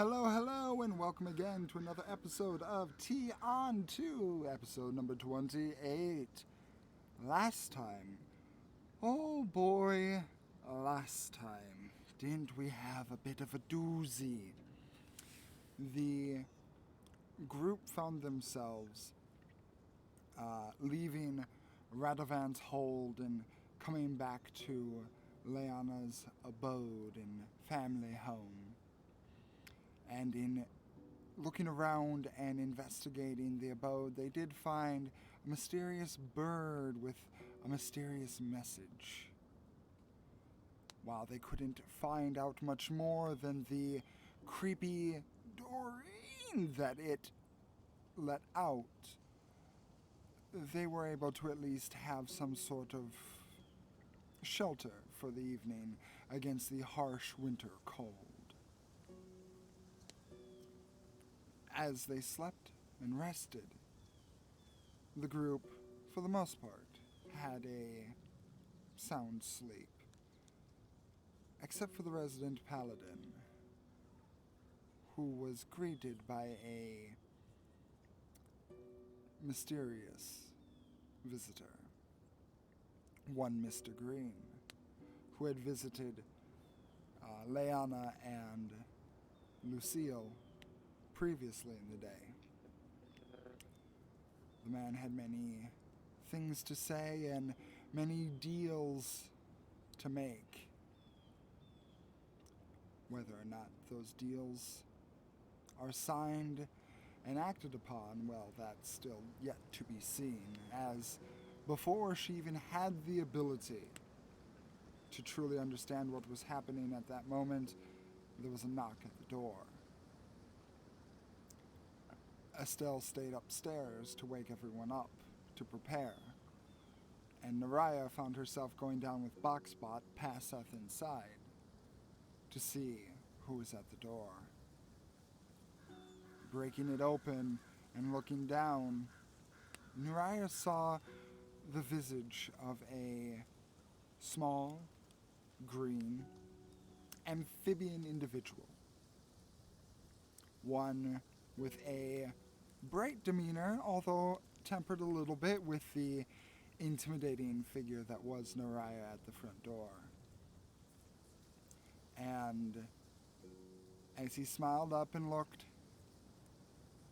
Hello, and welcome again to another episode of Tiān 2, episode number 28. Last time, oh boy, last time, didn't we have a bit of a doozy? The group found themselves leaving Radovan's hold and coming back to Leanna's abode and family home. And in looking around and investigating the abode, they did find a mysterious bird with a mysterious message. While they couldn't find out much more than the creepy Doreen that it let out, they were able to at least have some sort of shelter for the evening against the harsh winter cold. As they slept and rested, the group, for the most part, had a sound sleep, except for the resident paladin, who was greeted by a mysterious visitor, one Mr. Green, who had visited Leanna and Lucille previously in the day. The man had many things to say and many deals to make. Whether or not those deals are signed and acted upon, well, that's still yet to be seen, as before she even had the ability to truly understand what was happening at that moment, there was a knock at the door. Estelle stayed upstairs to wake everyone up, to prepare, and Naraya found herself going down with Boxbot past Seth inside to see who was at the door. Breaking it open and looking down, Naraya saw the visage of a small, green, amphibian individual. One with a bright demeanor, although tempered a little bit with the intimidating figure that was Naraya at the front door. And as he smiled up and looked,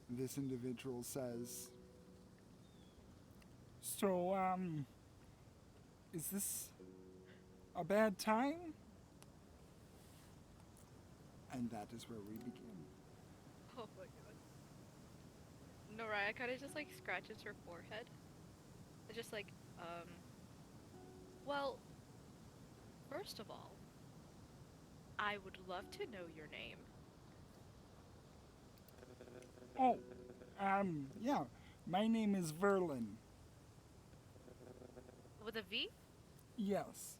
this individual says, "So, is this a bad time?" And that is where we begin. Oh my god. Noraya kind of just like scratches her forehead. It's just like, well, first of all, I would love to know your name. Oh, yeah, my name is Verlin. With a V? Yes.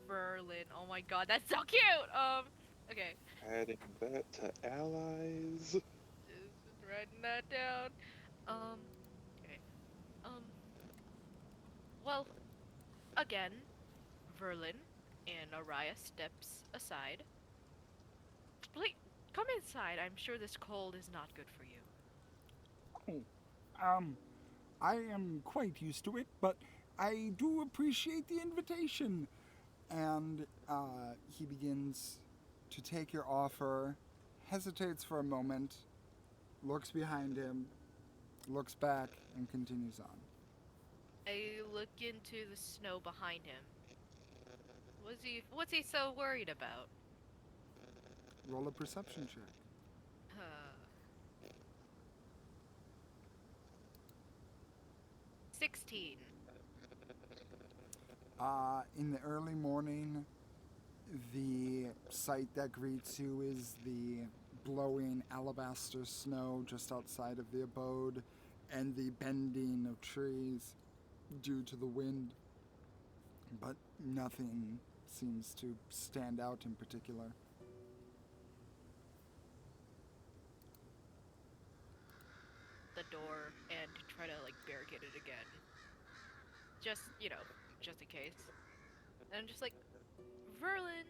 Verlin. Oh my god, that's so cute! Okay. Adding that to allies. Just writing that down. Um, okay. Um, well, again, Verlin, and Noraya steps aside. Please, come inside. I'm sure this cold is not good for you. Oh, um, I am quite used to it, but I do appreciate the invitation. And he begins to take your offer, hesitates for a moment, looks behind him, looks back, and continues on. I look into the snow behind him. What's he so worried about? Roll a perception check. Uh, 16. In the early morning, the sight that greets you is the blowing alabaster snow just outside of the abode and the bending of trees due to the wind. But nothing seems to stand out in particular. The door and try to like barricade it again. Just, just in case. And I'm just like, Verlin,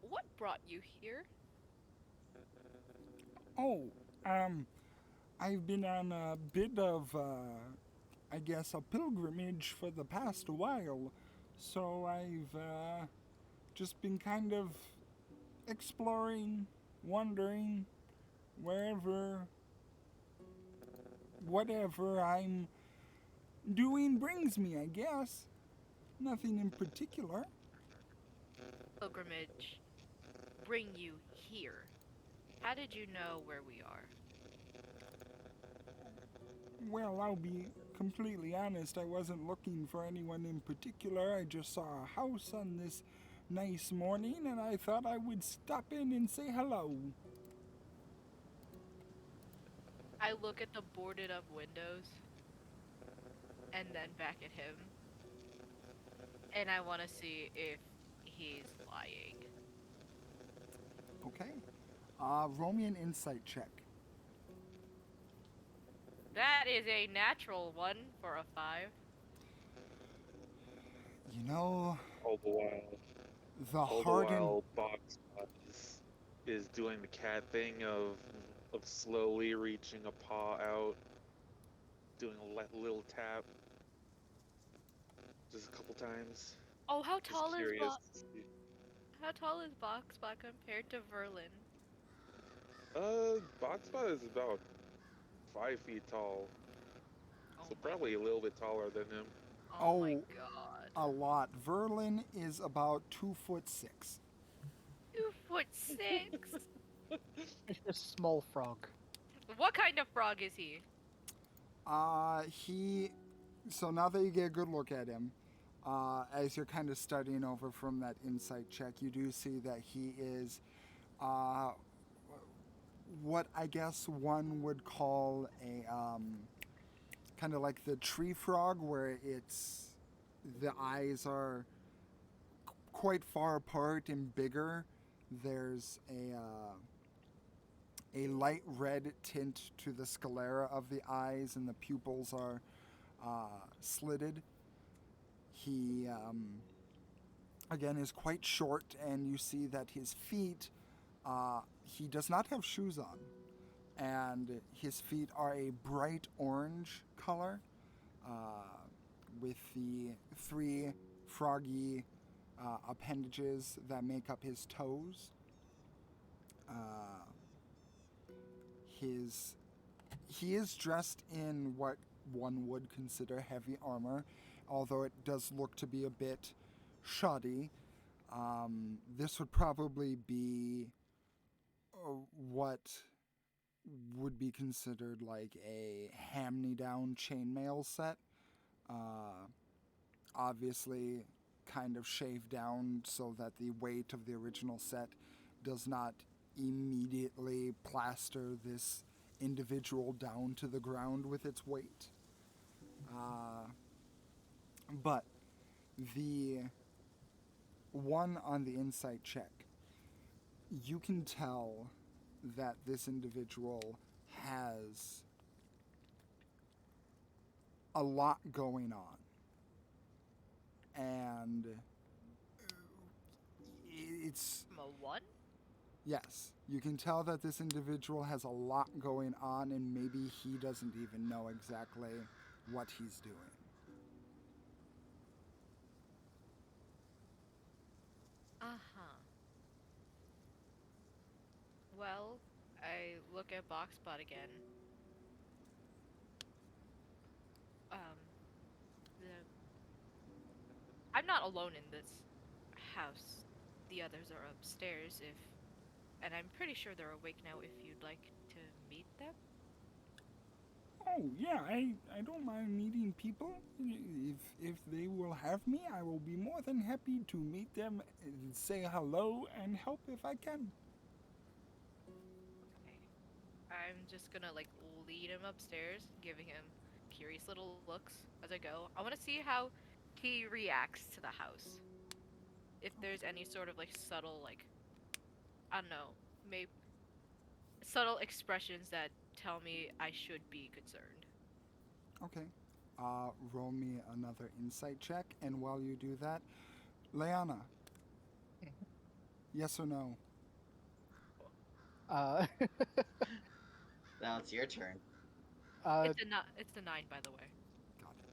what brought you here? Oh, um, I've been on a bit of, I guess, a pilgrimage for the past while. So I've just been kind of exploring, wandering, wherever, whatever I'm doing brings me, I guess. Nothing in particular. Pilgrimage bring you here. How did you know where we are? Well, I'll be completely honest, I wasn't looking for anyone in particular. I just saw a house on this nice morning and I thought I would stop in and say hello. I look at the boarded up windows and then back at him, and I want to see if he's lying. Okay. Roll me an insight check. That is a natural one for a 5. You know, All the while, the all the hardened. while, Boxbot is doing the cat thing of slowly reaching a paw out, doing a little tap, just a couple times. Oh, how Just tall is curious to see. how tall is Boxbot compared to Verlin? Boxbot is about 5 feet tall, Oh so my, probably a little bit taller than him. oh my Oh, god. a lot. Verlin is about 2'6". 2'6". It's a small frog. What kind of frog is he? He. So now that you get a good look at him, as you're kind of studying over from that insight check, you do see that he is, uh, what I guess one would call a kind of like the tree frog, where it's the eyes are quite far apart and bigger. There's a light red tint to the sclera of the eyes, and the pupils are slitted. He, again, is quite short, and you see that his feet, he does not have shoes on, and his feet are a bright orange color with the three froggy appendages that make up his toes. Uh, his he is dressed in what one would consider heavy armor, although it does look to be a bit shoddy. This would probably be what would be considered like a hand-me-down chainmail set. Uh, Obviously, kind of shaved down so that the weight of the original set does not immediately plaster this individual down to the ground with its weight. But the one on the insight check, you can tell that this individual has a lot going on. And it's, From a 1? yes, you can tell that this individual has a lot going on, and maybe he doesn't even know exactly what he's doing. Uh-huh. Well, I look at Boxbot again. Um, the I'm not alone in this house. The others are upstairs if and I'm pretty sure they're awake now if you'd like to meet them. Oh yeah, I don't mind meeting people. If they will have me, I will be more than happy to meet them, and say hello, and help if I can. Okay. I'm just gonna like lead him upstairs, giving him curious little looks as I go. I want to see how he reacts to the house. If there's any sort of like subtle like I don't know, maybe subtle expressions that tell me I should be concerned. Okay. Roll me another insight check, and while you do that, Leanna, Mhm. yes or no? Uh, Now it's your turn. It's a 9, by the way. Got it.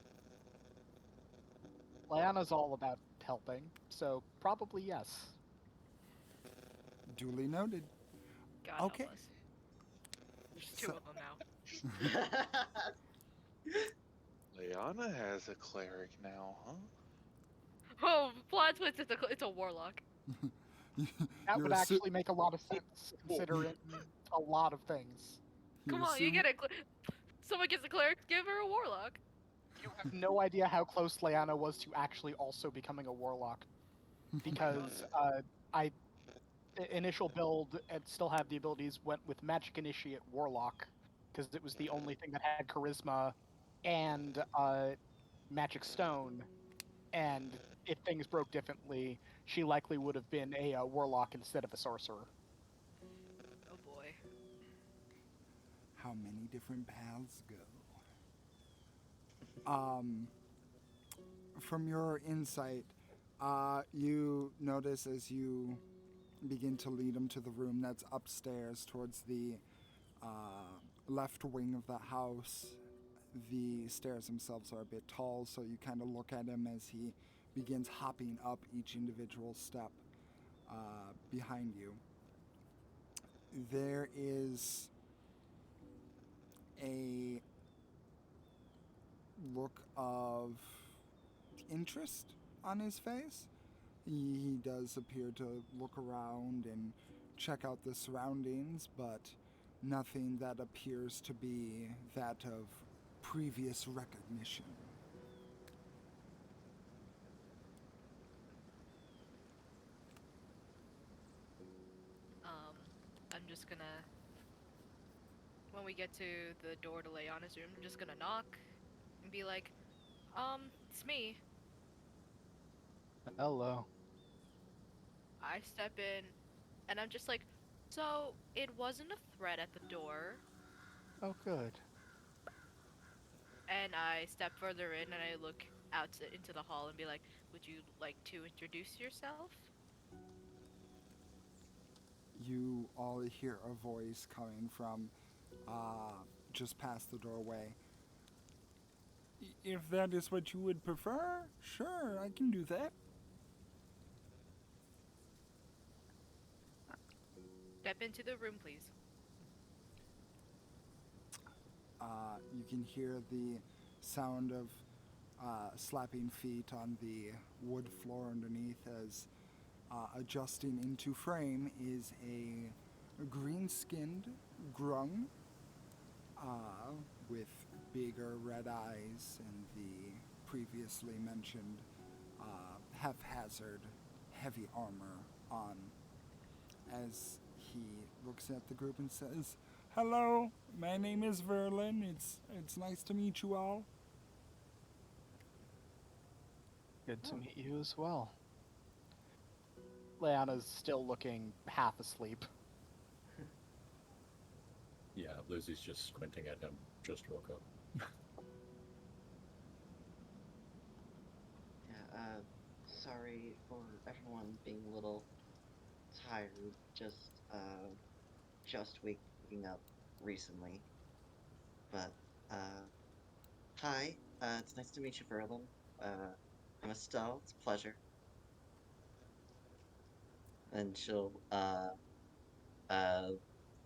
Lyanna's all about helping, so probably yes. Duly noted. God Okay. help us. There's 2 So, of them now. Leanna has a cleric now, huh? Oh, plot twist! It's a warlock. That you're would assu- actually make a lot of sense, considering a lot of things. you're Come on, you assuming get a. Someone gets a cleric, give her a warlock. You have no idea how close Lyanna was to actually also becoming a warlock, because I initial build and still have the abilities went with Magic Initiate Warlock, because it was the only thing that had Charisma and Magic Stone, and if things broke differently, she likely would have been a Warlock instead of a Sorcerer. Oh boy. how many different paths go. Um, from your insight, you notice as you begin to lead him to the room that's upstairs towards the left wing of the house. The stairs themselves are a bit tall, so you kind of look at him as he begins hopping up each individual step behind you. There is a look of interest on his face. He does appear to look around and check out the surroundings, but nothing that appears to be that of previous recognition. I'm just gonna. When we get to the door to Leanna's room, I'm just gonna knock and be like, it's me. Hello. I step in, and I'm just like, so it wasn't a threat at the door. Oh, good. And I step further in, and I look out into the hall and be like, would you like to introduce yourself? You all hear a voice coming from just past the doorway. If that is what you would prefer, sure, I can do that. Step into the room, please. You can hear the sound of slapping feet on the wood floor underneath as adjusting into frame is a green-skinned grung with bigger red eyes and the previously mentioned haphazard heavy armor on as he looks at the group and says, "Hello, my name is Verlin. It's nice to meet you all." Good to meet you as well. Lyanna's still looking half asleep. Yeah, Lizzie's just squinting at him. Just woke up. Yeah, sorry for everyone being a little tired. Just waking up recently. But, hi. It's nice to meet you, Verlin. I'm Estelle. It's a pleasure. And she'll, uh,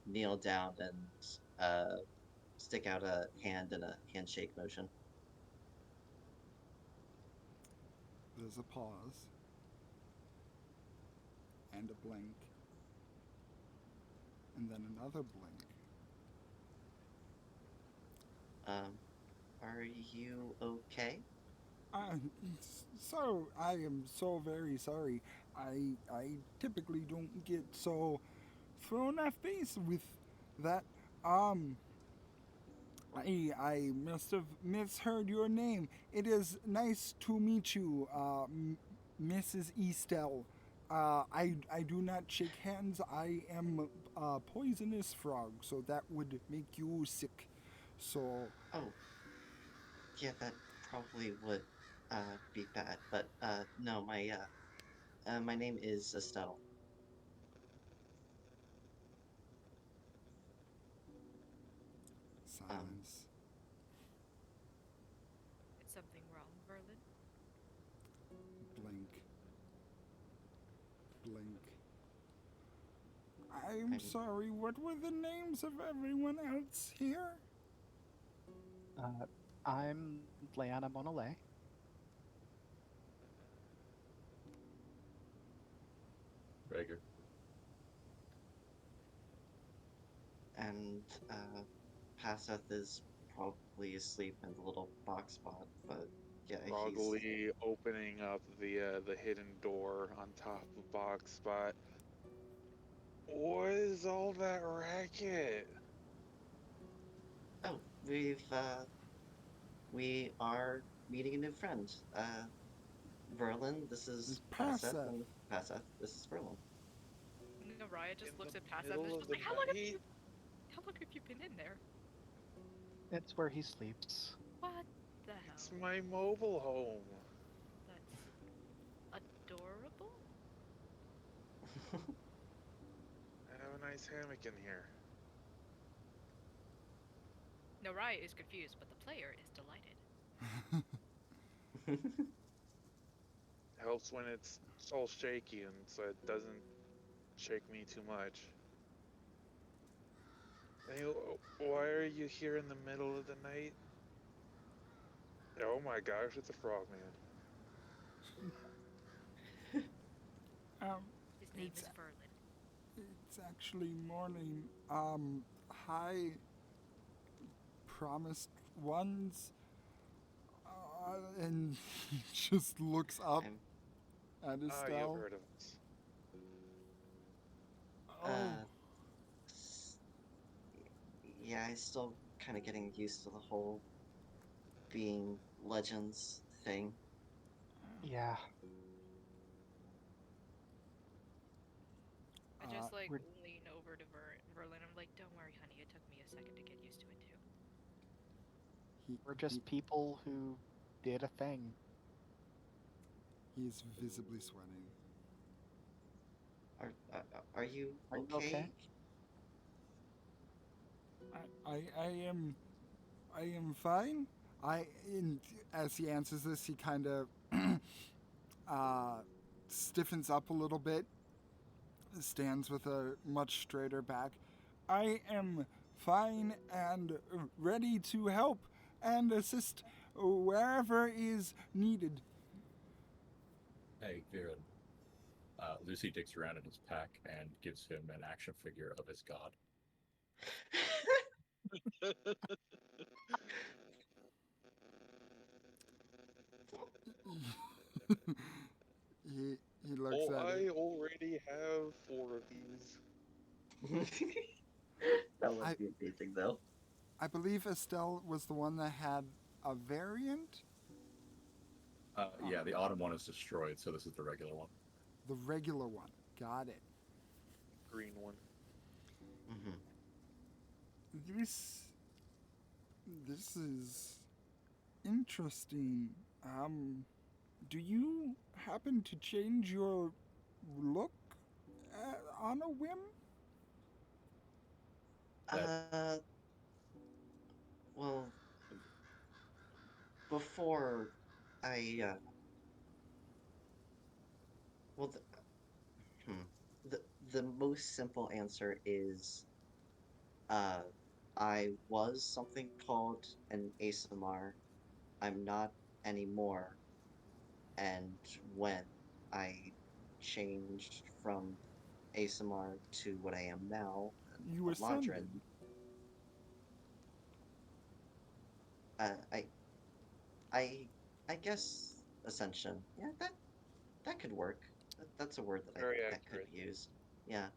kneel down and, stick out a hand in a handshake motion. There's a pause and a blink and then another blink. Are you okay? Uh, so I am so very sorry. I typically don't get so thrown off base with that. I must have misheard your name. It is nice to meet you, Mrs. Estelle. I do not shake hands. I am a poisonous frog, so that would make you sick. So Oh, yeah, that probably would, be bad. But, no, my name is Estelle. silence. Is something wrong, Verlin? Blink. Blink. I'm sorry, what were the names of everyone else here? I'm Leanna Monolay. Rager. And Passeth is probably asleep in the little box spot, but yeah, he's Groggily opening up the hidden door on top of Box Spot. What is all that racket? oh, we are meeting a new friend. Verlin, this is Passeth, Passeth. and Passeth, this is Verlin. Naraya just In looks the at Passeth and middle is of just the like, how long night? how long have you been in there? It's where he sleeps. What the It's hell? my mobile home. That's adorable? I have a nice hammock in here. Naraya is confused, but the player is delighted. Helps when it's all shaky and so it doesn't shake me too much. Hey, why are you here in the middle of the night? Oh my gosh, it's a frogman. His name It's is Verlin. it's actually morning. Hi, promised ones. And he just looks up I'm, at Ah, you've Estelle. heard of us. Oh, s- yeah, I'm still kind of getting used to the whole being legends thing. Yeah, I just like we're- lean over to Verlin. I'm like, don't worry, honey. It took me a second to get used to it too. we're just people who did a thing. he's visibly sweating. Are you Are you okay? okay? I am fine. As he answers this, he kind of stiffens up a little bit, stands with a much straighter back. I am fine and ready to help and assist wherever is needed. Hey, Viren. Lucy digs around in his pack and gives him an action figure of his god. He looks Oh, at I it. already have 4 of these. That would I be amazing, though. I believe Estelle was the one that had a variant. Yeah, the autumn one is destroyed, so this is the regular one. The regular one. Got it. Green one. Hmm. This is interesting. Do you happen to change your look on a whim? Well, before I, well, hmm, the most simple answer is, uh, I was something called an ASMR. I'm not anymore. And when I changed from ASMR to what I am now, You a ascended. Ladrin, I I I guess ascension. Yeah, that could work. That's a word that Very that could accurate. be used. Yeah,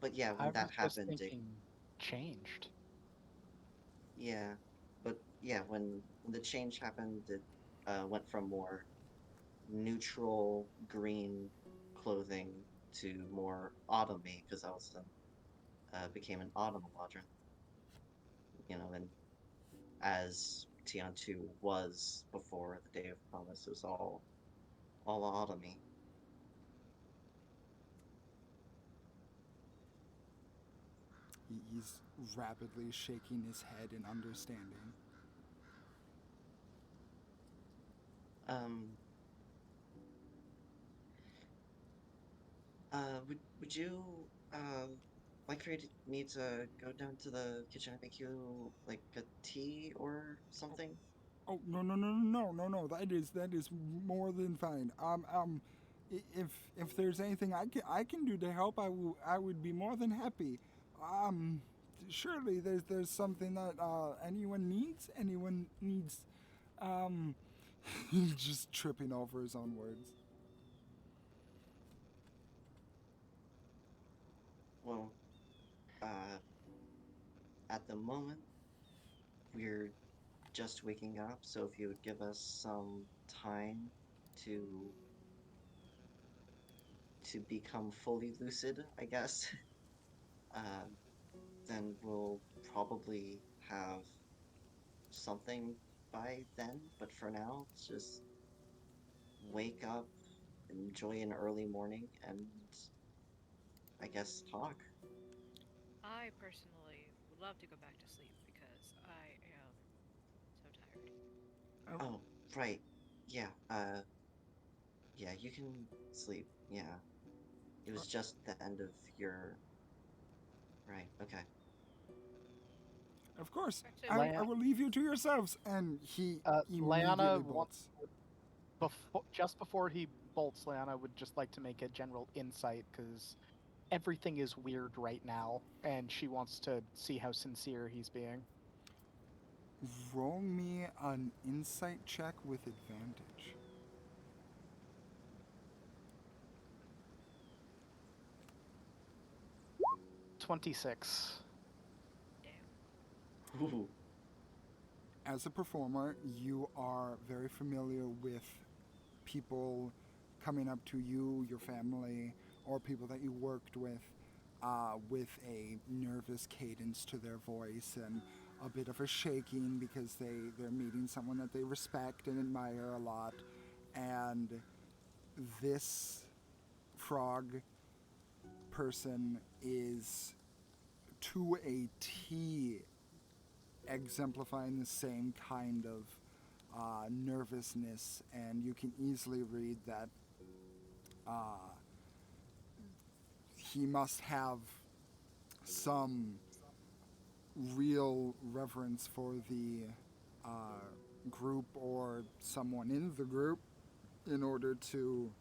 but yeah, I when was that just happened, thinking changed. yeah, but yeah, when the change happened, it went from more neutral green clothing to more autumny because I was became an autumn Eladrin. And as Tiān 2 was before the Day of Promise, it was all autumny. He's rapidly shaking his head in understanding. Um, would you like for me to go down to the kitchen and make you like a tea or something? Oh, no! That is more than fine. If there's anything I can do to help, I would be more than happy. Um, surely there's something that anyone needs. Anyone needs. Um, he's just tripping over his own words. Well, uh, at the moment we're just waking up, so if you would give us some time to become fully lucid, I guess, uh, then we'll probably have something by then. But for now, let's just wake up, enjoy an early morning, and I guess talk. I personally would love to go back to sleep because I am so tired. Oh, Oh, right. Yeah, yeah, you can sleep. Yeah. It uh, was just the end of your. Right, okay. of course. Actually, I Le- will leave you to yourselves. And he Leanna immediately wants bolts. just before he bolts. Leanna would just like to make a general insight because everything is weird right now, and she wants to see how sincere he's being. Roll me an insight check with advantage. 26. damn. Ooh. As a performer, you are very familiar with people coming up to you, your family, or people that you worked with a nervous cadence to their voice and a bit of a shaking because they're meeting someone that they respect and admire a lot. And this frog person is to a T exemplifying the same kind of nervousness, and you can easily read that he must have some real reverence for the group or someone in the group in order to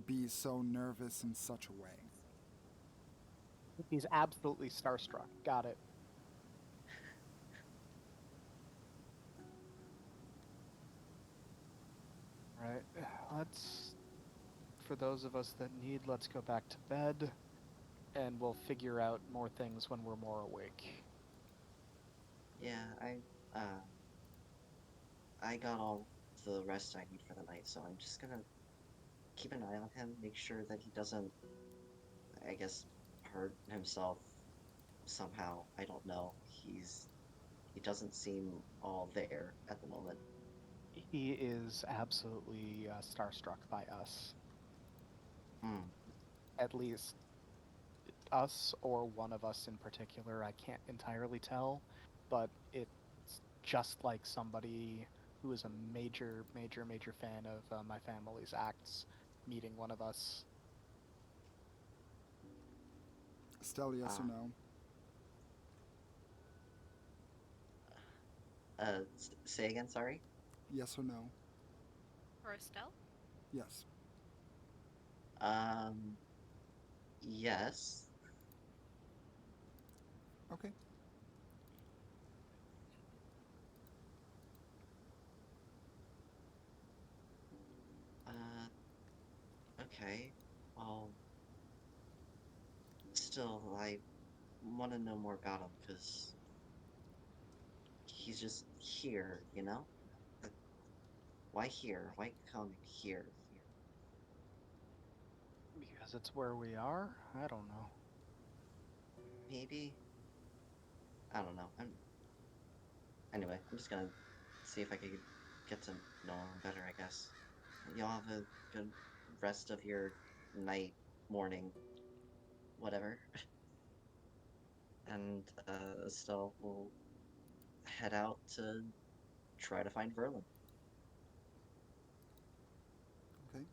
be so nervous in such a way. He's absolutely starstruck. Got it. Right. Let's, for those of us that need, let's go back to bed, and we'll figure out more things when we're more awake. Yeah, I got all the rest I need for the night, so I'm just gonna keep an eye on him, make sure that he doesn't, I guess, hurt himself somehow. I don't know. He doesn't seem all there at the moment. He is absolutely starstruck by us. Hmm. At least us or one of us in particular. I can't entirely tell, but it's just like somebody who is a major fan of my family's acts meeting one of us. Estelle, yes or Ah. no? Say again, sorry? Yes or no? For Estelle? Yes. Um, yes. Okay. Uh, okay. Well, still, I want to know more about him because he's just here, you know? Like, why here? Why come here? Because it's where we are? I don't know. Maybe? I don't know. Anyway, I'm just gonna see if I could get to know him better, I guess. Y'all have a good rest of your night, morning, whatever. and Estelle will head out to try to find Verlin. Okay.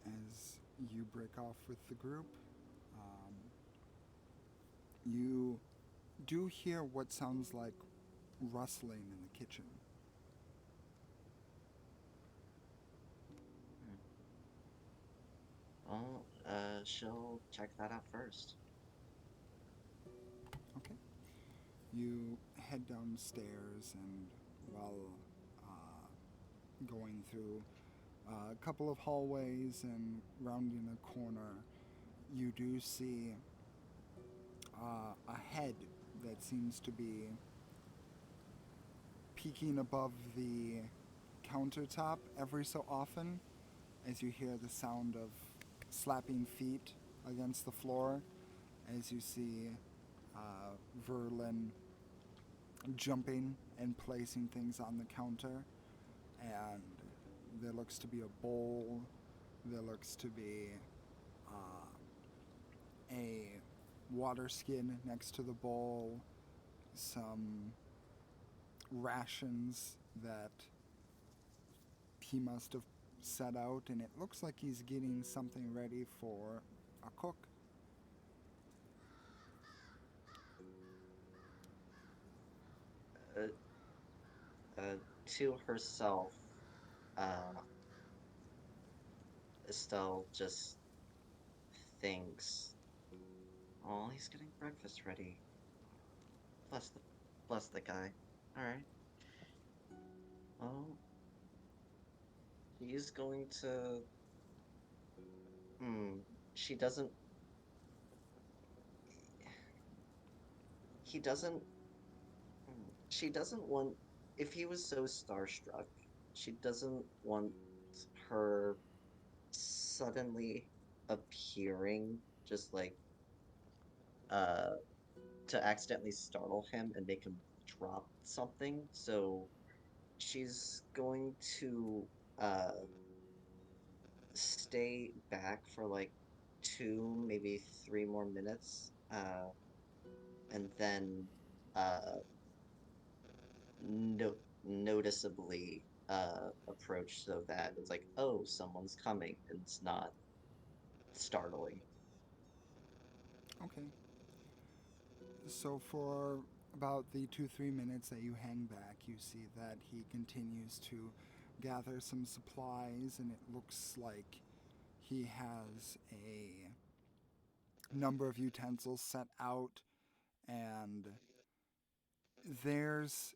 As you break off with the group, um, you do hear what sounds like rustling in the kitchen. Well, she'll check that out first. Okay. You head downstairs, and while going through a couple of hallways and rounding a corner, you do see a head that seems to be peeking above the countertop every so often as you hear the sound of slapping feet against the floor, as you see Verlin jumping and placing things on the counter. And there looks to be a bowl, there looks to be a water skin next to the bowl, some rations that he must have set out, and it looks like he's getting something ready for a cook. Uh, to herself, uh, Estelle just thinks, "Oh, he's getting breakfast ready. Bless the, bless the guy. All right. Well, he's going to. Hmm. She doesn't. He doesn't. She doesn't want. If he was so starstruck, she doesn't want her suddenly appearing, just like uh to accidentally startle him and make him drop something. So she's going to uh stay back for like 2, maybe 3 more minutes, and then uh no noticeably approach so that it's like, oh, someone's coming, and it's not startling. Okay. So for about the 2-3 minutes that you hang back, you see that he continues to gather some supplies, and it looks like he has a number of utensils set out, and there's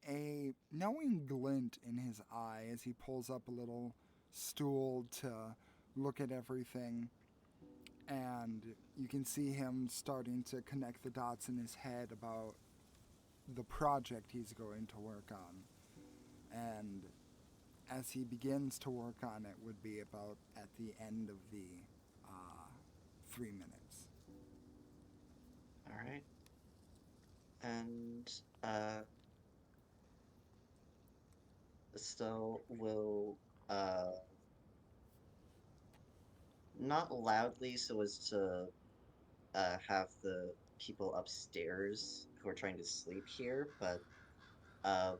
a knowing glint in his eye as he pulls up a little stool to look at everything. And you can see him starting to connect the dots in his head about the project he's going to work on. And as he begins to work on it, would be about at the end of the 3 minutes. All right. And uh Estelle will not loudly so as to have the people upstairs who are trying to sleep here, but uh,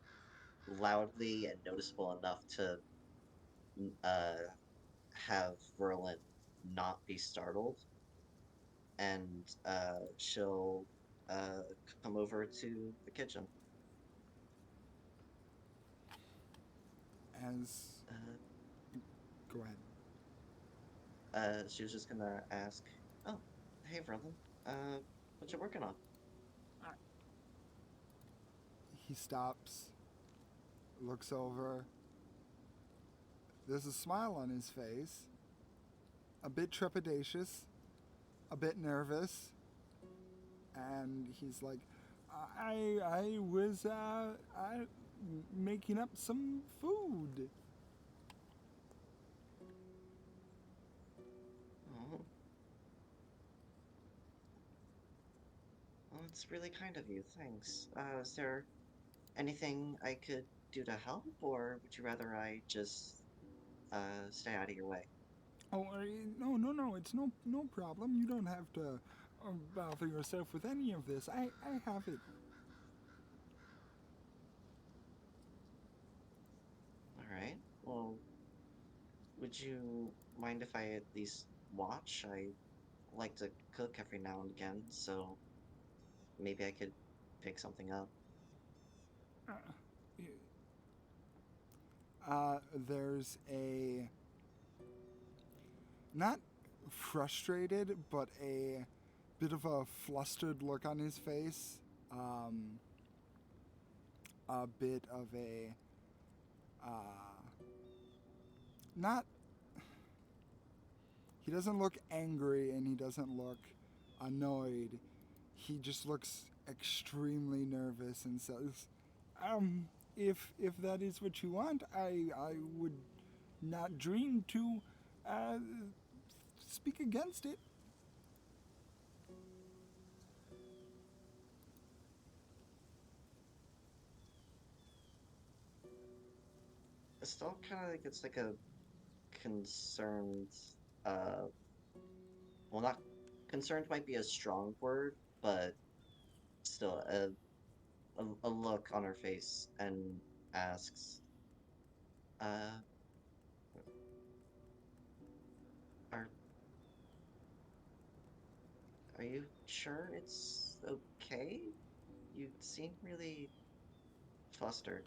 loudly and noticeable enough to have Verlin not be startled, and she'll uh, come over to the kitchen. As. Uh, Go ahead. she was just gonna ask, "Oh, hey Verlin, uh, what you working on?" He stops, looks over. There's a smile on his face, a bit trepidatious, a bit nervous, and he's like, I was making up some food. Oh, well, it's really kind of you. Thanks. Is there anything I could do to help, or would you rather I just stay out of your way? Oh, no, no, no! It's no problem. You don't have to bother yourself with any of this. I have it. All right. Well, would you mind if I at least watch? I like to cook every now and again, so maybe I could pick something up. Uh, there's a not frustrated, but a bit of a flustered look on his face. A bit of a not. He doesn't look angry and he doesn't look annoyed. He just looks extremely nervous and says, if that is what you want, I would not dream to uh, speak against it. Estelle kind of gets like a concerned, uh, well, not concerned might be a strong word, but still a look on her face and asks, uh, are are you sure it's okay? You seem really flustered.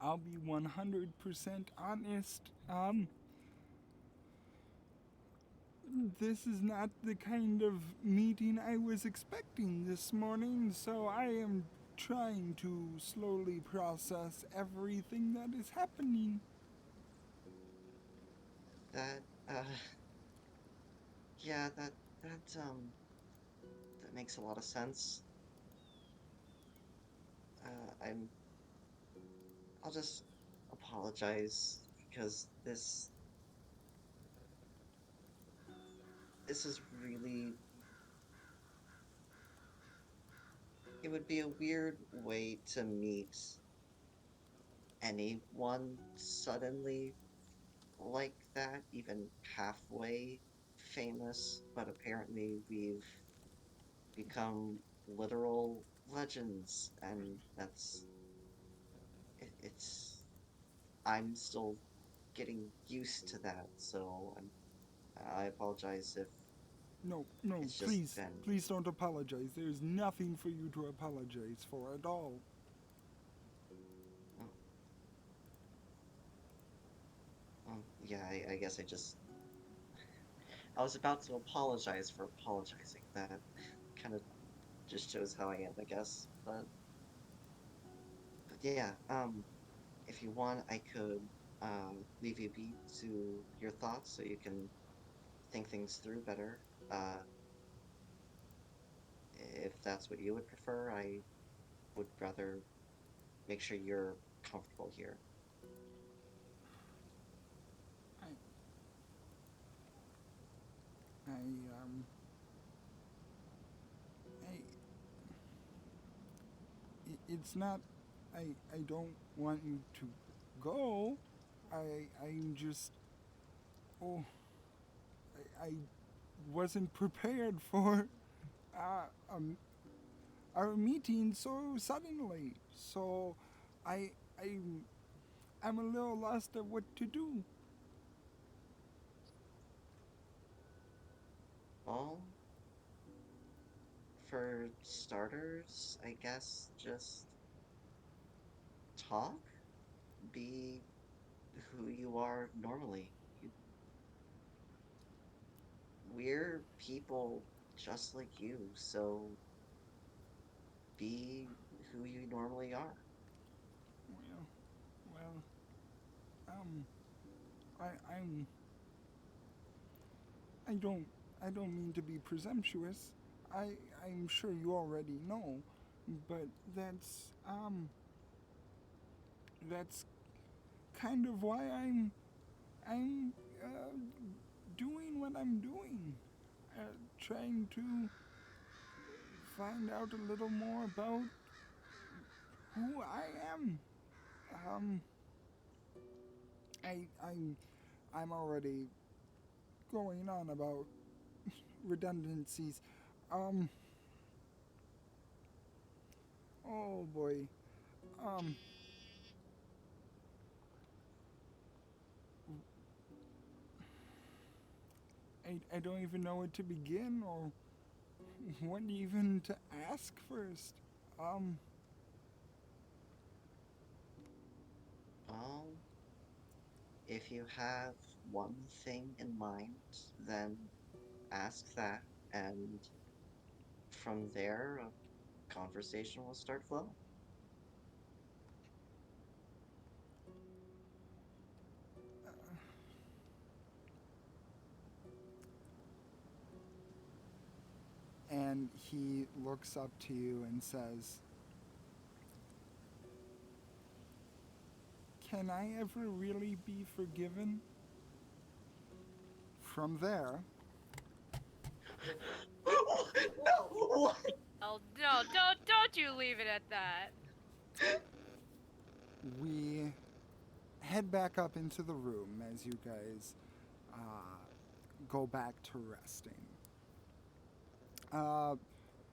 I'll be 100% honest. This is not the kind of meeting I was expecting this morning, so I am trying to slowly process everything that is happening. That, yeah, that makes a lot of sense. I'm I'll just apologize because this is really, it would be a weird way to meet anyone suddenly like that, even halfway famous, but apparently we've become literal legends, and it's I'm still getting used to that, so I apologize if No, no, it's just please, been. please don't apologize. There's nothing for you to apologize for at all. Oh, yeah, I guess I was about to apologize for apologizing. That kind of just shows how I am, I guess. But yeah, if you want, I could leave you be to your thoughts so you can think things through better. Uh, if that's what you would prefer, I would rather make sure you're comfortable here. I, I, um, I, it's not. I don't want you to go. I'm just. Oh, I wasn't prepared for uh, um, our meeting so suddenly. So, I, I'm, I'm a little lost at what to do. Well, for starters, I guess just talk, be who you are normally. We're people just like you, so be who you normally are. Well, well, um, I, I'm, I don't, I don't mean to be presumptuous. I'm sure you already know, but that's kind of why I'm doing what I'm doing, trying to find out a little more about who I am. Um, I I'm already going on about redundancies. Oh boy. Um, I don't even know where to begin or what even to ask first. Um, Well, if you have one thing in mind, then ask that, and from there, a conversation will start flowing. and he looks up to you and says, "Can I ever really be forgiven?" From there, No! What? Oh no! Don't you leave it at that. we head back up into the room as you guys go back to resting. Uh,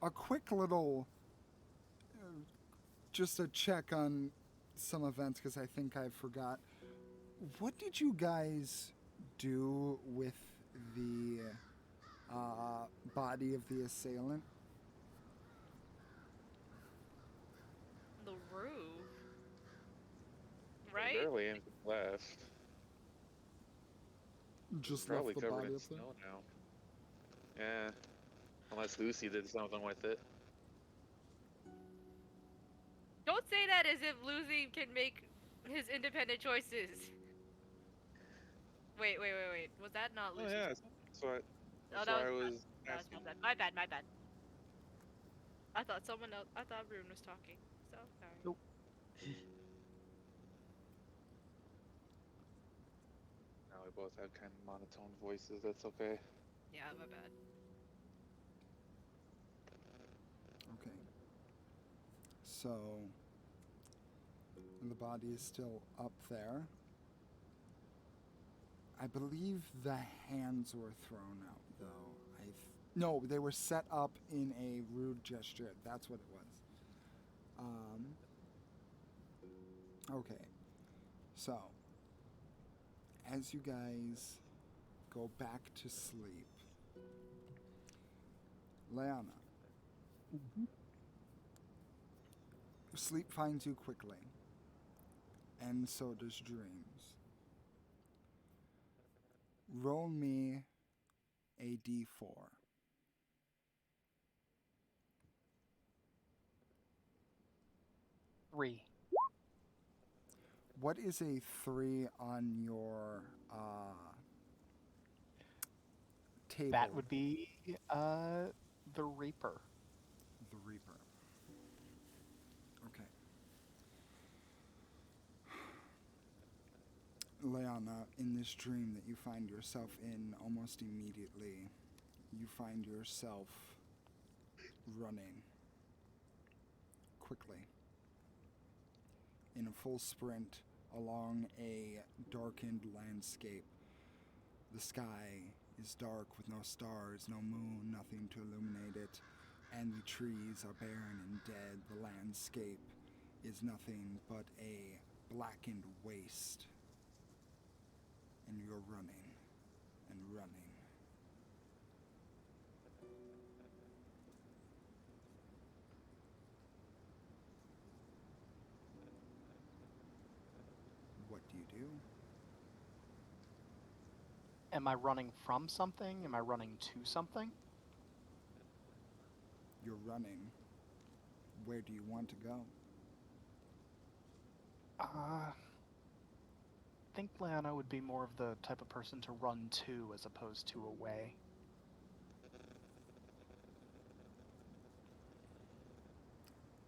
a quick little, just a check on some events because I think I forgot. What did you guys do with the body of the assailant? The roof, There's right? barely anything left. Just Probably left the covered body in up there? snow now. Yeah. Unless Lucy did something with it. Don't say that as if Lucy can make his independent choices. Wait. Was that not Oh Lucy's? yeah, Oh, that's that why was I my was bad. That was asking. my bad. My bad. I thought someone else. I thought Rune was talking. So sorry. Nope. Now we both have kind of monotone voices. That's okay. Yeah, my bad. Okay. So the body is still up there. I believe the hands were thrown out, though. No, they were set up in a rude gesture. That's what it was. Okay. So, as you guys go back to sleep, Leanna, sleep finds you quickly, and so does dreams. Roll me a d4. 3. What is a 3 on your table? That would be the Reaper. The Reaper. Okay. Leanna, in this dream that you find yourself in, almost immediately, you find yourself running quickly in a full sprint along a darkened landscape. The sky is dark with no stars, no moon, nothing to illuminate it, and the trees are barren and dead. The landscape is nothing but a blackened waste. And you're running and running. What do you do? Am I running from something? Am I running to something? You're running. Where do you want to go? I think Leanna would be more of the type of person to run to as opposed to away.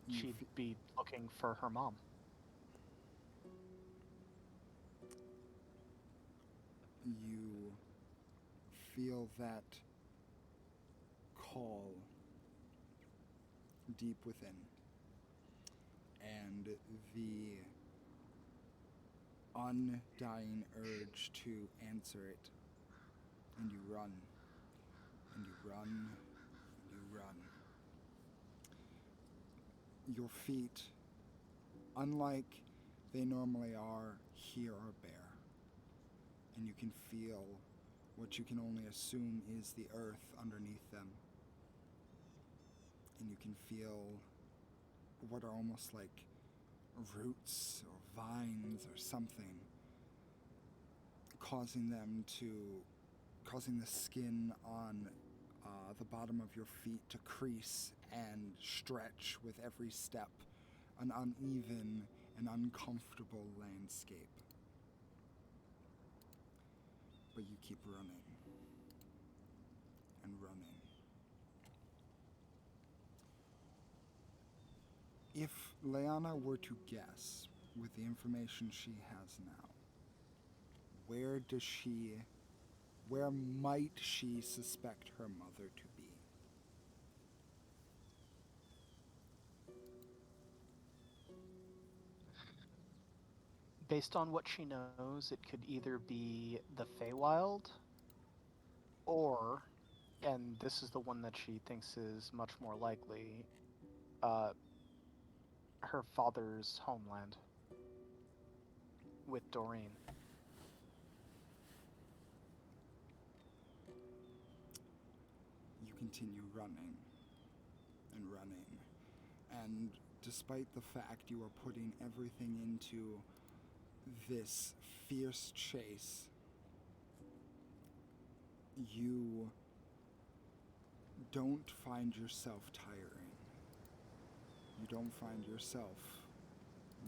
She'd be looking for her mom. You feel that call deep within, and the undying urge to answer it and you run, and you run, and you run. Your feet, unlike they normally are, here are bare, and you can feel what you can only assume is the earth underneath them. And you can feel what are almost like roots or vines or something causing the skin on the bottom of your feet to crease and stretch with every step, an uneven and uncomfortable landscape. But you keep running and running. If Leanna were to guess, with the information she has now, where might she suspect her mother to be? Based on what she knows, it could either be the Feywild, or, and this is the one that she thinks is much more likely, her father's homeland with Doreen. You continue running and running, and despite the fact you are putting everything into this fierce chase, you don't find yourself tiring. You don't find yourself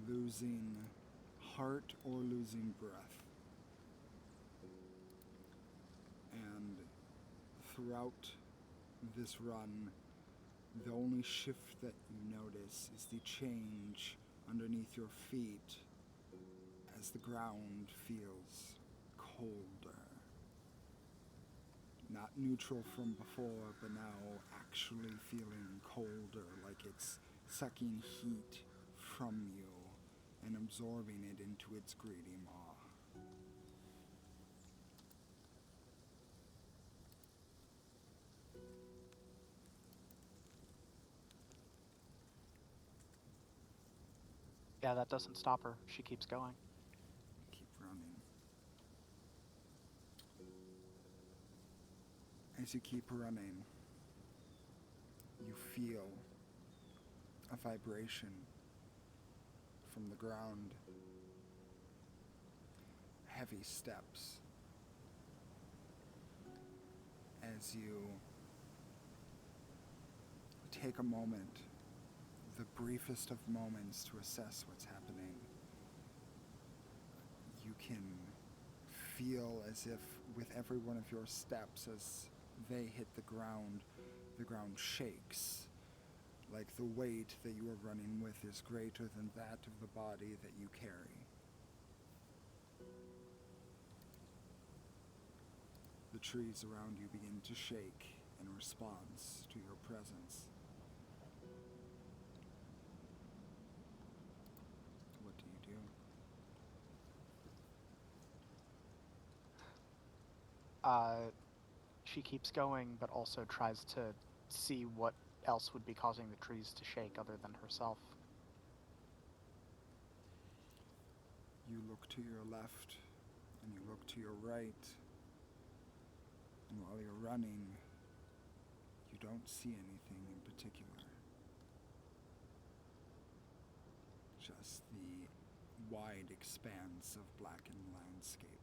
losing heart or losing breath. And throughout this run, the only shift that you notice is the change underneath your feet as the ground feels colder. Not neutral from before, but now actually feeling colder, like it's sucking heat from you and absorbing it into its greedy maw. Yeah, that doesn't stop her. She keeps going. Keep running. As you keep running, you feel a vibration from the ground. Heavy steps. As you take a moment, the briefest of moments, to assess what's happening, you can feel as if with every one of your steps, as they hit the ground shakes, like the weight that you are running with is greater than that of the body that you carry. The trees around you begin to shake in response to your presence. What do you do? She keeps going, but also tries to see what else would be causing the trees to shake other than herself. You look to your left and you look to your right, and while you're running, you don't see anything in particular. Just the wide expanse of blackened landscape.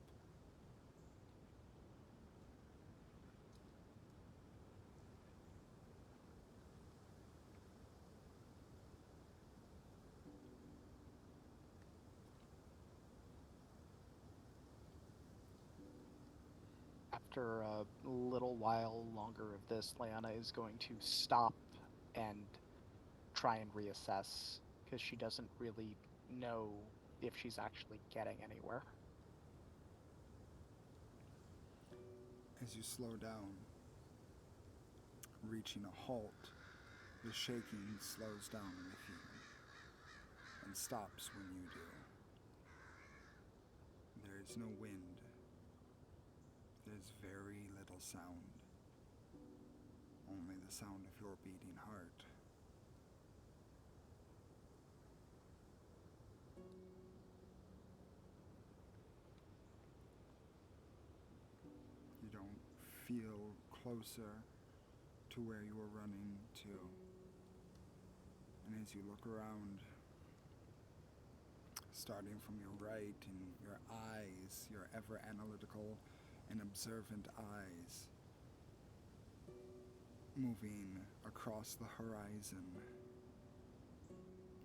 After a little while longer of this, Leanna is going to stop and try and reassess, because she doesn't really know if she's actually getting anywhere. As you slow down, reaching a halt, the shaking slows down with you and stops when you do. There is no wind. There's very little real sound, only the sound of your beating heart. You don't feel closer to where you were running to. And as you look around, starting from your right and your eyes, your ever analytical and observant eyes, moving across the horizon,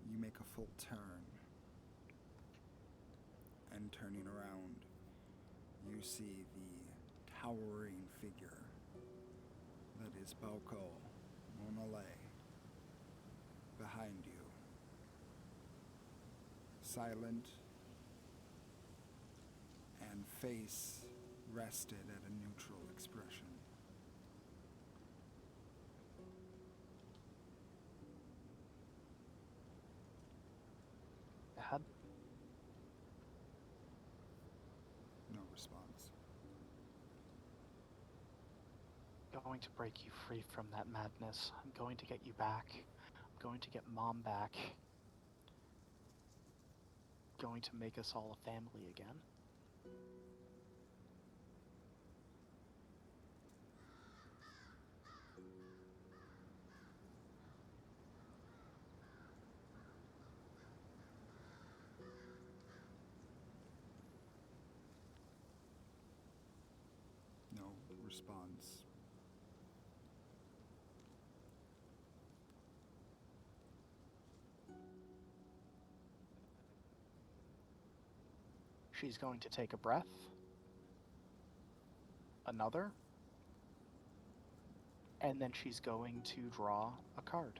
you make a full turn. And turning around, you see the towering figure that is Boko Monale behind you. Silent and face rested at a neutral expression. Dad? No response. I'm going to break you free from that madness. I'm going to get you back. I'm going to get Mom back. Going to make us all a family again. No response. She's going to take a breath. Another. And then she's going to draw a card.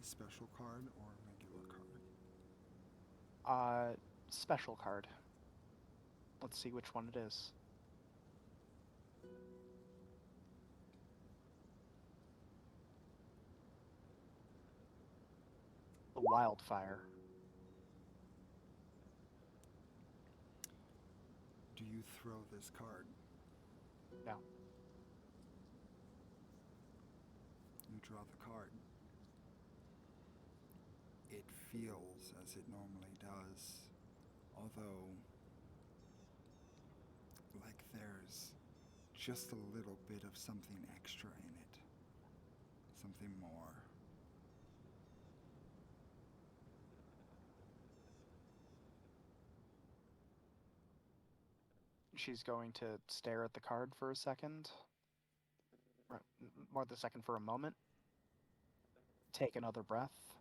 A special card or a regular card? Special card. Let's see which one it is. The wildfire. Do you throw this card? No. You draw the card. It feels as it normally does, although like there's just a little bit of something extra in it. Something more. She's going to stare at the card for a second. Or more the second for a moment. Take another breath.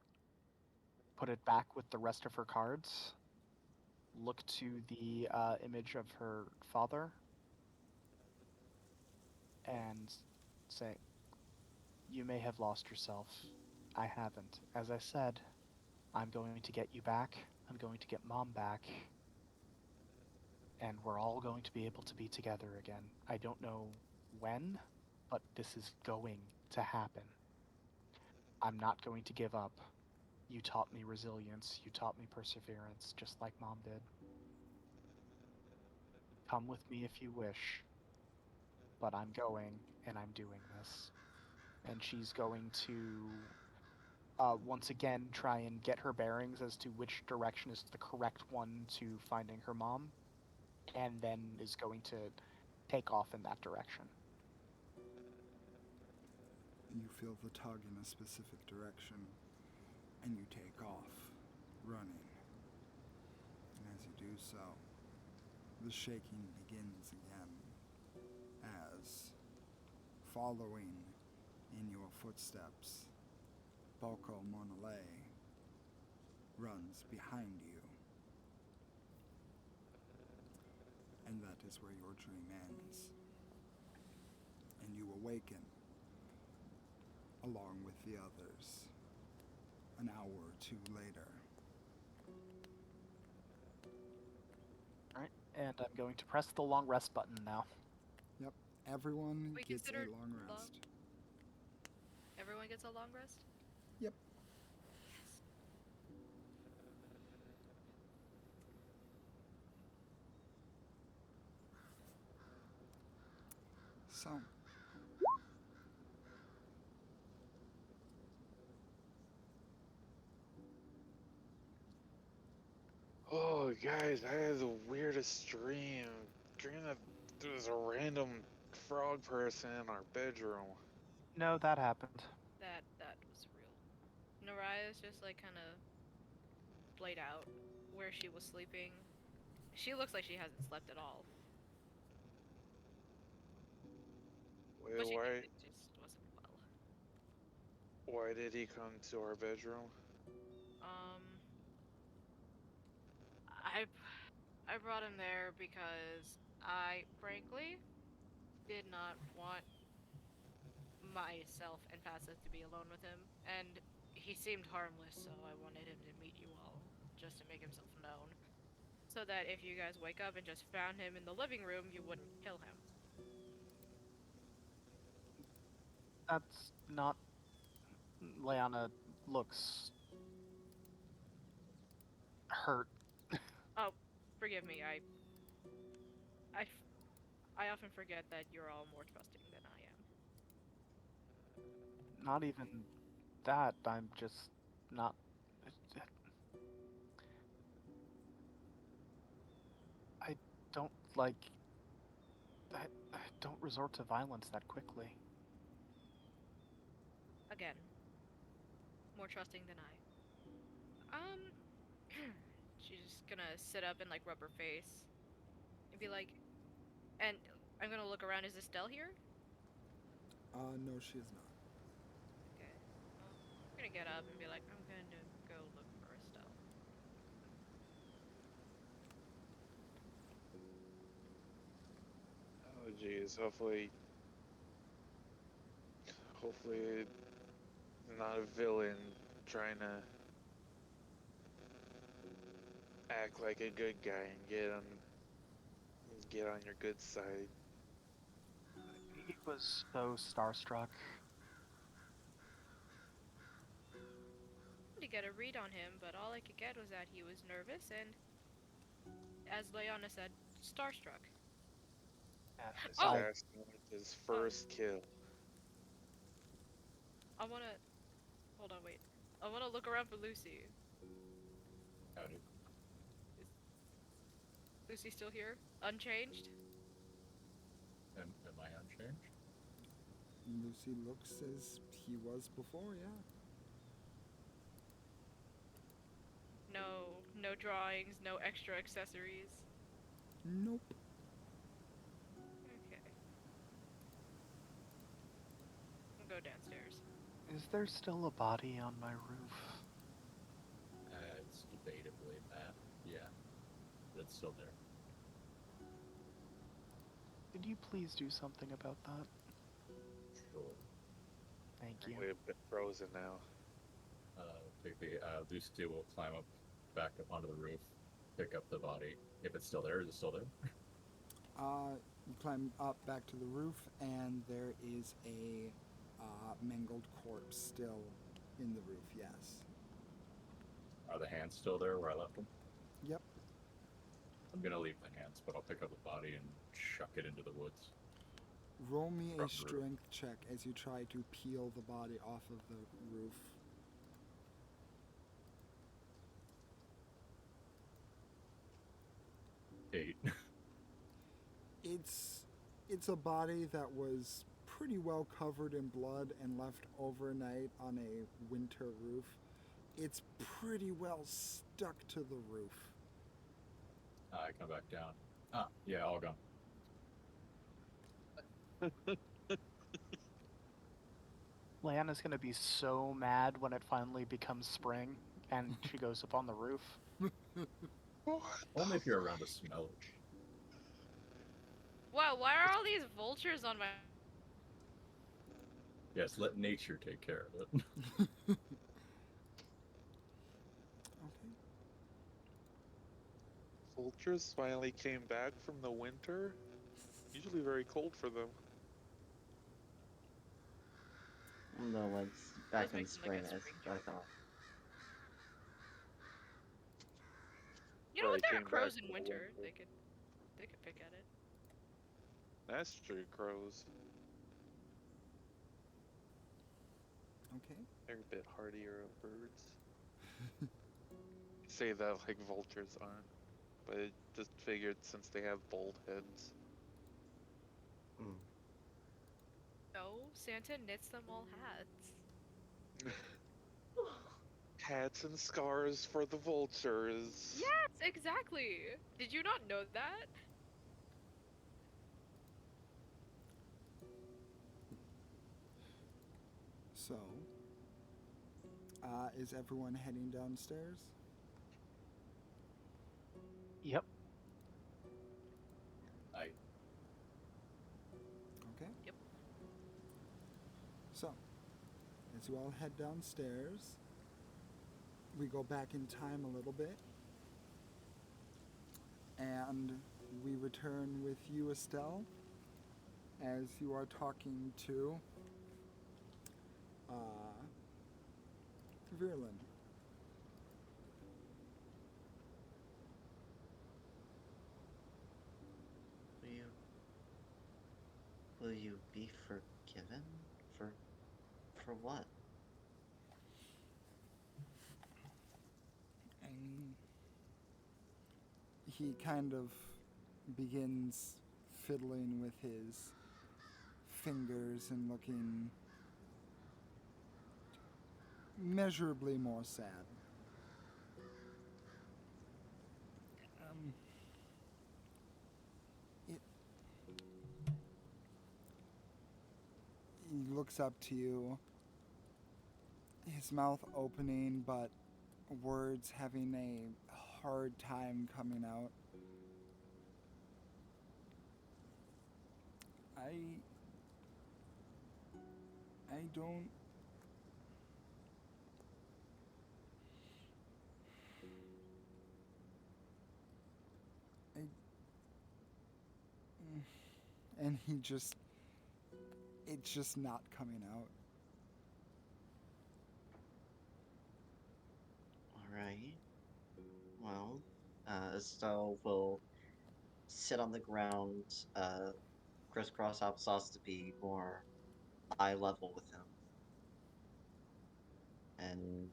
Put it back with the rest of her cards. Look to the image of her father. And say, you may have lost yourself. I haven't. As I said, I'm going to get you back. I'm going to get Mom back. And we're all going to be able to be together again. I don't know when, but this is going to happen. I'm not going to give up. You taught me resilience. You taught me perseverance, just like Mom did. Come with me if you wish. But I'm going, and I'm doing this. And she's going to, once again, try and get her bearings as to which direction is the correct one to finding her mom. And then is going to take off in that direction. You feel the tug in a specific direction, and you take off, running. And as you do so, the shaking begins again, as, following in your footsteps, Boko Monale runs behind you. And that is where your dream ends. And you awaken, along with the others, an hour or two later. Alright, and I'm going to press the long rest button now. Yep, everyone We gets a considered long long? rest. Everyone gets a long rest? Yep. So, Oh, guys, I had the weirdest dream. Dream that there was a random frog person in our bedroom. No, that happened. That was real. Naraya's just like kind of played out where she was sleeping. She looks like she hasn't slept at all, Wait, but she clearly just wasn't well. why did he come to our bedroom? Um, I I brought him there because I frankly did not want myself and Passive to be alone with him, and he seemed harmless, so I wanted him to meet you all just to make himself known, so that if you guys wake up and just found him in the living room, you wouldn't kill him. That's not. Leanna looks hurt. Oh, forgive me. I, I often forget that you're all more trusting than I am. Not even that. I'm just not. I don't like. I don't resort to violence that quickly. Again, more trusting than I. She's just gonna sit up and like rub her face and be like, and I'm gonna look around. Is Estelle here? no, she is not. Okay. I'm gonna get up and be like, I'm gonna go look for Estelle. Oh, jeez. Hopefully, not a villain trying to act like a good guy and get on your good side. He was so starstruck. To get a read on him, but all I could get was that he was nervous and, as Leona said, starstruck. Oh! Assassin with his first kill. I wanna. Hold on, wait. I wanna look around for Lucy. Howdy. Is Lucy still here? Unchanged? Am I unchanged? Lucy looks as he was before, yeah. No drawings, no extra accessories. Nope. Okay. I'll go downstairs. Is there still a body on my roof? It's debatably that. Yeah, but it's still there. Could you please do something about that? Sure. Thank you. We're a bit frozen now. Lucy will climb up, back up onto the roof, pick up the body. If it's still there, is it still there? You climb up back to the roof, and there is a mangled corpse still in the roof, yes. Are the hands still there where I left them? Yep. I'm gonna leave the hands, but I'll pick up the body and chuck it into the woods. Roll me From the a roof. strength check as you try to peel the body off of the roof. 8. It's a body that was pretty well covered in blood and left overnight on a winter roof. It's pretty well stuck to the roof. I come back down. Ah, yeah, all gone. Leanna's gonna be so mad when it finally becomes spring and she goes up on the roof. Only if you're around to smell it. Wow, why are all these vultures on my... Yes, let nature take care of it. Okay. Vultures finally came back from the winter. Usually very cold for them. No, it's back in making, like, spring, a as spring I joke. thought. You know what? Probably There are came crows back in from the winter. They could pick at it. That's true, crows. Okay. They're a bit hardier of birds. Say that like vultures aren't, but it just figured since they have bold heads. Mm. No, Santa knits them all hats. Hats and scars for the vultures. Yes, exactly. Did you not know that? So, is everyone heading downstairs? Yep. I Okay. Yep. So, as you all head downstairs, we go back in time a little bit, and we return with you, Estelle, as you are talking to Virlin. Will you will you be forgiven for for what? And he kind of begins fiddling with his fingers and looking measurably more sad. Um, it, he looks up to you, his mouth opening, but words having a hard time coming out. I. I don't. I. And he just. It's just not coming out. Alright. Well, Estelle will sit on the ground, crisscross applesauce to be more eye level with him, and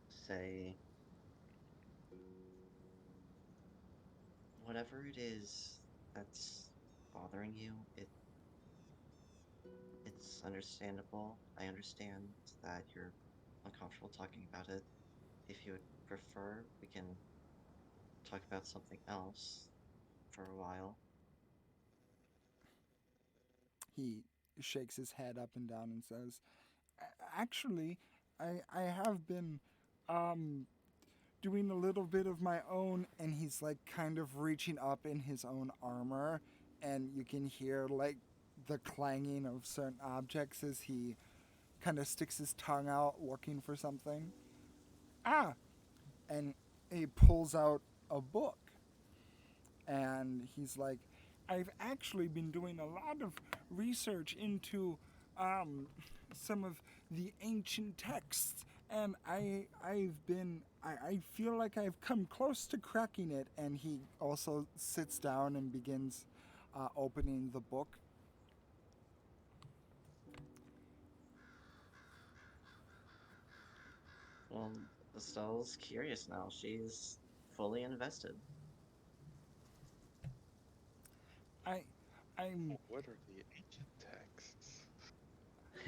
say, whatever it is that's bothering you, it's understandable. I understand that you're uncomfortable talking about it. If you would prefer, we can talk about something else for a while. He shakes his head up and down and says, Actually, I have been um, doing a little bit of my own," and he's like kind of reaching up in his own armor, and you can hear like the clanging of certain objects as he kind of sticks his tongue out looking for something. Ah, and he pulls out a book, and he's like, I've actually been doing a lot of research into some of the ancient texts, and I feel like I've come close to cracking it. And he also sits down and begins opening the book. Well, Estelle's curious now. She's fully invested. I, I'm What are the ancient texts?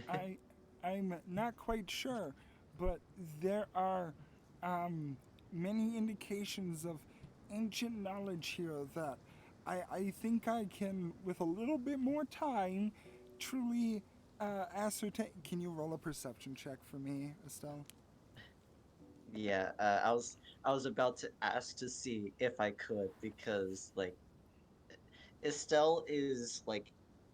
I I'm not quite sure, but there are many indications of ancient knowledge here that I think I can, with a little bit more time, truly ascertain. Can you roll a perception check for me, Estelle? Yeah, I was about to ask to see if I could because like Estelle is like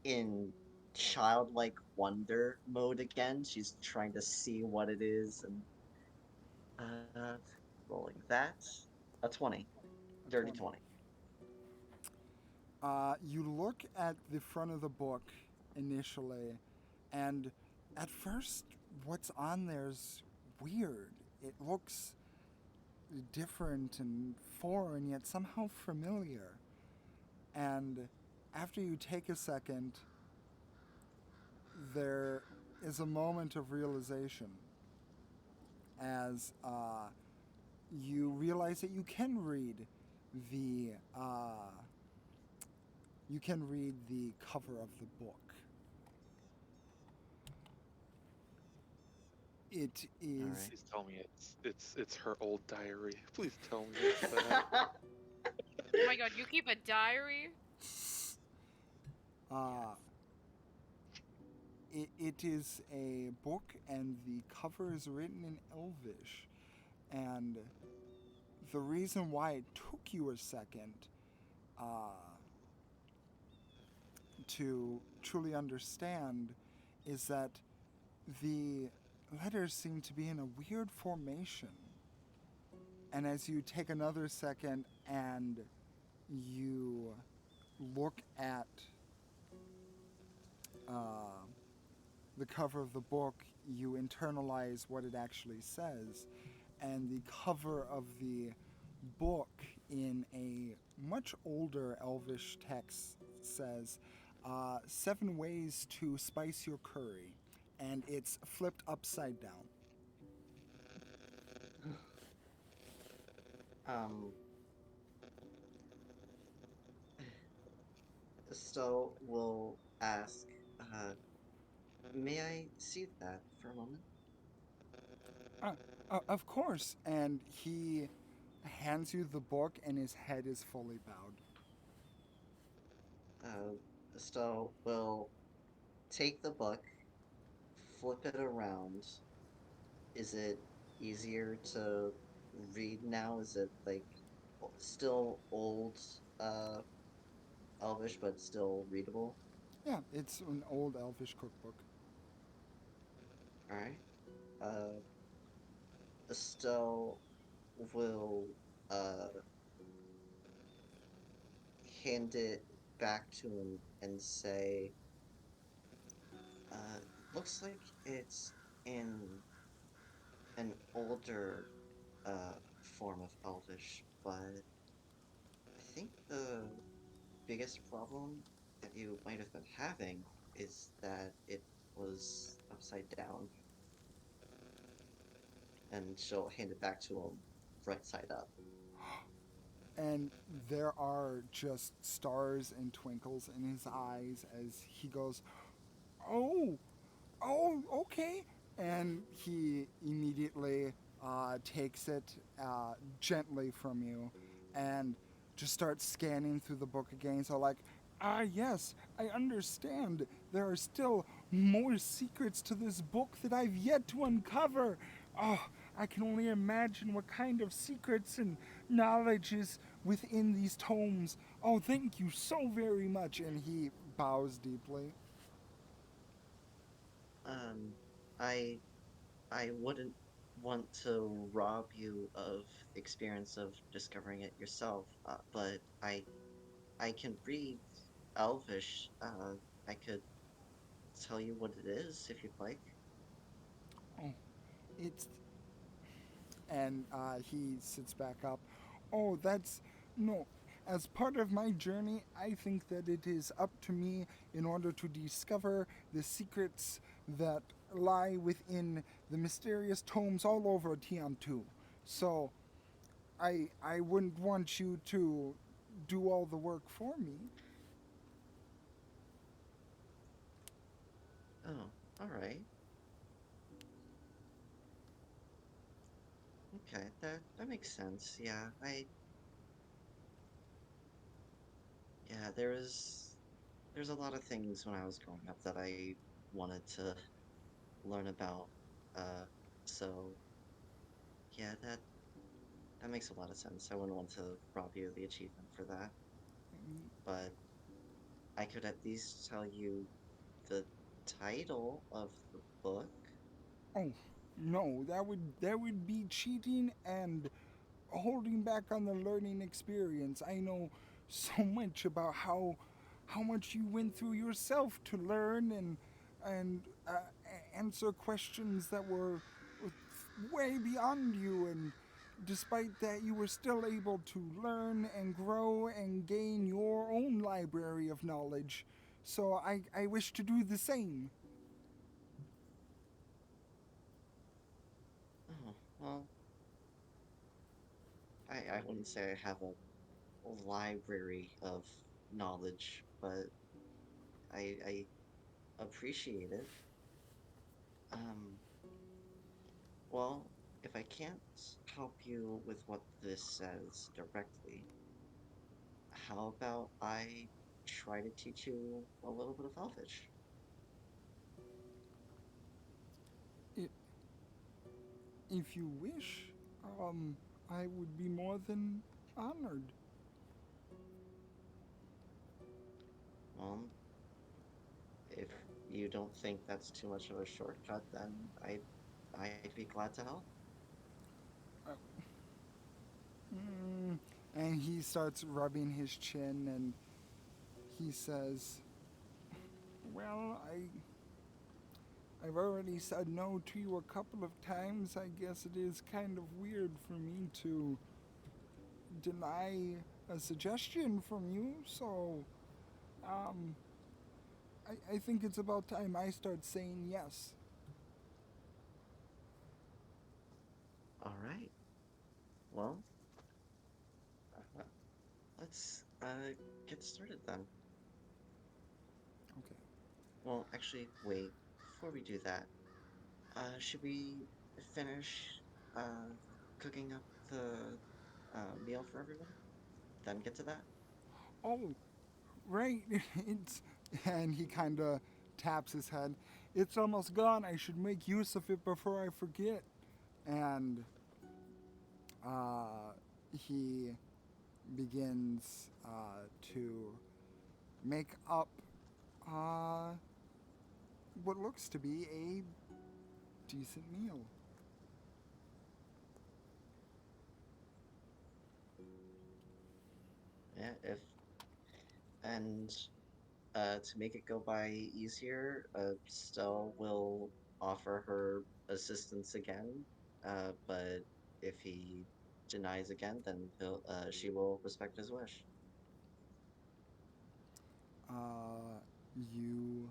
in childlike wonder mode again. She's trying to see what it is and uh rolling that. A 20. A Dirty 20. 20. You look at the front of the book initially, and at first, what's on there's weird. It looks different and foreign, yet somehow familiar. And after you take a second, there is a moment of realization. as you realize that the you can read the cover of the book. It is Alright. Please tell me it's her old diary. Please tell me it's that. Oh my god, you keep a diary? uh, it is a book, and the cover is written in Elvish. And the reason why it took you a second to truly understand is that the letters seem to be in a weird formation. And as you take another second and you look at the cover of the book, you internalize what it actually says. And the cover of the book in a much older Elvish text says, 7 ways to spice your curry. And it's flipped upside down. Um, so we'll ask, may I see that for a moment? Of course. And he hands you the book, and his head is fully bowed. So we'll take the book, flip it around. Is it easier to read now? Is it like still old Elvish but still readable? Yeah, it's an old Elvish cookbook. All right. Uh, so we'll uh hand it back to him and say, looks like it's in an older form of Elvish, but I think the biggest problem that you might have been having is that it was upside down. And she'll hand it back to him right side up. And there are just stars and twinkles in his eyes as he goes, "Oh, okay." And he immediately takes it gently from you and just starts scanning through the book again. So, like, yes, I understand. There are still more secrets to this book that I've yet to uncover. Oh, I can only imagine what kind of secrets and knowledge is within these tomes. Oh, thank you so very much. And he bows deeply. Um, I I wouldn't want to rob you of the experience of discovering it yourself, but I can read Elvish. I could tell you what it is if you'd like. Oh, it's. And he sits back up. Oh, that's. No. As part of my journey, I think that it is up to me in order to discover the secrets that lie within the mysterious tomes all over Tiān 2. So, I wouldn't want you to do all the work for me. Oh, all right. Okay, that makes sense. Yeah, there's a lot of things when I was growing up that I wanted to learn about. Uh, so yeah, that makes a lot of sense. I wouldn't want to rob you of the achievement for that, but I could at least tell you the title of the book. Oh, no, that would be cheating and holding back on the learning experience. I know so much about how much you went through yourself to learn and answer questions that were way beyond you, and despite that you were still able to learn and grow and gain your own library of knowledge. So I wish to do the same. Oh, Well, I wouldn't say I have a library of knowledge, but I appreciate it. Um, well, if I can't help you with what this says directly, how about I try to teach you a little bit of Elfish? I- If you wish, I would be more than honored. Well, if you don't think that's too much of a shortcut, then I'd be glad to help. Uh, and he starts rubbing his chin and he says, "Well, I've already said no to you a couple of times. I guess it is kind of weird for me to deny a suggestion from you. So, um, I think it's about time I start saying yes." All right. Well, uh, let's get started then. Okay. Well, actually, wait. Before we do that, should we finish uh cooking up the meal for everyone? Then get to that? Oh, right. It's and he kind of taps his head. It's almost gone. I should make use of it before I forget. And uh, he begins to make up uh, what looks to be a decent meal. Yeah, if and to make it go by easier, Stell will offer her assistance again. But if he denies again, then she will respect his wish. You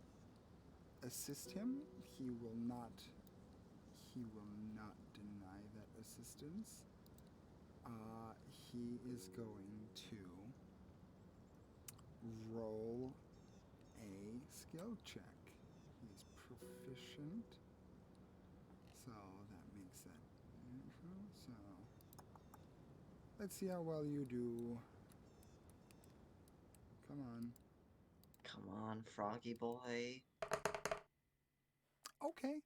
assist him. He will not. He will not deny that assistance. He is going to roll a skill check. He's proficient, so that makes that neutral. So let's see how well you do. Come on. Come on, Froggy boy. Okay.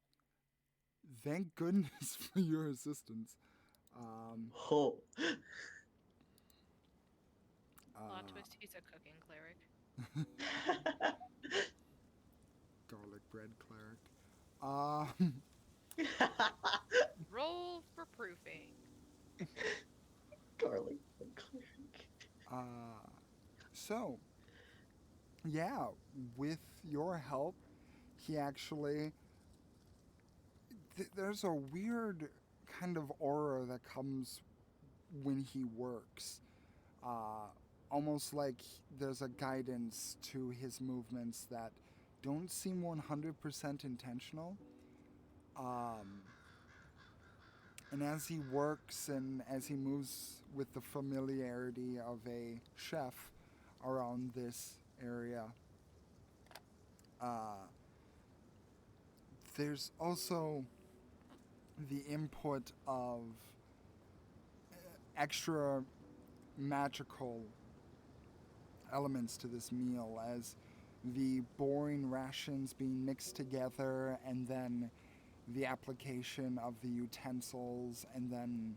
Thank goodness for your assistance. Um, Oh. Plot uh, twist, he's a cooking cleric. Garlic bread cleric. Um, Roll for proofing. Garlic cleric. uh, so, yeah, with your help, he actually. There's a weird kind of aura that comes when he works. Uh, Almost like there's a guidance to his movements that don't seem 100% intentional. Um, and as he works and as he moves with the familiarity of a chef around this area, uh, there's also the input of extra magical elements to this meal as the boring rations being mixed together and then the application of the utensils and then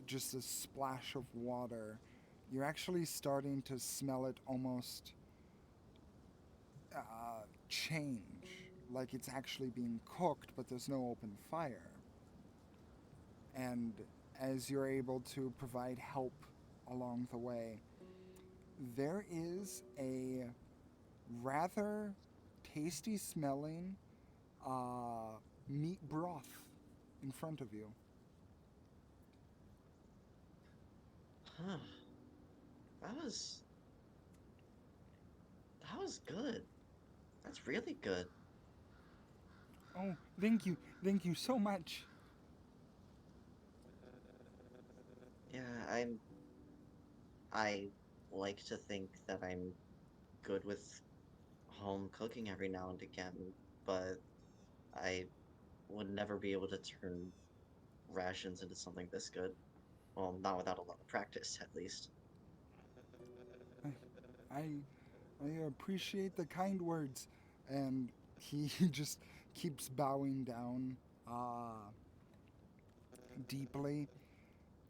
just a splash of water. You're actually starting to smell it almost change, like it's actually being cooked, but there's no open fire. And as you're able to provide help along the way, there is a rather tasty smelling meat broth in front of you. Huh. That was that was good. That's really good. Oh, thank you so much. Yeah, I like to think that I'm good with home cooking every now and again, but I would never be able to turn rations into something this good. Well, not without a lot of practice, at least. I I appreciate the kind words, and he just keeps bowing down deeply.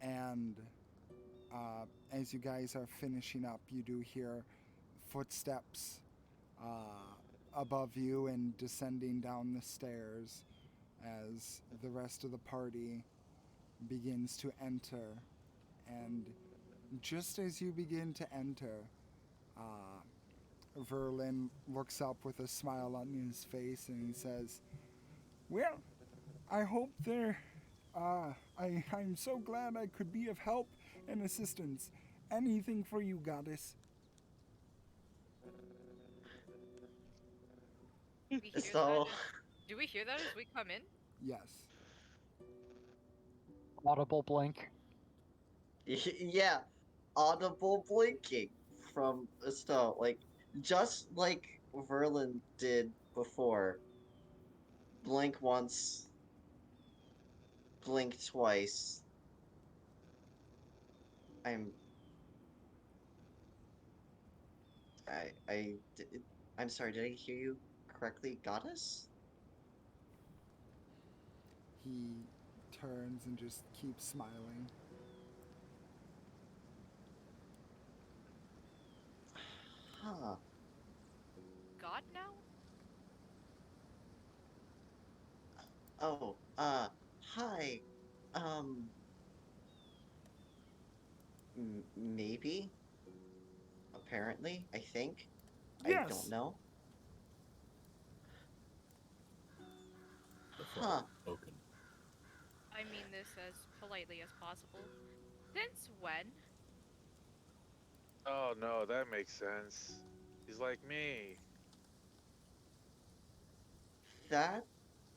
And as you guys are finishing up, you do hear footsteps above you and descending down the stairs as the rest of the party begins to enter. And just as you begin to enter, uh, Verlin looks up with a smile on his face and he says, "Well, I hope there. I'm so glad I could be of help and assistance. Anything for you, goddess." We hear that So, as... Do we hear that as we come in? Yes. Audible blink. yeah, audible blinking from Estelle, like just like Verlin did before. Blink once, blink twice. I'm I'm sorry, did I hear you correctly, goddess? He turns and just keeps smiling. Huh. God now? Oh, hi. Um, maybe? Apparently, I think. I don't Yes. know. The Huh. frog spoken. I mean this as politely as possible. Since when? Oh no, that makes sense. He's like me. That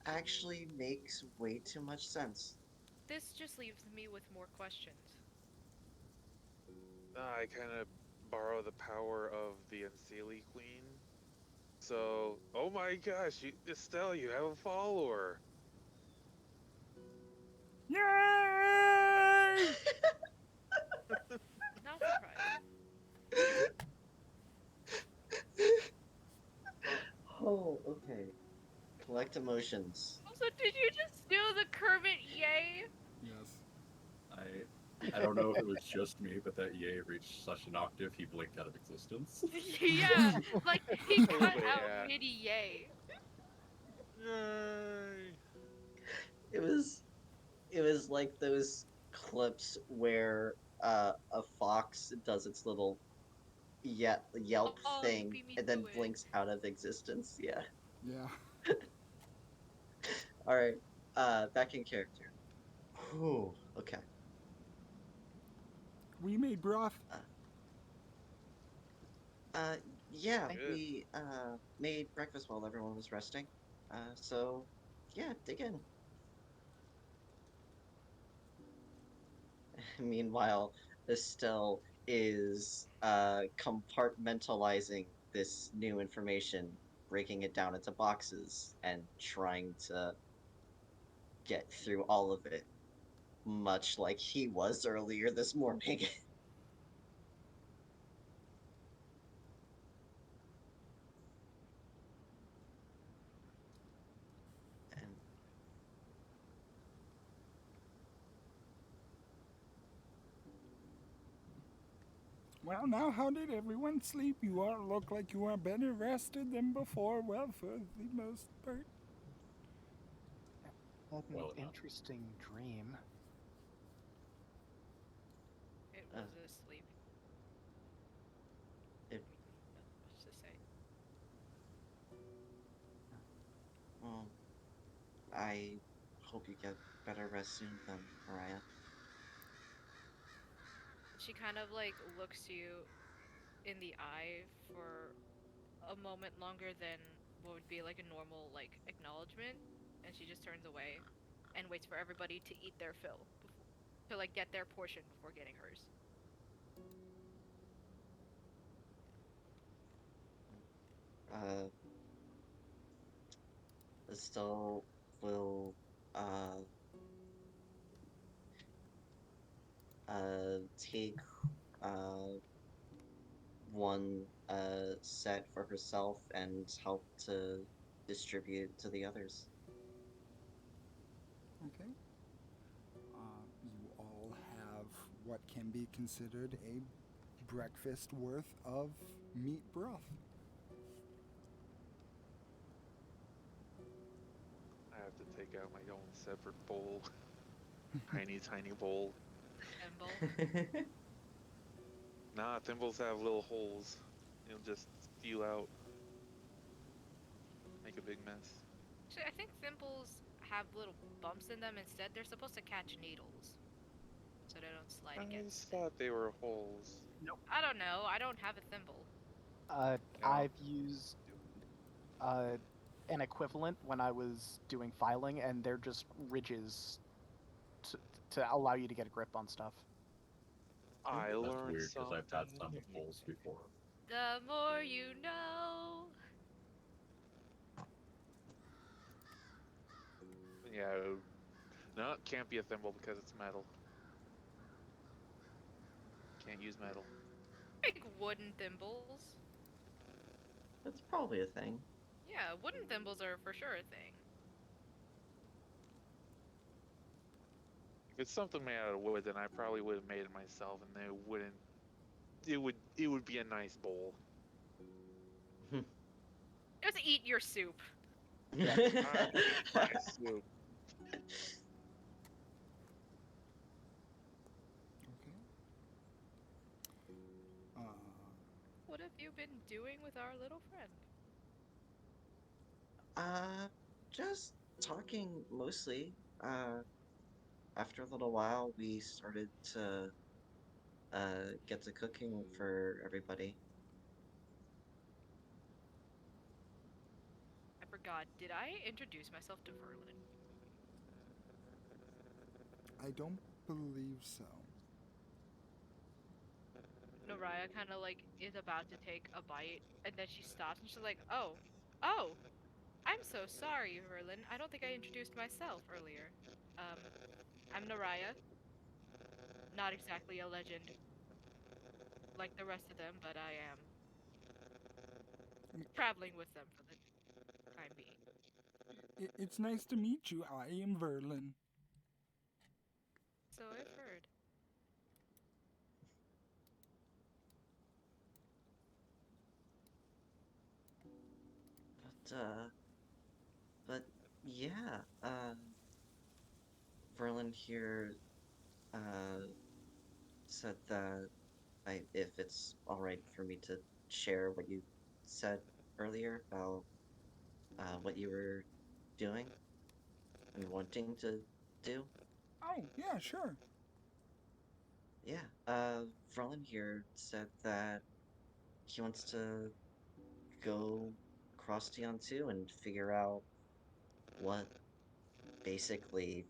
actually makes way too much sense. This just leaves me with more questions. I kind of borrow the power of the Unseelie Queen. So, oh my gosh, Estelle, you have a follower. Yay! Not surprised. Oh, okay. Collect emotions. Also, did you just do the Kermit yay? Yes. I don't know if it was just me, but that yay reached such an octave he blinked out of existence. Yeah, like he cut Totally, out yeah. midi yay. Yay! It was like those clips where a fox does its little yelp Oh, you thing beat me and to then it. blinks out of existence. Yeah. Yeah. All right. Back in character. Whew. Okay. We made broth. Uh, uh yeah, Good. we made breakfast while everyone was resting. So yeah, dig in. Meanwhile, Estelle is compartmentalizing this new information, breaking it down into boxes, and trying to get through all of it, much like he was earlier this morning. and Well, now, how did everyone sleep? You all look like you are better rested than before. Well, for the most part. Had an Well enough. interesting dream. It uh, was asleep. it, Nothing much to say. well, I hope you get better rest soon, then, Mariah. She kind of like looks you in the eye for a moment longer than what would be like a normal like acknowledgement, and she just turns away and waits for everybody to eat their fill. to like get their portion before getting hers. Uh, Estelle will uh take uh one set for herself and help to distribute to the others. Okay. You all have what can be considered a breakfast worth of meat broth. I have to take out my own separate bowl. Tiny, tiny bowl. Thimble. Nah, thimbles have little holes. It'll just spew out. Make a big mess. Actually, I think thimbles have little bumps in them instead. They're supposed to catch needles, so they don't slide I against just it. thought they were holes. I don't know. I don't have a thimble. Yeah. I've used an equivalent when I was doing filing, and they're just ridges to allow you to get a grip on stuff. I That's learned weird because I've had some something. with holes before. The more you know. Yeah. No, it can't be a thimble because it's metal. Can't use metal. Big wooden thimbles. That's probably a thing. Yeah, wooden thimbles are for sure a thing. If it's something made out of wood, then I probably would have made it myself, and they wouldn't. It would be a nice bowl. Just eat your soup. I my soup. Okay. Uh, What have you been doing with our little friend? Just talking mostly. After a little while, we started to get to cooking for everybody. I forgot. Did I introduce myself to Verlin? I don't believe so. Noraya kind of like is about to take a bite, and then she stops and she's like, oh, I'm so sorry, Verlin. I don't think I introduced myself earlier. Um, I'm Noraya. Not exactly a legend like the rest of them, but I am traveling with them for the time being. It's nice to meet you. I am Verlin. So I've heard. But but yeah, Verlin here said that if it's all right for me to share what you said earlier about what you were doing and wanting to do. Oh, yeah, sure. Yeah, Verlin here said that he wants to go across Tiān 2 and figure out what basically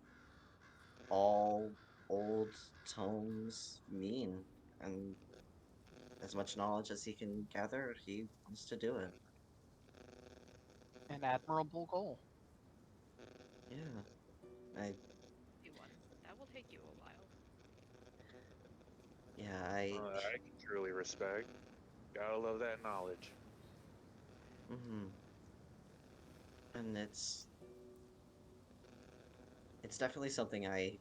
all old tomes mean, and as much knowledge as he can gather, he wants to do it. An admirable goal. Yeah, I One. That will take you a while. yeah I can truly respect. Gotta love that knowledge. mm-hmm. And it's definitely something I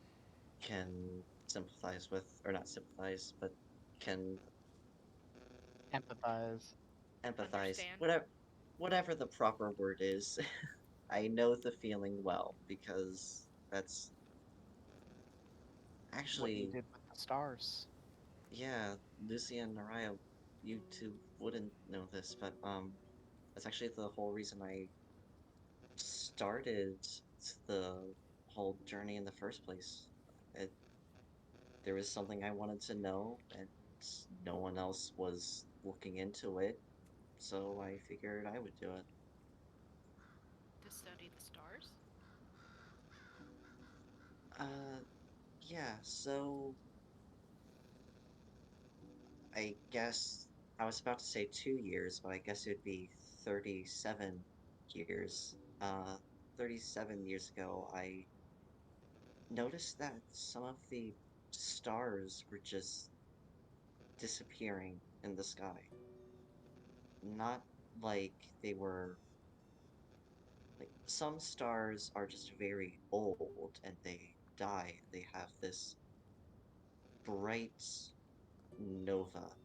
can sympathize with, or not sympathize, but can Empathize. empathize, Understand? whatever the proper word is. I know the feeling well because that's What you actually, did with the stars. yeah, Lucy and Naraya, you two wouldn't know this, but that's actually the whole reason I started the whole journey in the first place. It There was something I wanted to know, and no one else was looking into it, so I figured I would do it. To study the stars? Uh, Yeah, so I guess I was about to say 2 years, but I guess it would be 37 years. 37 years ago, I noticed that some of the stars were just disappearing in the sky. Not like they were like some stars are just very old and they die. They have this bright nova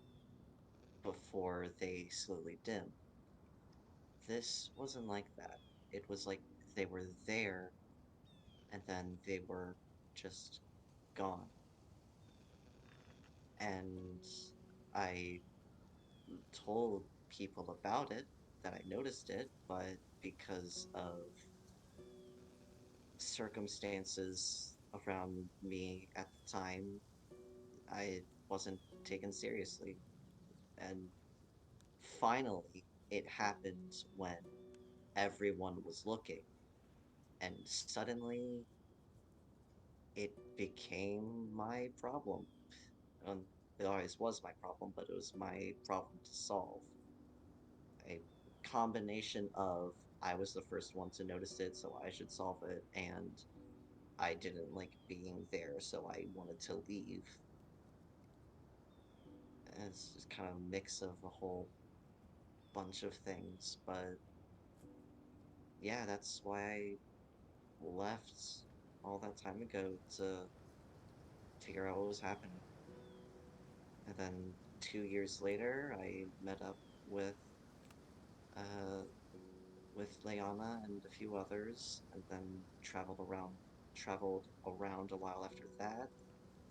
before they slowly dim. This wasn't like that. It was like they were there and then they were just gone. And I told people about it, that I noticed it, but because of circumstances around me at the time, I wasn't taken seriously. And finally, it happened when everyone was looking, and suddenly it became my problem. Um, it always was my problem, but it was my problem to solve. A combination of I was the first one to notice it, so I should solve it, and I didn't like being there, so I wanted to leave. And it's just kind of a mix of a whole bunch of things, but yeah, that's why I left all that time ago to figure out what was happening. And then 2 years later, I met up with uh, with Leona and a few others, and then traveled around a while after that.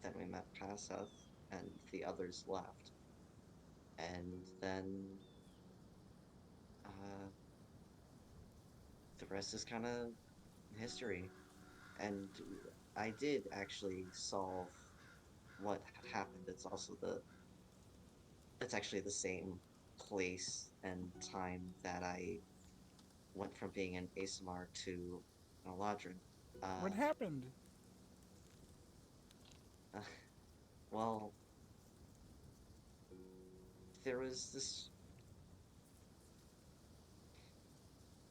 Then we met Paseth, and the others left, and then uh, the rest is kind of history. And I did actually solve what had happened. It's actually the same place and time that I went from being an ASMR to an Eladrin. What Uh, happened? well, there was this.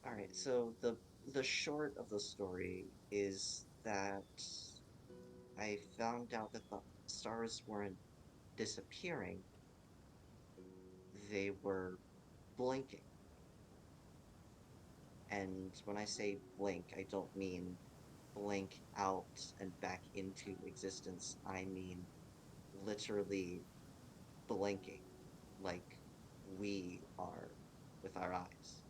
All right, so the short of the story is that I found out that the stars weren't disappearing; they were blinking. And when I say blink, I don't mean blink out and back into existence. I mean literally blinking, like we are with our eyes.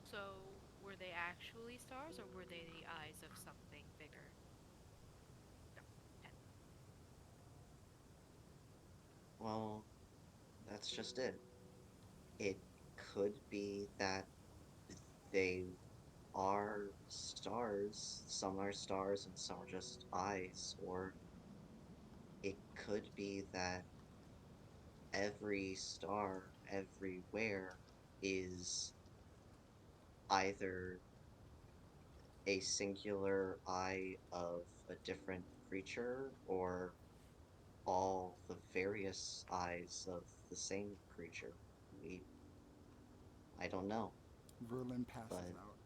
So, were they actually stars or were they the eyes of something bigger? No. 10. Well, that's just it. It could be that they are stars, some are stars and some are just eyes, or it could be that every star everywhere is either a singular eye of a different creature or all the various eyes of the same creature. We, I don't know, Verlin passes but out.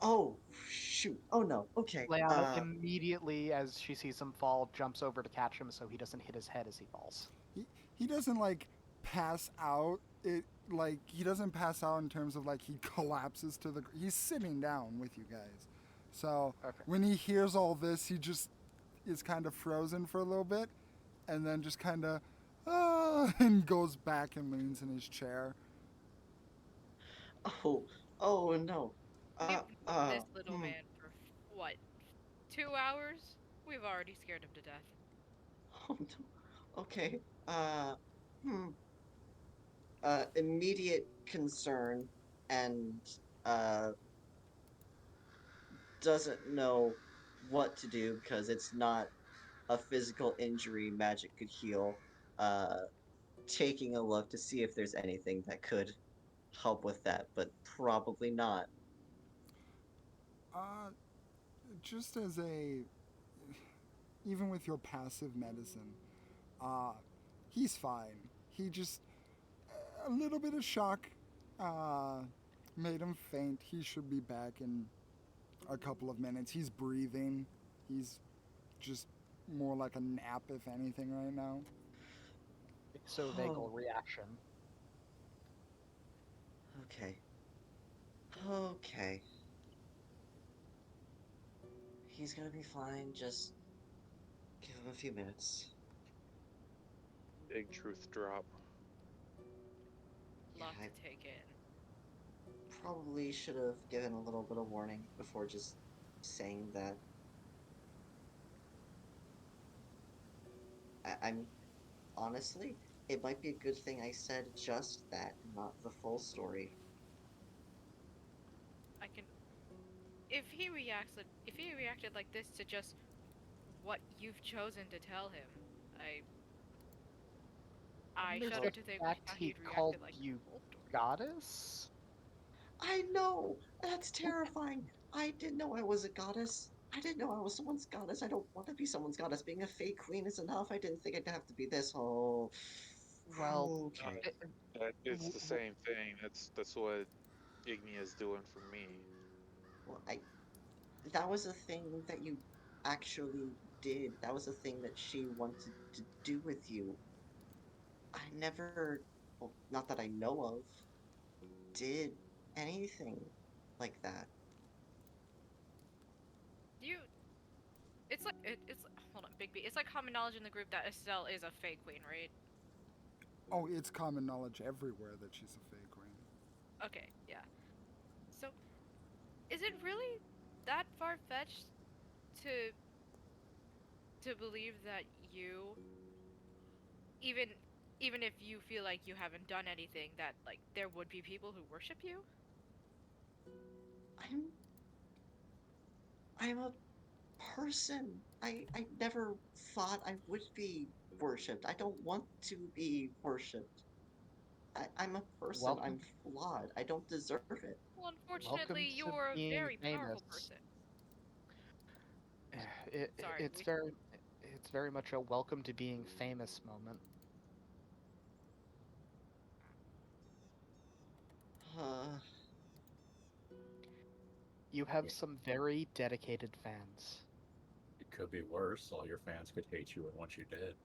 oh shoot! Oh no. Okay. Leanna immediately, as she sees him fall, jumps over to catch him so he doesn't hit his head as he falls. He doesn't like pass out. It like he doesn't pass out in terms of like he collapses to the. He's sitting down with you guys. So Okay. when he hears all this, he just is kind of frozen for a little bit, and then just kind of and goes back and leans in his chair. oh oh no. We've Uh known uh this little hmm. man for what, 2 hours? We've already scared him to death. Oh no. Okay. Hmm. Immediate concern and uh doesn't know what to do because it's not a physical injury magic could heal. Uh, Taking a look to see if there's anything that could help with that, but probably not. Uh, just as a, even with your passive medicine, uh, he's fine. He just, a little bit of shock uh, made him faint. He should be back in a couple of minutes. He's breathing. He's just more like a nap, if anything, right now. So vagal reaction. Okay. Okay. He's gonna be fine. Just give him a few minutes. Big truth drop. Yeah, Lot I to take in. probably should have given a little bit of warning before just saying that. I'm honestly, it might be a good thing I said just that, not the full story. I can. If he reacted like this to just what you've chosen to tell him, I I There's shudder the to think fact how he he'd called reacted like you the whole story. goddess. I know! That's terrifying! I didn't know I was a goddess. I didn't know I was someone's goddess. I don't want to be someone's goddess. Being a fake queen is enough. I didn't think I'd have to be this whole. Well, Okay. It's the same thing. That's what Ignia's doing for me. Well, that was a thing that you actually did. That was a thing that she wanted to do with you. I never, well, not that I know of, did anything like that. You, hold on, Big B. It's like common knowledge in the group that Estelle is a fake queen, right? Oh, it's common knowledge everywhere that she's a fake queen. Okay, yeah. So, is it really that far fetched to believe that you, even even if you feel like you haven't done anything, that like there would be people who worship you? I'm, I'm a person. I never thought I would be worshipped. I don't want to be worshipped. I'm a person. I'm welcome, flawed. I don't deserve it. Well, welcome unfortunately, to you're a being very famous. powerful person. Sorry, It's very much a welcome to being famous moment. Uh, You have Yeah. some very dedicated fans. It could be worse. All your fans could hate you and want you dead.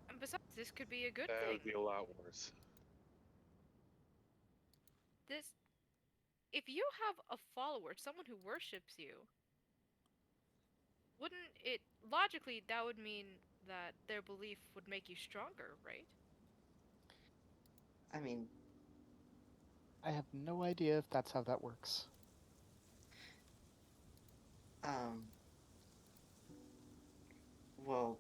and besides, this could be a good That thing. would be a lot worse. This, if you have a follower, someone who worships you, wouldn't it logically that would mean that their belief would make you stronger, right? I mean, I have no idea if that's how that works. um, well,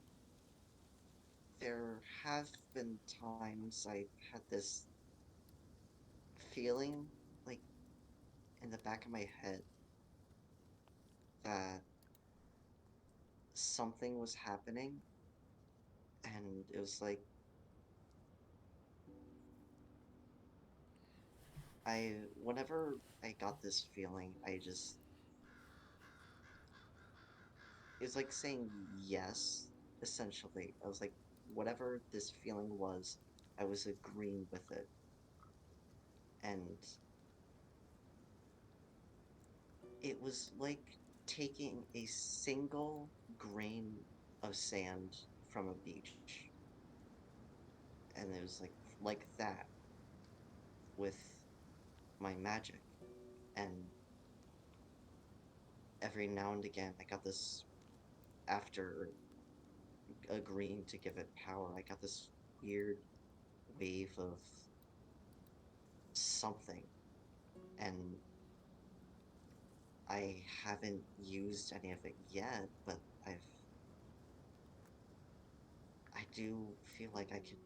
there have been times I had this feeling, like, in the back of my head that something was happening, and it was like whenever I got this feeling, it was like saying yes, essentially. I was like, whatever this feeling was, I was agreeing with it. And it was like taking a single grain of sand from a beach. And it was like that with my magic. And every now and again I got this, after agreeing to give it power, I got this weird wave of something, and I haven't used any of it yet, but I do feel like I could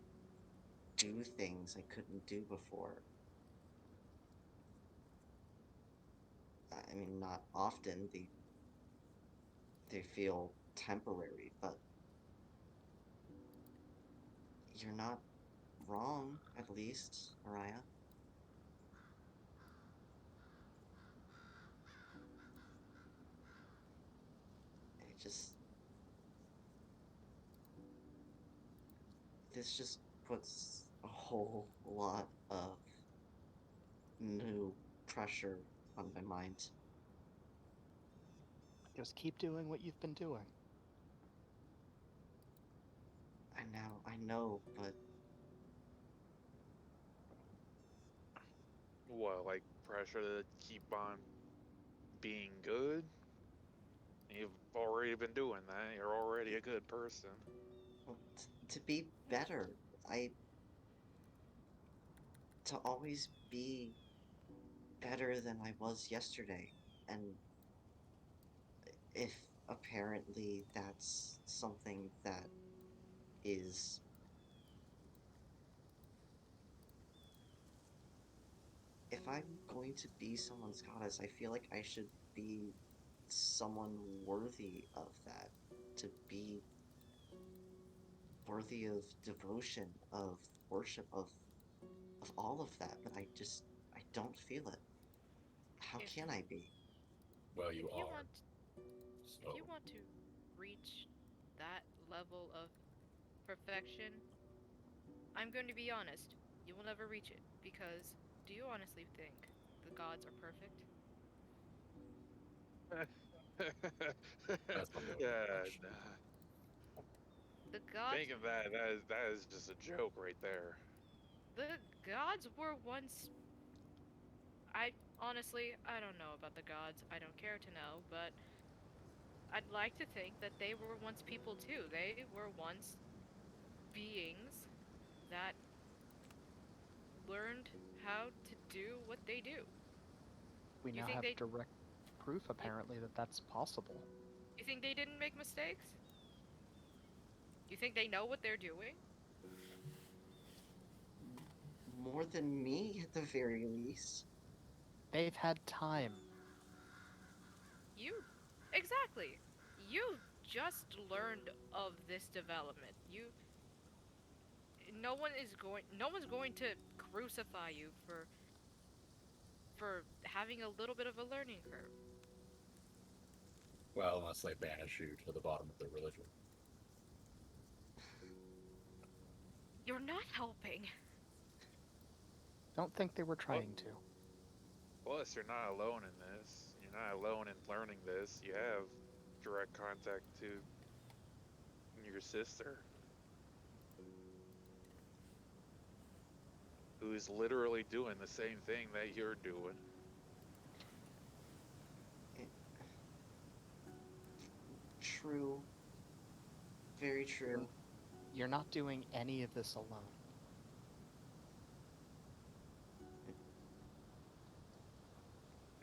do things I couldn't do before. I mean, not often. They feel temporary, but you're not wrong, at least, Mariah. just this just puts a whole lot of new pressure on my mind. Just keep doing what you've been doing. I know, but What, like pressure to keep on being good? You've already been doing that. You're already a good person. well, to be better, I to always be better than I was yesterday. And if apparently that's something that is if I'm going to be someone's goddess, I feel like I should be someone worthy of that. To be worthy of devotion, of worship, of all of that, but I don't feel it. How If can I be? Well, if you you are. want if So, you want to reach that level of perfection, I'm going to be honest. You will never reach it because do you honestly think the gods are perfect? that's a little bit Yeah, much. The gods thinking that is just a joke right there. the gods were once I honestly I don't know about the gods. I don't care to know, but I'd like to think that they were once people too. They were once beings that learned how to do what they do. We You now think have they direct proof, you, apparently, that that's possible. you think they didn't make mistakes? You think they know what they're doing? More than me, at the very least. They've had time. You exactly. You just learned of this development. You no one's going to crucify you for having a little bit of a learning curve. Well, unless they banish you to the bottom of the religion. You're not helping. Don't think they were Well, trying to. plus, you're not alone in this. You're not alone in learning this. You have direct contact to your sister, who's literally doing the same thing that you're doing. It, true. Very You're, true. you're not doing any of this alone.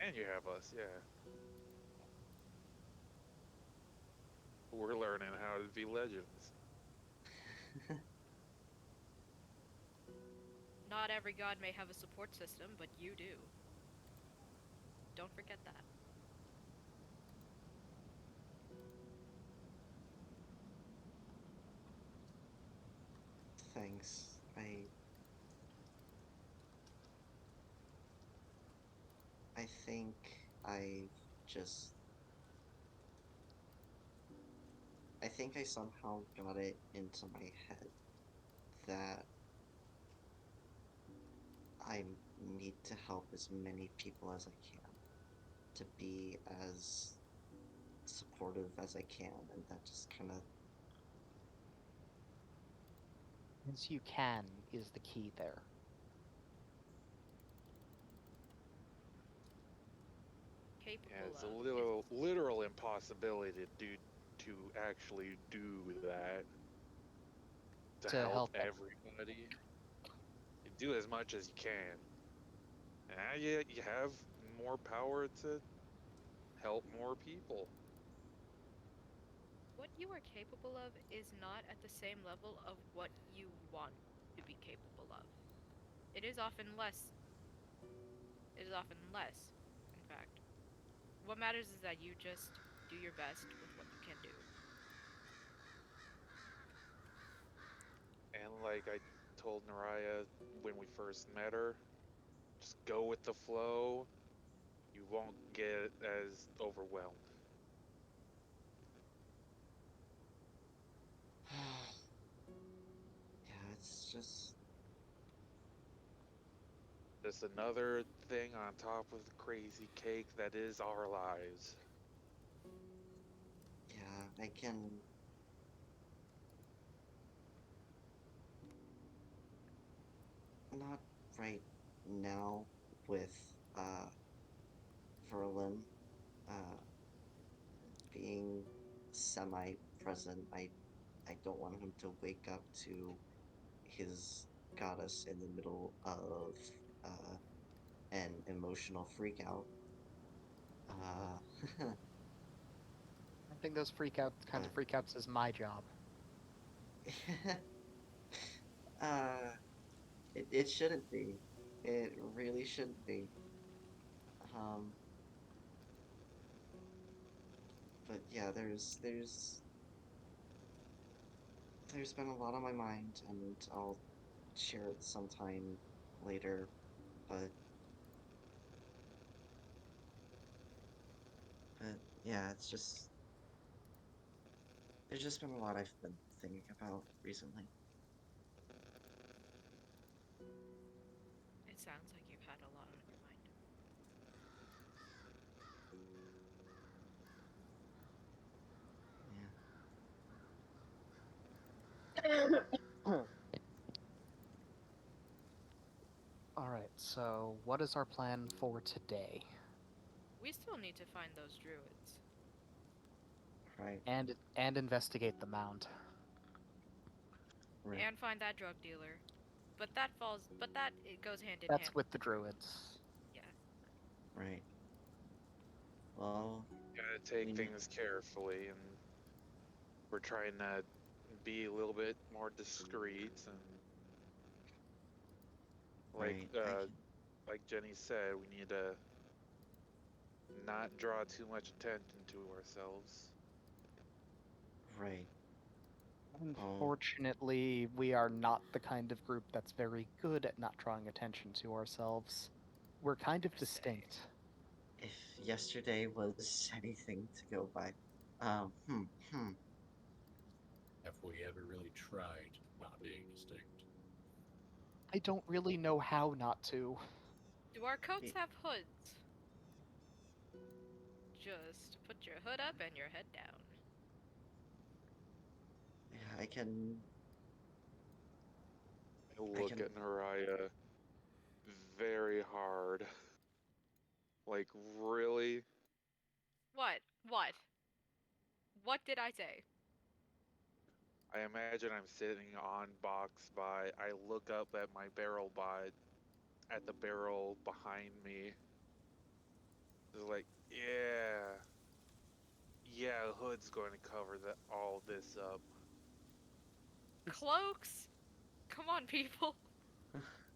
And you have us, yeah. We're learning how to be legends. Not every god may have a support system, but you do. Don't forget that. Thanks. I think I just I think I somehow got it into my head that I need to help as many people as I can to be as supportive as I can, and that just kind of As you can is the key there. Yeah, Capable it's a of is literal impossibility to actually do that to To help help everybody. You do as much as you can. And you have more power to help more people. what you are capable of is not at the same level of what you want to be capable of. It is often less. It is often less, in fact. What matters is that you just do your best with what you can do. And like I told Naraya when we first met her, just go with the flow. You won't get as overwhelmed. Just another thing on top of the crazy cake that is our lives. Yeah, I can. Not right now with Verlin uh, being semi-present. I don't want him to wake up to his goddess in the middle of uh, an emotional freakout. Uh, I think those kinds of but freakouts is my job. uh, it shouldn't be. It really shouldn't be. Um, but yeah, there's been a lot on my mind, and I'll share it sometime later. But but yeah, it's just there's just been a lot I've been thinking about recently. It sounds like you've had a lot on your mind. Yeah. All right, so what is our plan for today? We still need to find those druids. Right. And investigate the mound. Right. And find that drug dealer. But that it goes hand in That's hand with with the the druids. druids. Yeah. Right. Well, Gotta take we need. things carefully, and we're trying to be a little bit more discreet and like Right. I uh can. like Jenny said, we need to not draw too much attention to ourselves. Right. Well. Unfortunately, we are not the kind of group that's very good at not drawing attention to ourselves. We're kind of I say. distinct. If yesterday was anything to go by, um, hmm, hmm. Have we ever really tried not being distinct? I don't really know how not to. Do our coats y- have hoods? Just put your hood up and your head down. Yeah, I can. I I look can. at Naraya very hard. Like, really? What? What? What did I say? I imagine I'm sitting on box by. I look up at my barrel by at the barrel behind me. It's like, yeah, yeah, hood's going to cover all this up. Cloaks? Come on, people.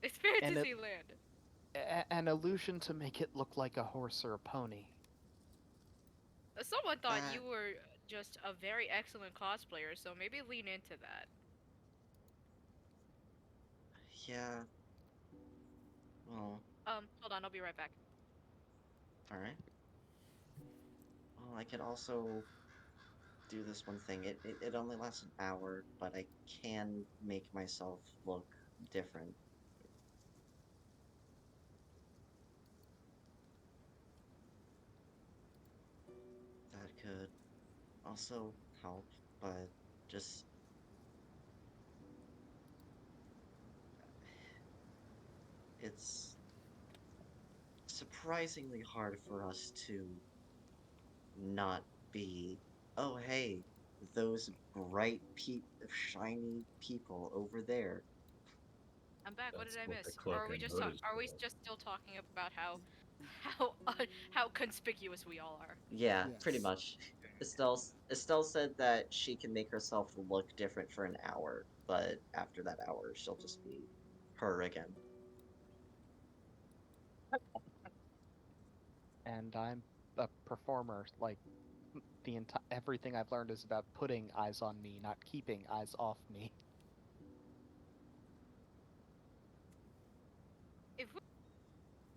It's fantasy land. An illusion to make it look like a horse or a pony. Someone thought That. you were just a very excellent cosplayer, so maybe lean into that. Yeah. Well. Hold on, I'll be right back. All right. Well, I could also do this one thing. It only lasts an hour, but I can make myself look different. That could also help, but just it's surprisingly hard for us to not be, oh hey, those shiny people over there. I'm back. What did That's I what the miss? Or cloak and hood is are we for. just still talking about how conspicuous we all are? Yeah, pretty Yes. much. Estelle said that she can make herself look different for an hour, but after that hour, she'll just be her again. And I'm a performer. Like the entire everything I've learned is about putting eyes on me, not keeping eyes off me. If we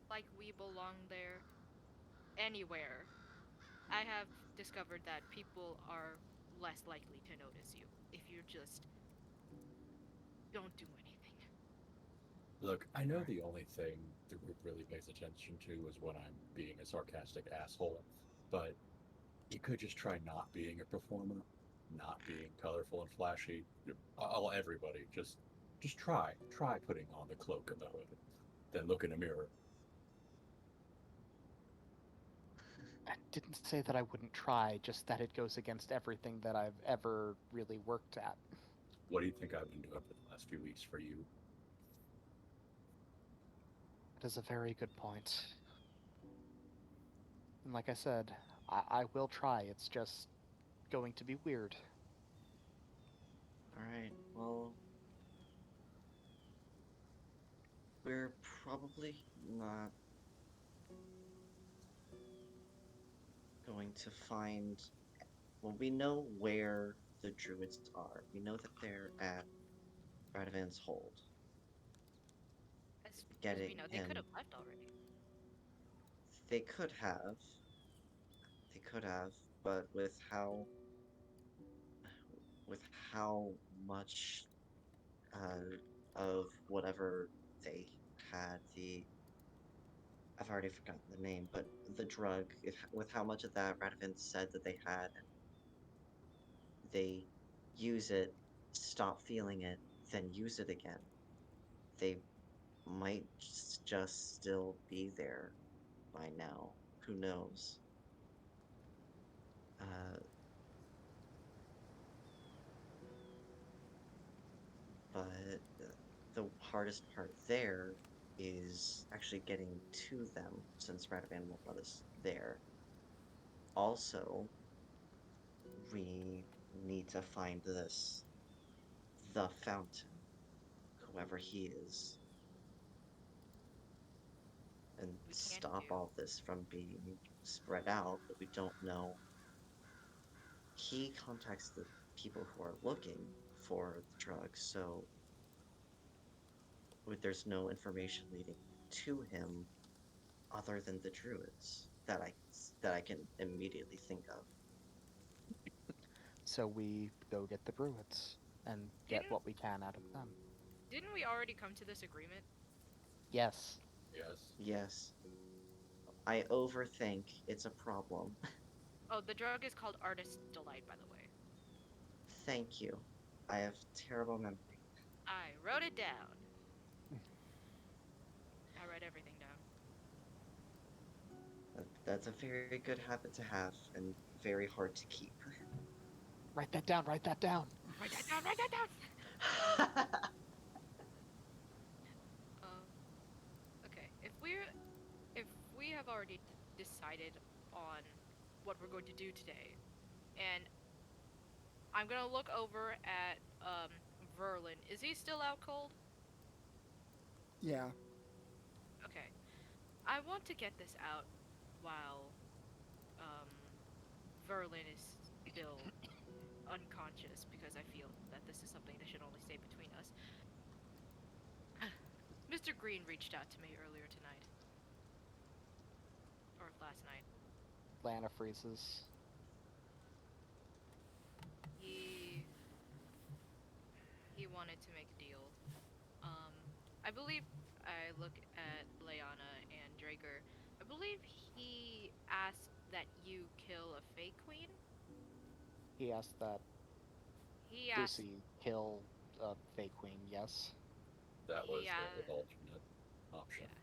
like we belong there anywhere, I have discovered that people are less likely to notice you if you just don't do anything. Look, I know the only thing the group really pays attention to is when I'm being a sarcastic asshole, but you could just try not being a performer, not being colorful and flashy. All everybody just try putting on the cloak and the hood, then look in a mirror. I didn't say that I wouldn't try, just that it goes against everything that I've ever really worked at. What do you think I've been doing for the last few weeks for you? That is a very good point. And like I said, I will try. It's just going to be weird. Alright, well, we're probably not going to find. Well, we know where the druids are. We know that they're at Radovan's hold. As we Getting know, they could him. have left already. They could have. They could have, but with how much of whatever they had, I've already forgotten the name, but the drug, if with how much of that Radovan said that they had, and they use it, stop feeling it, then use it again, they might just still be there by now. Who knows? Uh, but the hardest part there is actually getting to them, since Radovan won't let us there. Also, we need to find the fountain, whoever he is, and We can't stop do. all this from being spread out, but we don't know. He contacts the people who are looking for the drugs, so there's no information leading to him other than the druids that I can immediately think of. So we go get the druids and get Didn't what we can out of them. didn't we already come to this agreement? Yes. Yes. Yes, I overthink. It's a problem. Oh, the drug is called Artist Delight, by the way. Thank you. I have terrible memory. I wrote it down. I write everything down. That's a very good habit to have and very hard to keep. Write that down, write that down. Write that down. Write that down. Um. Okay. If we have already decided on what we're going to do today, and I'm gonna look over at Verlin. Is he still out cold? Yeah. Okay. I want to get this out while um Verlin is still unconscious because I feel that this is something that should only stay between us. Mr. Green reached out to me earlier tonight. Or last night. Lana freezes. He he wanted to make a deal. Um I believe I look at Leanna and Draker. I believe he asked that you kill a fake queen. He asks that He asked Lucy kill a fake queen, yes. That was he the uh alternate option. yeah.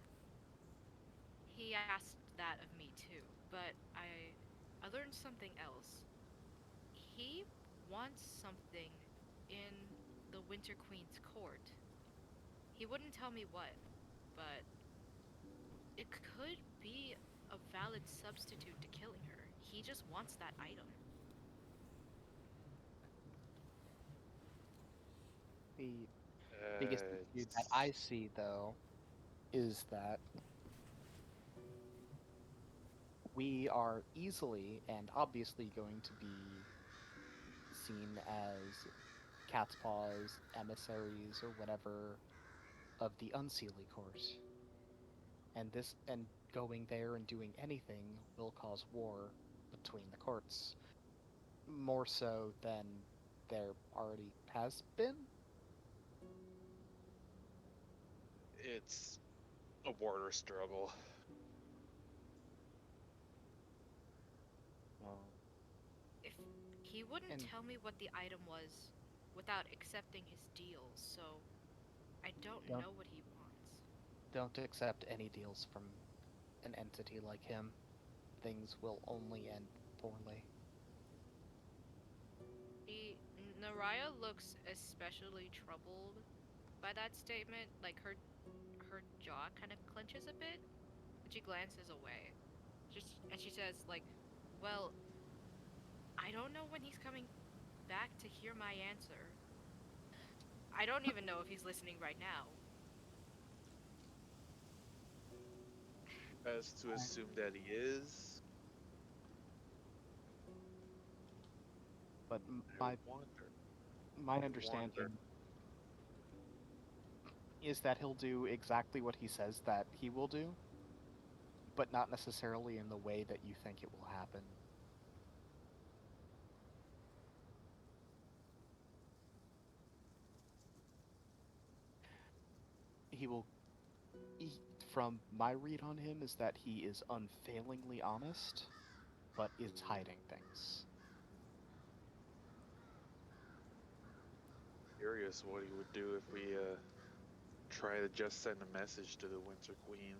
He asked that of me too, but I learned something else. He wants something in the Winter Queen's court. He wouldn't tell me what, but it could be a valid substitute to killing her. He just wants that item. The biggest issue that I see, though, is that we are easily and obviously going to be seen as cat's paws, emissaries, or whatever of the Unseelie Court. And going there and doing anything will cause war between the courts, more so than there already has been. It's a border struggle. Well, If he wouldn't And- tell me what the item was without accepting his deals, so I don't Don't- know what he wants. Don't accept any deals from an entity like him. Things will only end poorly. Naraya looks especially troubled by that statement. Like her jaw kind of clenches a bit, and she glances away. And she says, like, "Well, I don't know when he's coming back to hear my answer. I don't even know if he's listening right now." Best to assume that he is. But I wonder. my understanding is that he'll do exactly what he says that he will do, but not necessarily in the way that you think it will happen. He will. From my read on him, is that he is unfailingly honest, but is hiding things. Curious what he would do if we try to just send a message to the Winter Queen,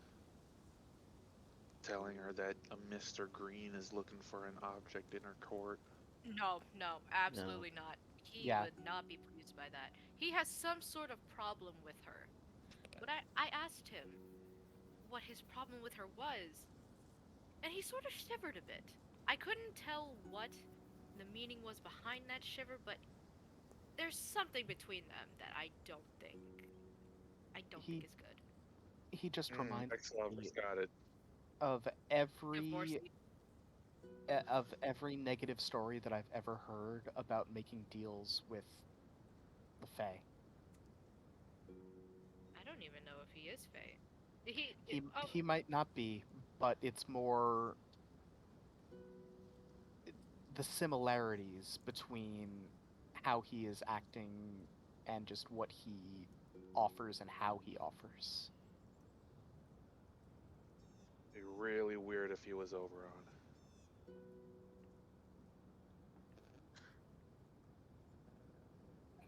telling her that a Mr. Green is looking for an object in her court. No, absolutely not. He Yeah. would not be pleased by that. He has some sort of problem with her. But I asked him what his problem with her was, and he sort of shivered a bit. I couldn't tell what the meaning was behind that shiver, but there's something between them that I don't think He is good. he just reminds Excellent, me got it. of Divorce. every negative story that I've ever heard about making deals with the Fae. I don't even know if he is Fae. He might not be, but it's more the similarities between how he is acting and just what he offers and how he offers. Be really weird if he was Oberon.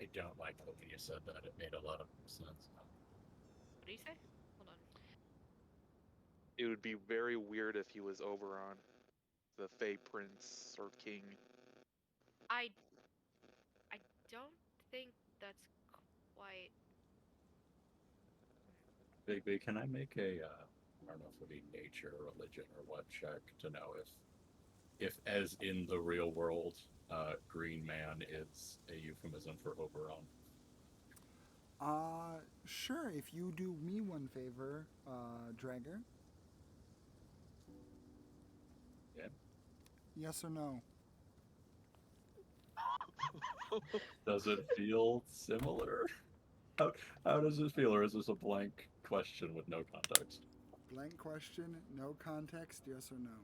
I don't like the way you said that. It made a lot of sense. What do you say? Hold on. It would be very weird if he was Oberon, the Fey Prince or King. I don't think that's quite. Bigby, can I make a, I don't know if it would be nature, religion, or what check to know if as in the real world, Green Man is a euphemism for Oberon? Sure, if you do me one favor, Dragger. Yeah. Yes or no? Does it feel similar? How does it feel, or is this a blank question with no context? Blank question, no context, yes or no?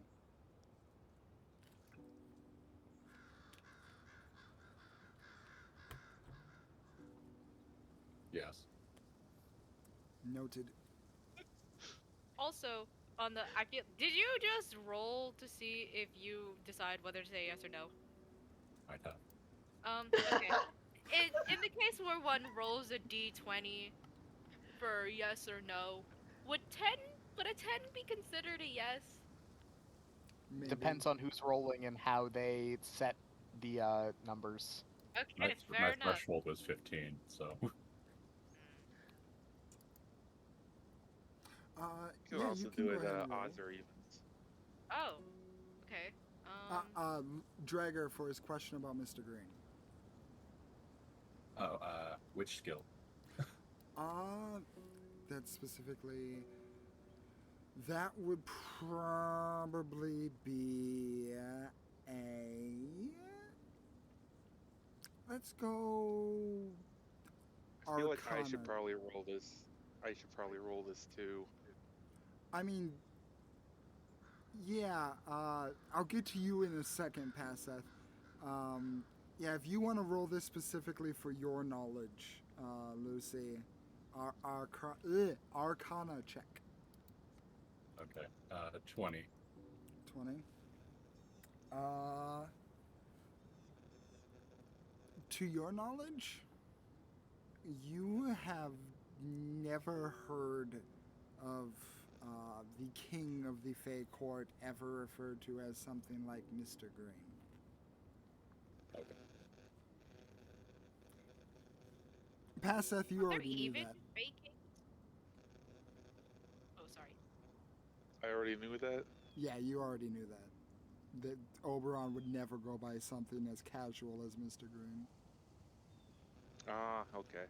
Yes. Noted. Also, I feel. Did you just roll to see if you decide whether to say yes or no? Might have. Okay. In the case where one rolls a d20 for yes or no, would a 10 be considered a yes? Maybe. Depends on who's rolling and how they set the numbers. Okay, My fair enough. threshold was 15, so. You can also do it odds or evens. Oh, okay. Dragger for his question about Mr. Green. Oh, which skill? That specifically. That would probably be a. Let's go. I feel like I Arcana. should probably roll this. I should probably roll this too. I mean, yeah, I'll get to you in a second, Paseth. Yeah, if you want to roll this specifically for your knowledge, Lucy, Arcana check. Okay. 20. 20. To your knowledge, you have never heard of the king of the Fey court ever referred to as something like Mr. Green. Okay. Passeth, you Are there already knew even that. faking? Oh, sorry. I already knew that. Yeah, you already knew that. That Oberon would never go by something as casual as Mr. Green. Ah, okay.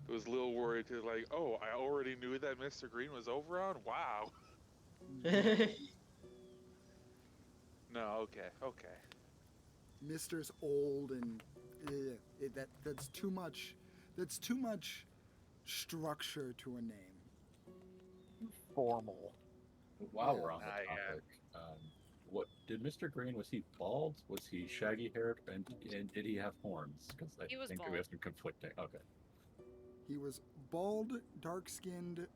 I was a little worried because, like, oh, I already knew that Mr. Green was Oberon? Wow. No, okay. Mister's old and that's too much. That's too much structure to a name. Formal. While Yeah. we're on the Ah, yeah. topic, what did Mr. Green? Was he bald? Was he shaggy haired? And did he have horns? Because I He was think we bald. have some conflicting. Okay. He was bald, dark-skinned,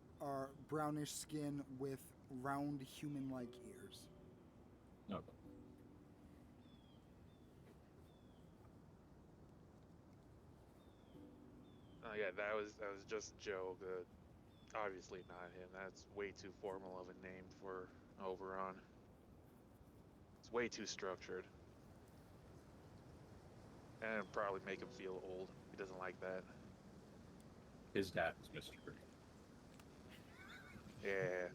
brownish skin with round human-like ears. Okay. Oh yeah, that was just a joke. Obviously not him. That's way too formal of a name for Oberon. It's way too structured. And it'd probably make him feel old. He doesn't like that. His dad was Mr. Green. Yeah.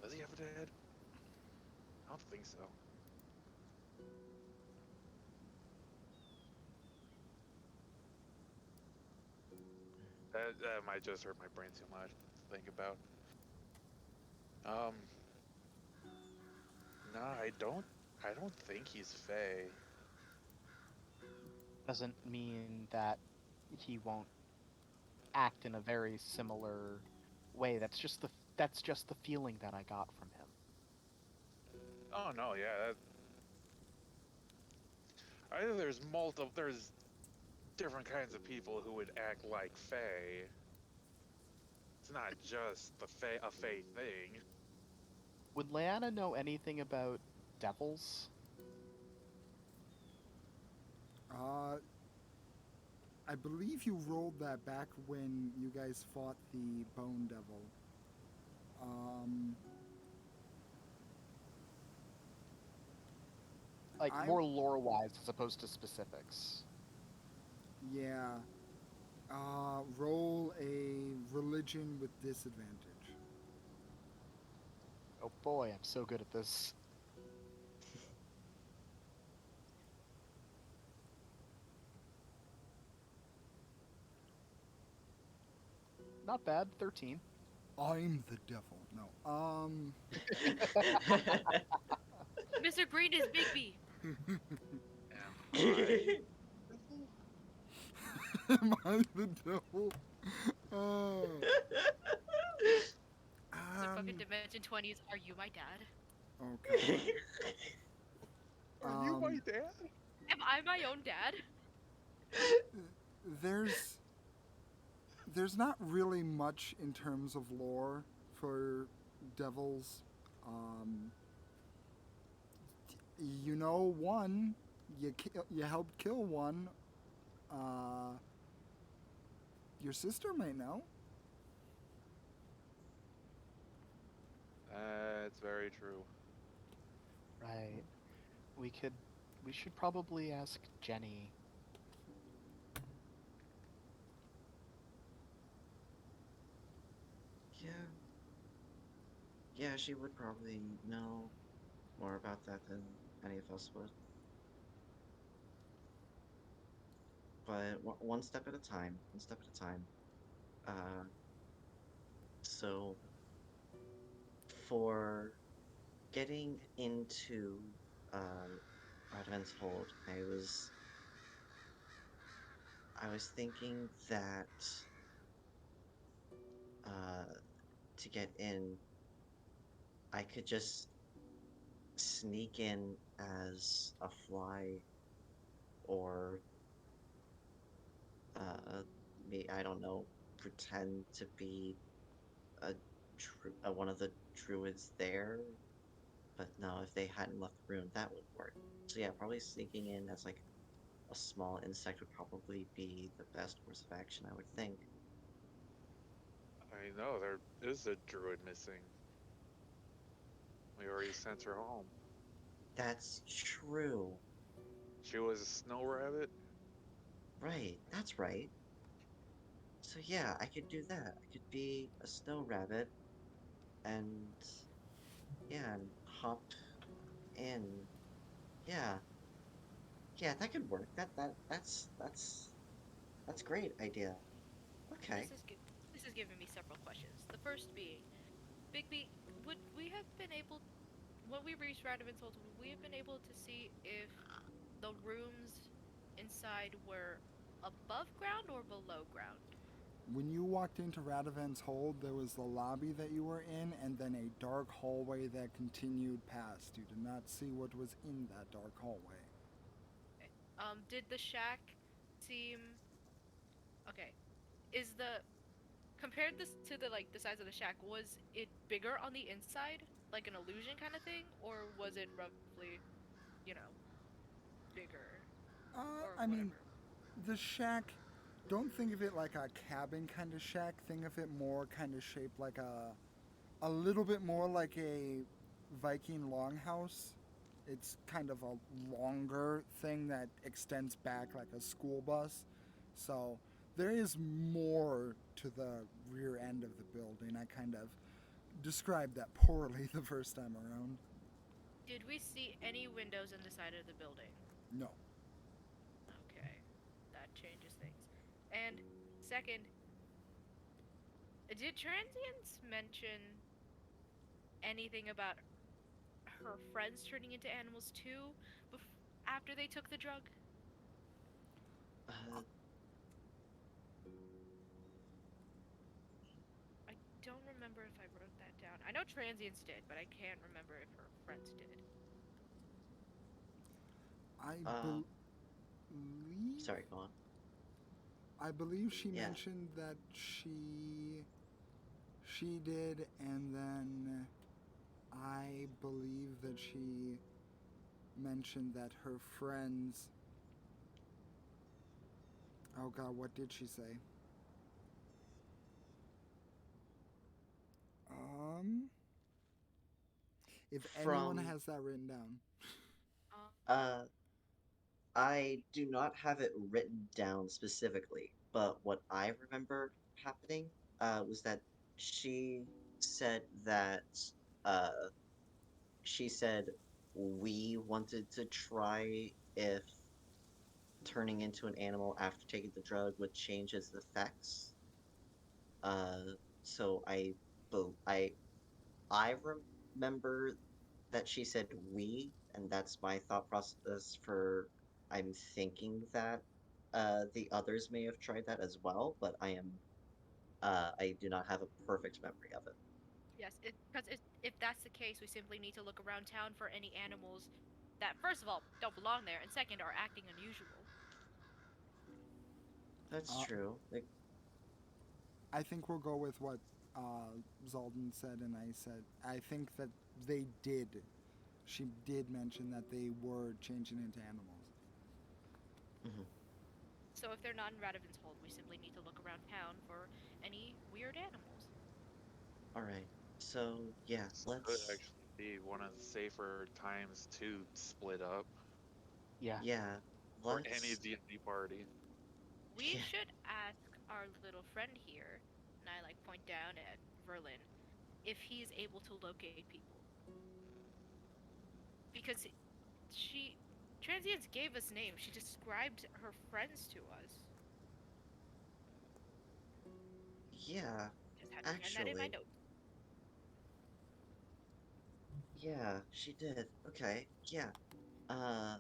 Does he have a dad? I don't think so. That might just hurt my brain too much to think about. Um, no, I don't think he's Fey. Doesn't mean that he won't act in a very similar way. That's just the feeling that I got from him. Oh no, yeah. Either there's different kinds of people who would act like Fey. It's not just a Fey thing. Would Leanna know anything about devils? I believe you rolled that back when you guys fought the Bone Devil. Like I'm- more lore-wise as opposed to specifics. Yeah. Roll a religion with disadvantage. Oh boy, I'm so good at this. Not bad, 13. I'm the devil. No. Mr. Green is Bigby. Am I the devil? Oh. So fucking Dimension 20s, are you my dad? Okay. Are you my dad? Am I my own dad? There's not really much in terms of lore for devils. You know one. You helped kill one. Your sister might know. That's very true. Right. We should probably ask Jenny. Yeah. Yeah, she would probably know more about that than any of us would. But one step at a time. One step at a time. Uh, so for getting into Radvan's hold, I was thinking that uh, to get in, I could just sneak in as a fly or uh, me, I don't know, pretend to be a, one of the druids there. But no, if they hadn't left the room, that wouldn't work. So yeah, probably sneaking in as like a small insect would probably be the best course of action, I would think. I know there is a druid missing. We already sent her home. That's true. She was a snow rabbit. Right, that's right. So yeah, I could do that. I could be a snow rabbit and yeah, and hop in. Yeah. Yeah, that could work. That's great idea. Okay. This is this is giving me several questions. The first being, Bigby, would we have been able, when we reached Radaman's Hold, would we have been able to see if the rooms inside were above ground or below ground? When you walked into Radovan's hold, there was the lobby that you were in, and then a dark hallway that continued past. You did not see what was in that dark hallway. Okay. Did the shack seem okay? Is the compared this to the like the size of the shack, was it bigger on the inside, like an illusion kind of thing, or was it roughly, you know, bigger or I mean, whatever? the shack, don't think of it like a cabin kind of shack. Think of it more kind of shaped like a little bit more like a Viking longhouse. It's kind of a longer thing that extends back like a school bus. So there is more to the rear end of the building. I kind of described that poorly the first time around. Did we see any windows in the side of the building? No. Okay, that changes things. And second, did transients mention anything about her friends turning into animals too after they took the drug? Uh, I don't remember if I wrote that down. I know transients did, but I can't remember if her friends did. I uh, believe sorry, go on. I believe she Yeah. mentioned that she did, and then I believe that she mentioned that her friends. Oh God, what did she say? Um, if anyone From, has that written down. Um, uh, I do not have it written down specifically, but what I remember happening, was that she said that, uh, she said we wanted to try if turning into an animal after taking the drug would change its effects. Uh, so bel- I remember that she said we, and that's my thought process for I'm thinking that the others may have tried that as well, but I do not have a perfect memory of it. yes, because if that's the case, we simply need to look around town for any animals that, first of all, don't belong there, and second, are acting unusual. That's Uh, true. Like, I think we'll go with what Zalden said, and I said. I think that they did. She did mention that they were changing into animals. mhm. So if they're not in Radovan's hold, we simply need to look around town for any weird animals. All right. So yeah, This could let's actually be one of the safer times to split up, Yeah. yeah, or any let's D&D party. We yeah. should ask our little friend here, and I like point down at Verlin, if he's able to locate people. Because she transients gave us names. She described her friends to us. Yeah, Just had to find that in my actually. notes. Yeah, she did. Okay. Yeah. Uh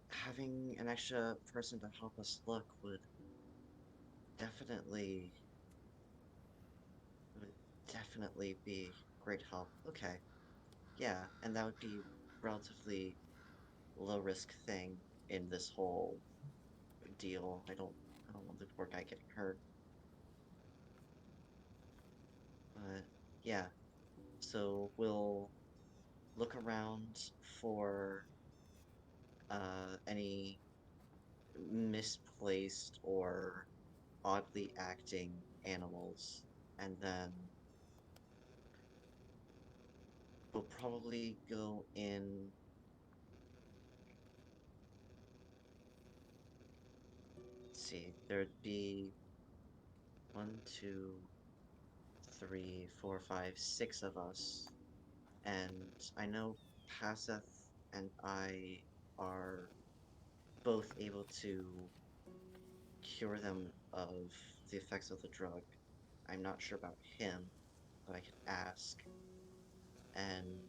Having an extra person to help us look definitely would definitely be great help. Okay. Yeah, and that would be relatively low risk thing in this whole deal. I don't want the poor guy getting hurt. But yeah, so we'll look around for any misplaced or oddly acting animals, and then we'll probably go in. Let's see, there'd be one, two, three, four, five, six of us, and I know Paseth and I are both able to cure them of the effects of the drug. I'm not sure about him, but I could ask. And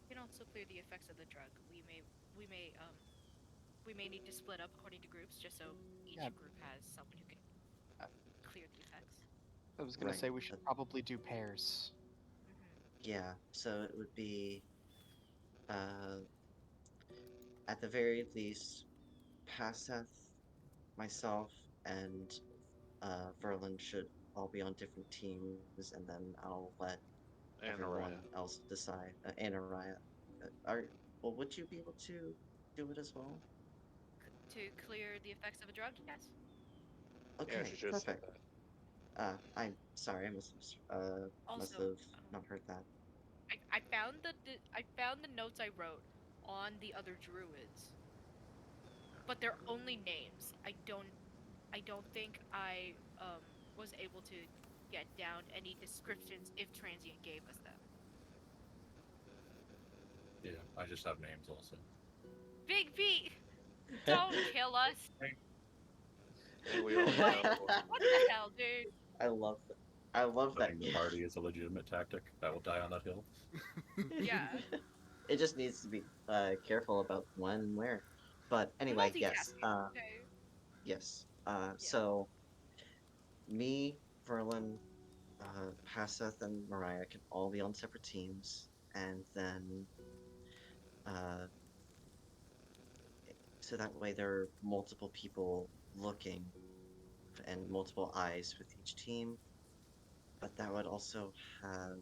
We can also clear the effects of the drug. We may we may need to split up according to groups, just so each Yeah. group has someone who can Uh, clear the effects. I was gonna right, say we should probably do pairs. yeah, so it would be uh, at the very least, Paseth, myself, and Verlin should all be on different teams, and then I'll let And everyone Araya. else decide. And Araya, are well, would you be able to do it as well? To clear the effects of a drug, yes. Yeah, Okay, she just said perfect. that. I'm sorry, must Also, have not heard that. I found I found the notes I wrote on the other druids, but they're only names. I don't think I was able to get down any descriptions if Transient gave us them. Yeah, I just have names also. Big B, don't kill us. And we only What? have one. What the hell, dude? I love that. I love that. Putting the party is a legitimate tactic. I will die on that hill. Yeah, It just needs to be careful about when and where. But I'm anyway, yes. multitasking. Okay. Yes. Yeah. So me, Verlin, Paseth, and Mariah can all be on separate teams, and then uh, so that way there are multiple people looking and multiple eyes with each team. But that would also have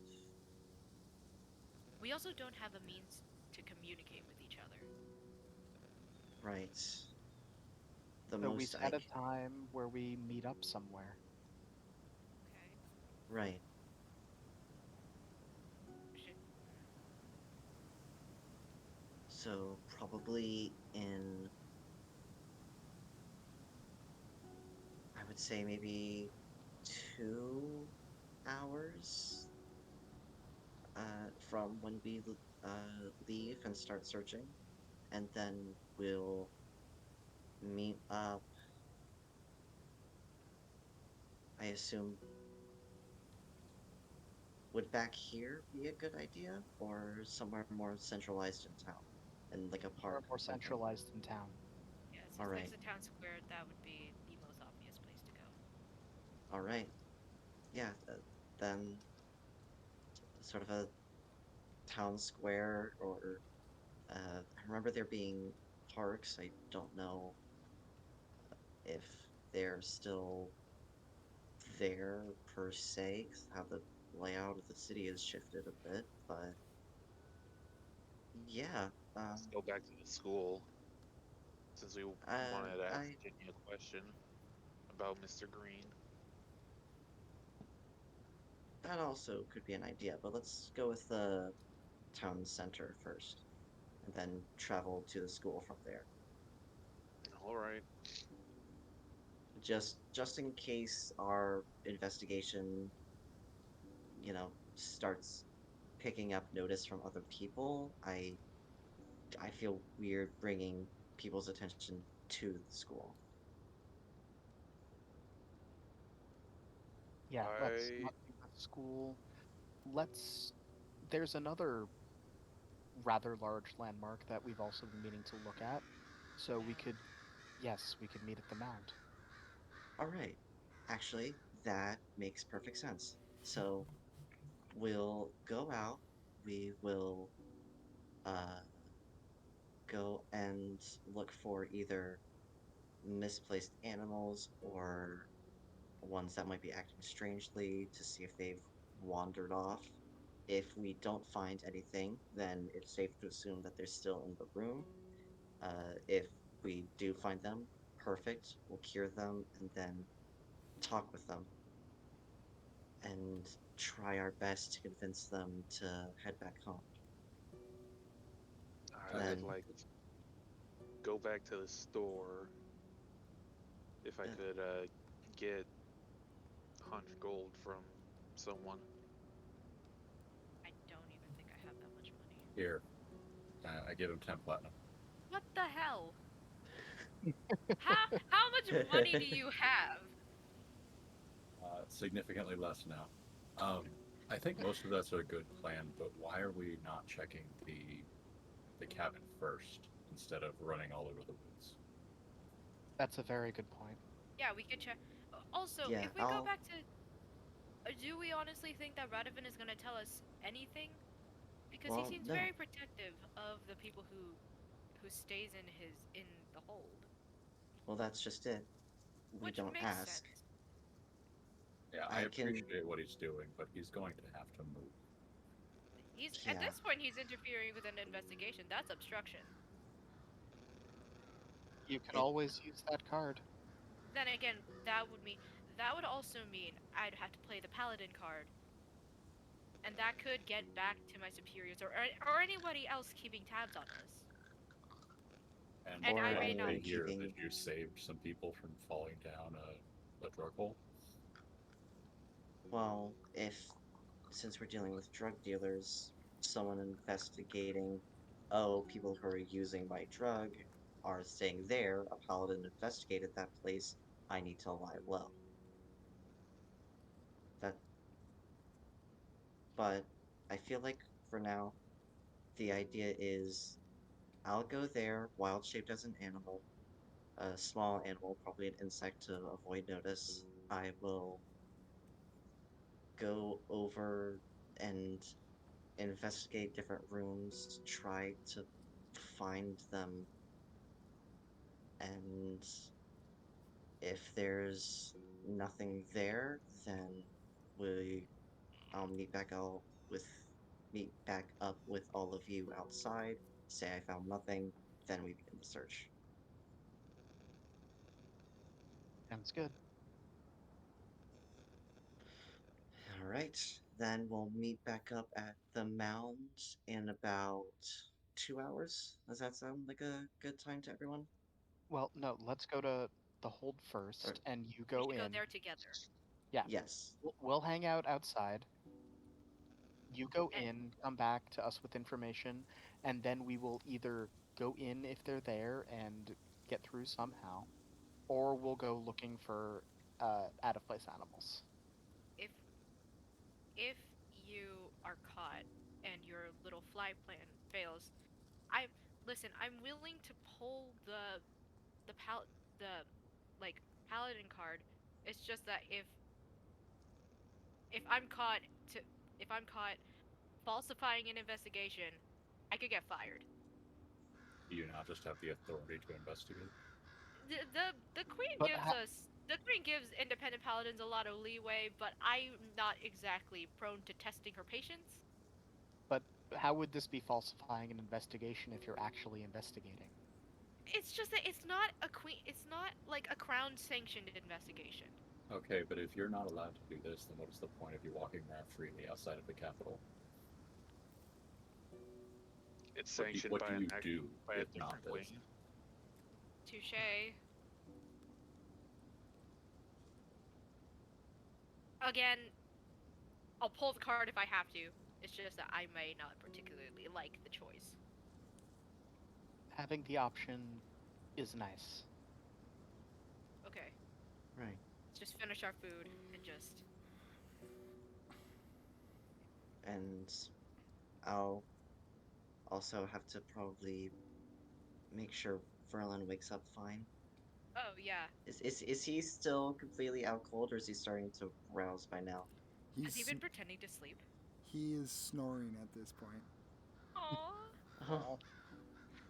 We also don't have a means to communicate with each other. right the So we most set a time where we meet up somewhere. Okay. right. Should, So probably in I would say maybe 2 hours from when we leave and start searching, and then we'll meet up. I assume would back here be a good idea, or somewhere more centralized in town, in like a We're park or more something? centralized in town. yeah, All since there's right, a town square, that would be the most obvious place to go. all right, yeah. Then sort of a town square, or I remember there being parks. I don't know if they're still there per se, 'cause how the layout of the city has shifted a bit, but yeah, Let's go back to the school since we wanted to ask I Jenny a question about Mr. Green. that also could be an idea, but let's go with the town center first, and then travel to the school from there. All right. Just in case our investigation, starts picking up notice from other people, I feel weird bringing people's attention to the school. Yeah, let's I not do the school. Let's. There's another rather large landmark that we've also been meaning to look at. So we could, yes, we could meet at the mound. All right. Actually, that makes perfect sense. So we'll go out. We will uh, go and look for either misplaced animals or ones that might be acting strangely to see if they've wandered off. If we don't find anything, then it's safe to assume that they're still in the room. If we do find them, perfect. We'll cure them and then talk with them and try our best to convince them to head back home. I would Then, like to go back to the store if I uh, could get 100 gold from someone. I don't even think I have that much money. Here, I give him 10 platinum. What the hell? How much money do you have? Significantly less now. I think most of that's a good plan, but why are we not checking the cabin first instead of running all over the woods? That's a very good point. Yeah, we could check. Also, yeah, if we go I'll. back to, do we honestly think that Radovan is gonna tell us anything? Because he Well, seems no. very protective of the people who stays in the hold, Well, that's just it. We which don't makes ask. sense. Yeah, I I can. appreciate what he's doing, but he's going to have to move. He's at Yeah. this point he's interfering with an investigation. That's obstruction. You can It. always use that card. Then again, that would also mean I'd have to play the paladin card, and that could get back to my superiors or anybody else keeping tabs on us. And And Or I did may not. anyone I hear keeping. that you saved some people from falling down a drug hole? Well, if. Since we're dealing with drug dealers, someone investigating, oh, people who are using my drug are staying there, a paladin investigated that place, I need to lie low. That. But I feel like for now, the idea is I'll go there, wild shaped as an animal, a small animal, probably an insect to avoid notice. I will go over and investigate different rooms, try to find them, and if there's nothing there, then we I'll with meet back up with all of you outside, say I found nothing, then we begin the search. Sounds good. Alright, then we'll meet back up at the mound in about 2 hours. Does that sound like a good time to everyone? Well, no, let's go to the hold Or first, and you We go should go in. there together. Yeah, yes. we'll hang out outside. You go And in, come back to us with information, and then we will either go in if they're there and get through somehow, or we'll go looking for out of place animals. if if you are caught and your little fly plan fails, I listen. I'm willing to pull the like paladin card. It's just that if I'm caught to if I'm caught falsifying an investigation, I could get fired. Do you not just have the authority to investigate? The queen But gives us the queen gives independent paladins a lot of leeway, but I'm not exactly prone to testing her patience. but how would this be falsifying an investigation if you're actually investigating? It's just that it's not a queen. It's not like a crown sanctioned investigation. Okay, but if you're not allowed to do this, then what is the point of you walking around freely outside of the capital? It's What do you, sanctioned what by do, an you act do by a if not different this? wing. Touche. Again, I'll pull the card if I have to. It's just that I may not particularly like the choice. Having the option is nice. Okay, Right. let's just finish our food and just. And I'll also have to probably make sure Verlin wakes up fine. Oh yeah, Is he still completely out cold or is he starting to rouse by now? has he He's been pretending to sleep? he is snoring at this point. Aww. Oh, Oh,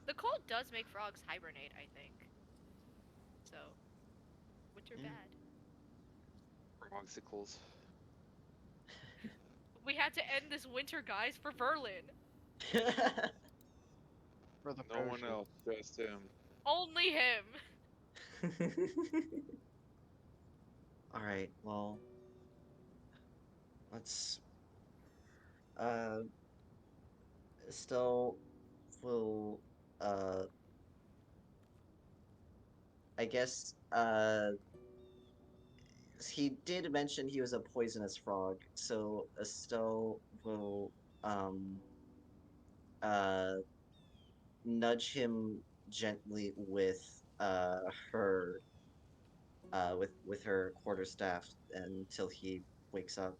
The cold does make frogs hibernate, I think. So so winter Yeah. bad. Roxicles. We had to end this winter, guys, for Verlin. For the No one parachute. else, just him. Only him. All right. Well, let's. Uh, still, will. Uh, I guess. He did mention he was a poisonous frog, so Estelle will. Um. Uh. Nudge him gently with. Her. With her quarterstaff until he wakes up.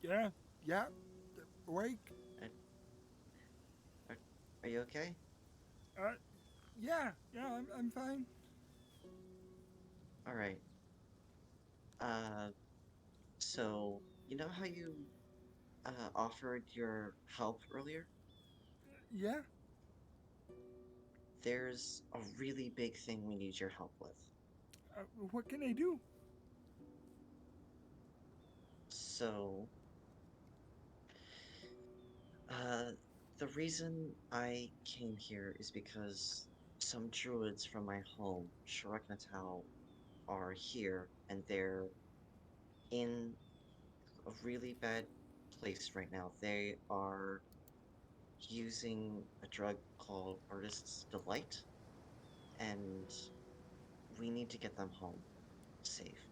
Yeah, yeah. Awake. Uh, Are, are you okay? Uh, yeah, I'm fine. All right. Uh, so you know how you offered your help earlier? Yeah. There's a really big thing we need your help with. What can I do? So, uh, the reason I came here is because some druids from my home, Shareknatau, are here, and they're in a really bad place right now. They are using a drug called Artist's Delight, and we need to get them home safe.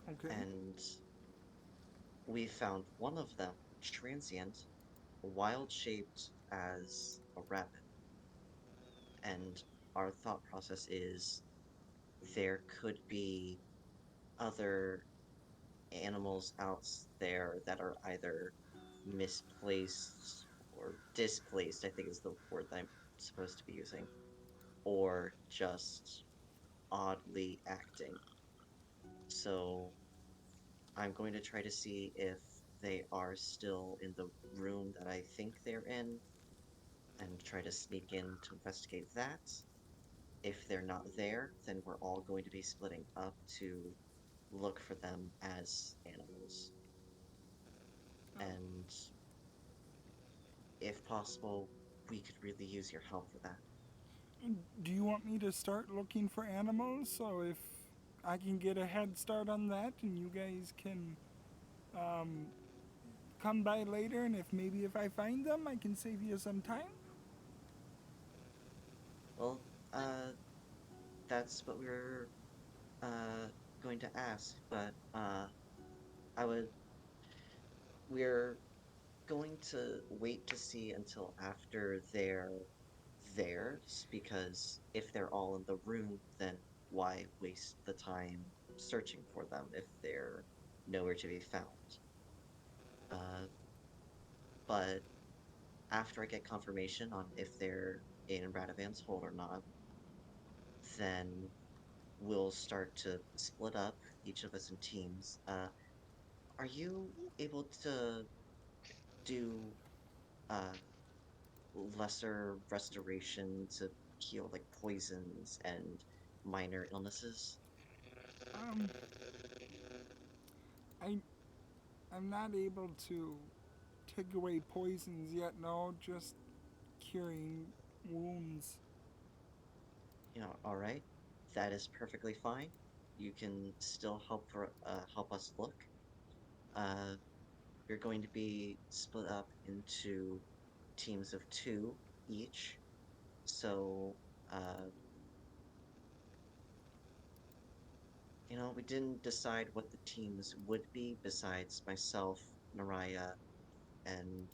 Okay. And we found one of them, transient, wild shaped as a rabbit. And our thought process is there could be other animals out there that are either misplaced or displaced, I think is the word that I'm supposed to be using, or just oddly acting. So I'm going to try to see if they are still in the room that I think they're in and try to sneak in to investigate that. If they're not there, then we're all going to be splitting up to look for them as animals. And if possible, we could really use your help for that. Do you want me to start looking for animals so if I can get a head start on that and you guys can um, come by later and if I find them I can save you some time? Well, uh, that's what we were uh going to ask, but I would we're going to wait to see until after they're there, because if they're all in the room, then why waste the time searching for them if they're nowhere to be found? Uh, but after I get confirmation on if they're in Radovan's hold or not, then we'll start to split up, each of us in teams. Are you able to do uh lesser restoration to heal like poisons and minor illnesses? Um, I I'm not able to take away poisons yet. No, just curing wounds. All right, that is perfectly fine. You can still help us look. Uh, you're going to be split up into teams of two each. So, uh, we didn't decide what the teams would be besides myself, Naraya, and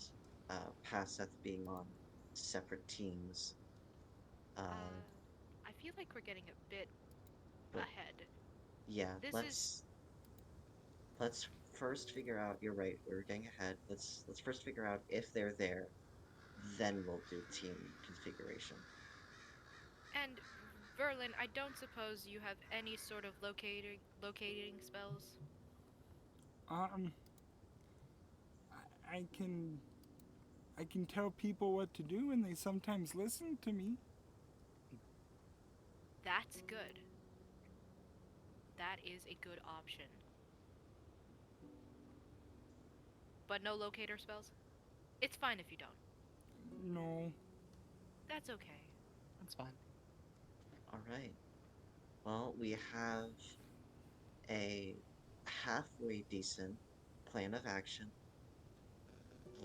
Paseth being on separate teams. Uh, Uh, I feel like we're getting a bit but ahead. yeah, This is let's first figure out. You're right. We're getting ahead. Let's first figure out if they're there. Then we'll do team configuration. and Verlin, I don't suppose you have any sort of locating spells. Um, I, I can I can tell people what to do and they sometimes listen to me. That's good. That is a good option. But no locator spells? It's fine if you don't. No. That's okay. That's fine. All right. Well, we have a halfway decent plan of action.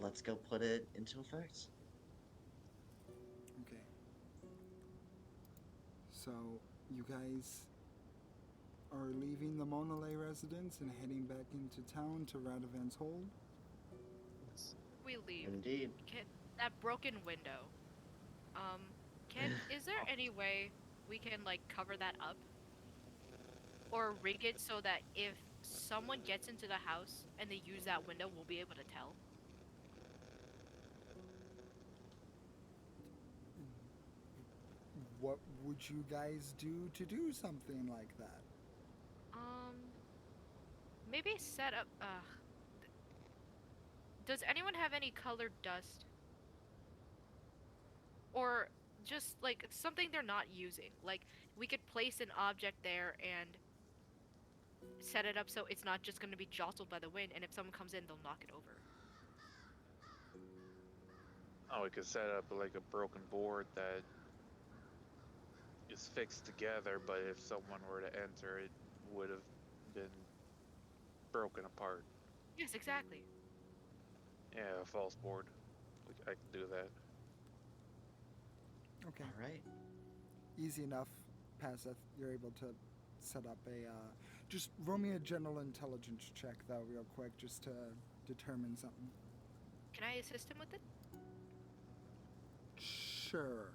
Let's go put it into effect. Okay. So, you guys are leaving the Monolay residence and heading back into town to Radovan's Hold? Yes. We leave. Indeed. Can that broken window? Is there any way we can like cover that up? Or rig it so that if someone gets into the house and they use that window, we'll be able to tell? What would you guys do to do something like that? Um, maybe set up. Does anyone have any colored dust? Or just like something they're not using? Like we could place an object there and set it up so it's not just going to be jostled by the wind, and if someone comes in, they'll knock it over. Oh, we could set up like a broken board that is fixed together, but if someone were to enter, it would have been broken apart. Yes, exactly. Yeah, a false board. I can do that. Okay. All right. Easy enough. Passeth, you're able to set up a. Just roll me a general intelligence check, though, real quick, just to determine something. Can I assist him with it? Sure.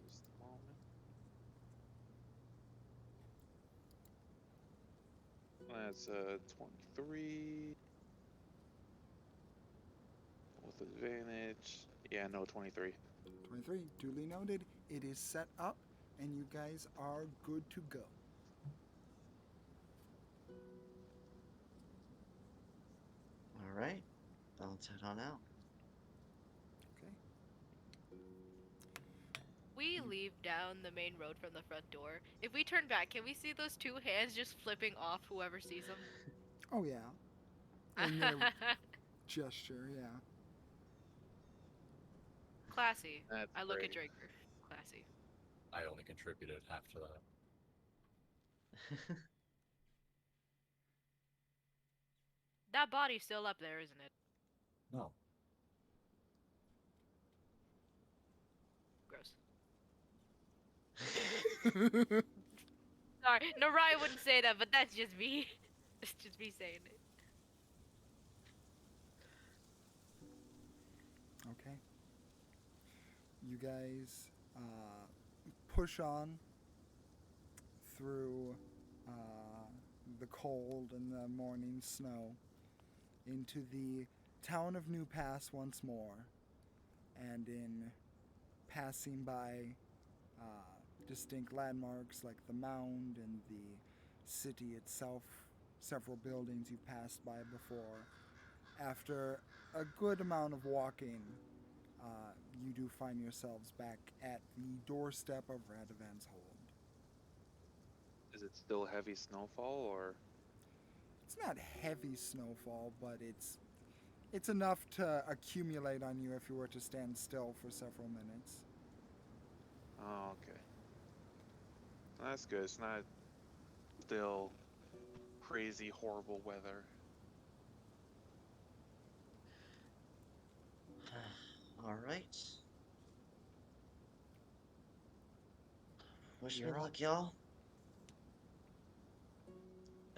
Just a moment. That's 23 with advantage. Yeah, no, 23. 23. Duly noted. It is set up, and you guys are good to go. All right. Let's head on out. Okay. We leave down the main road from the front door. If we turn back, can we see those two hands just flipping off whoever sees them? Oh, yeah. And their gesture, yeah. Classy. That's I look at great. Draker. Classy. I only contributed half to that. That body's still up there, isn't it? No. Gross. Sorry, Narai wouldn't say that, but that's just me. It's just me saying it. Okay. You guys push on through the cold and the morning snow into the town of New Pass once more, and in passing by distinct landmarks like the mound and the city itself, several buildings you've passed by before, after a good amount of walking, you do find yourselves back at the doorstep of Radovan's Hold. Is it still heavy snowfall or? It's not heavy snowfall, but it's enough to accumulate on you if you were to stand still for several minutes. Oh, okay. That's good. It's not still crazy, horrible weather. All right. Wish me You're up. luck, y'all.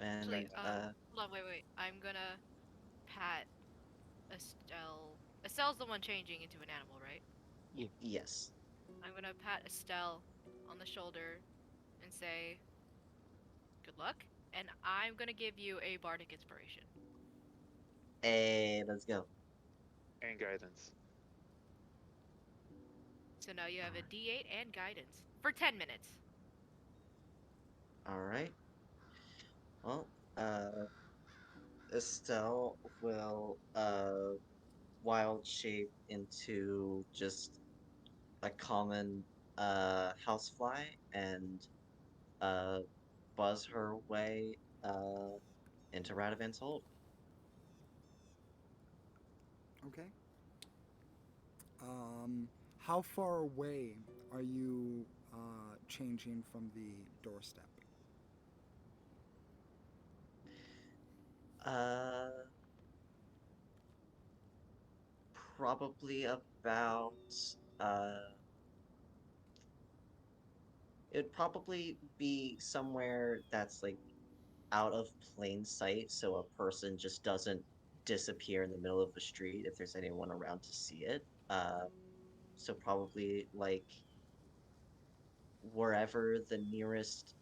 And Actually, hold on, wait. I'm gonna pat Estelle. Estelle's the one changing into an animal, right? yes. I'm gonna pat Estelle on the shoulder and say, good luck, and I'm gonna give you a bardic inspiration. Hey, let's go. And guidance. So now you have a D8 and guidance for 10 minutes. All right. Well, Estelle will wild shape into just a common housefly and uh, buzz her way into Radovan's hold. Okay. How far away are you changing from the doorstep? Uh, Probably about uh, it'd probably be somewhere that's like out of plain sight, so a person just doesn't disappear in the middle of the street if there's anyone around to see it. So probably like wherever the nearest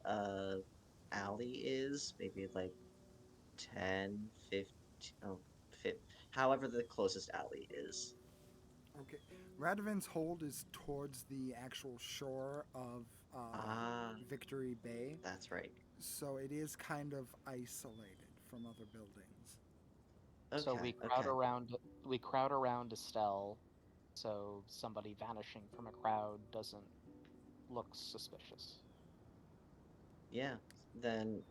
alley is, maybe like 10, 15, oh, 50, however the closest alley is. Okay. Radovan's hold is towards the actual shore of Ah, Victory Bay, that's right. so it is kind of isolated from other buildings. So Okay, crowd okay. around we crowd around Estelle, so somebody vanishing from a crowd doesn't look suspicious. Yeah. Then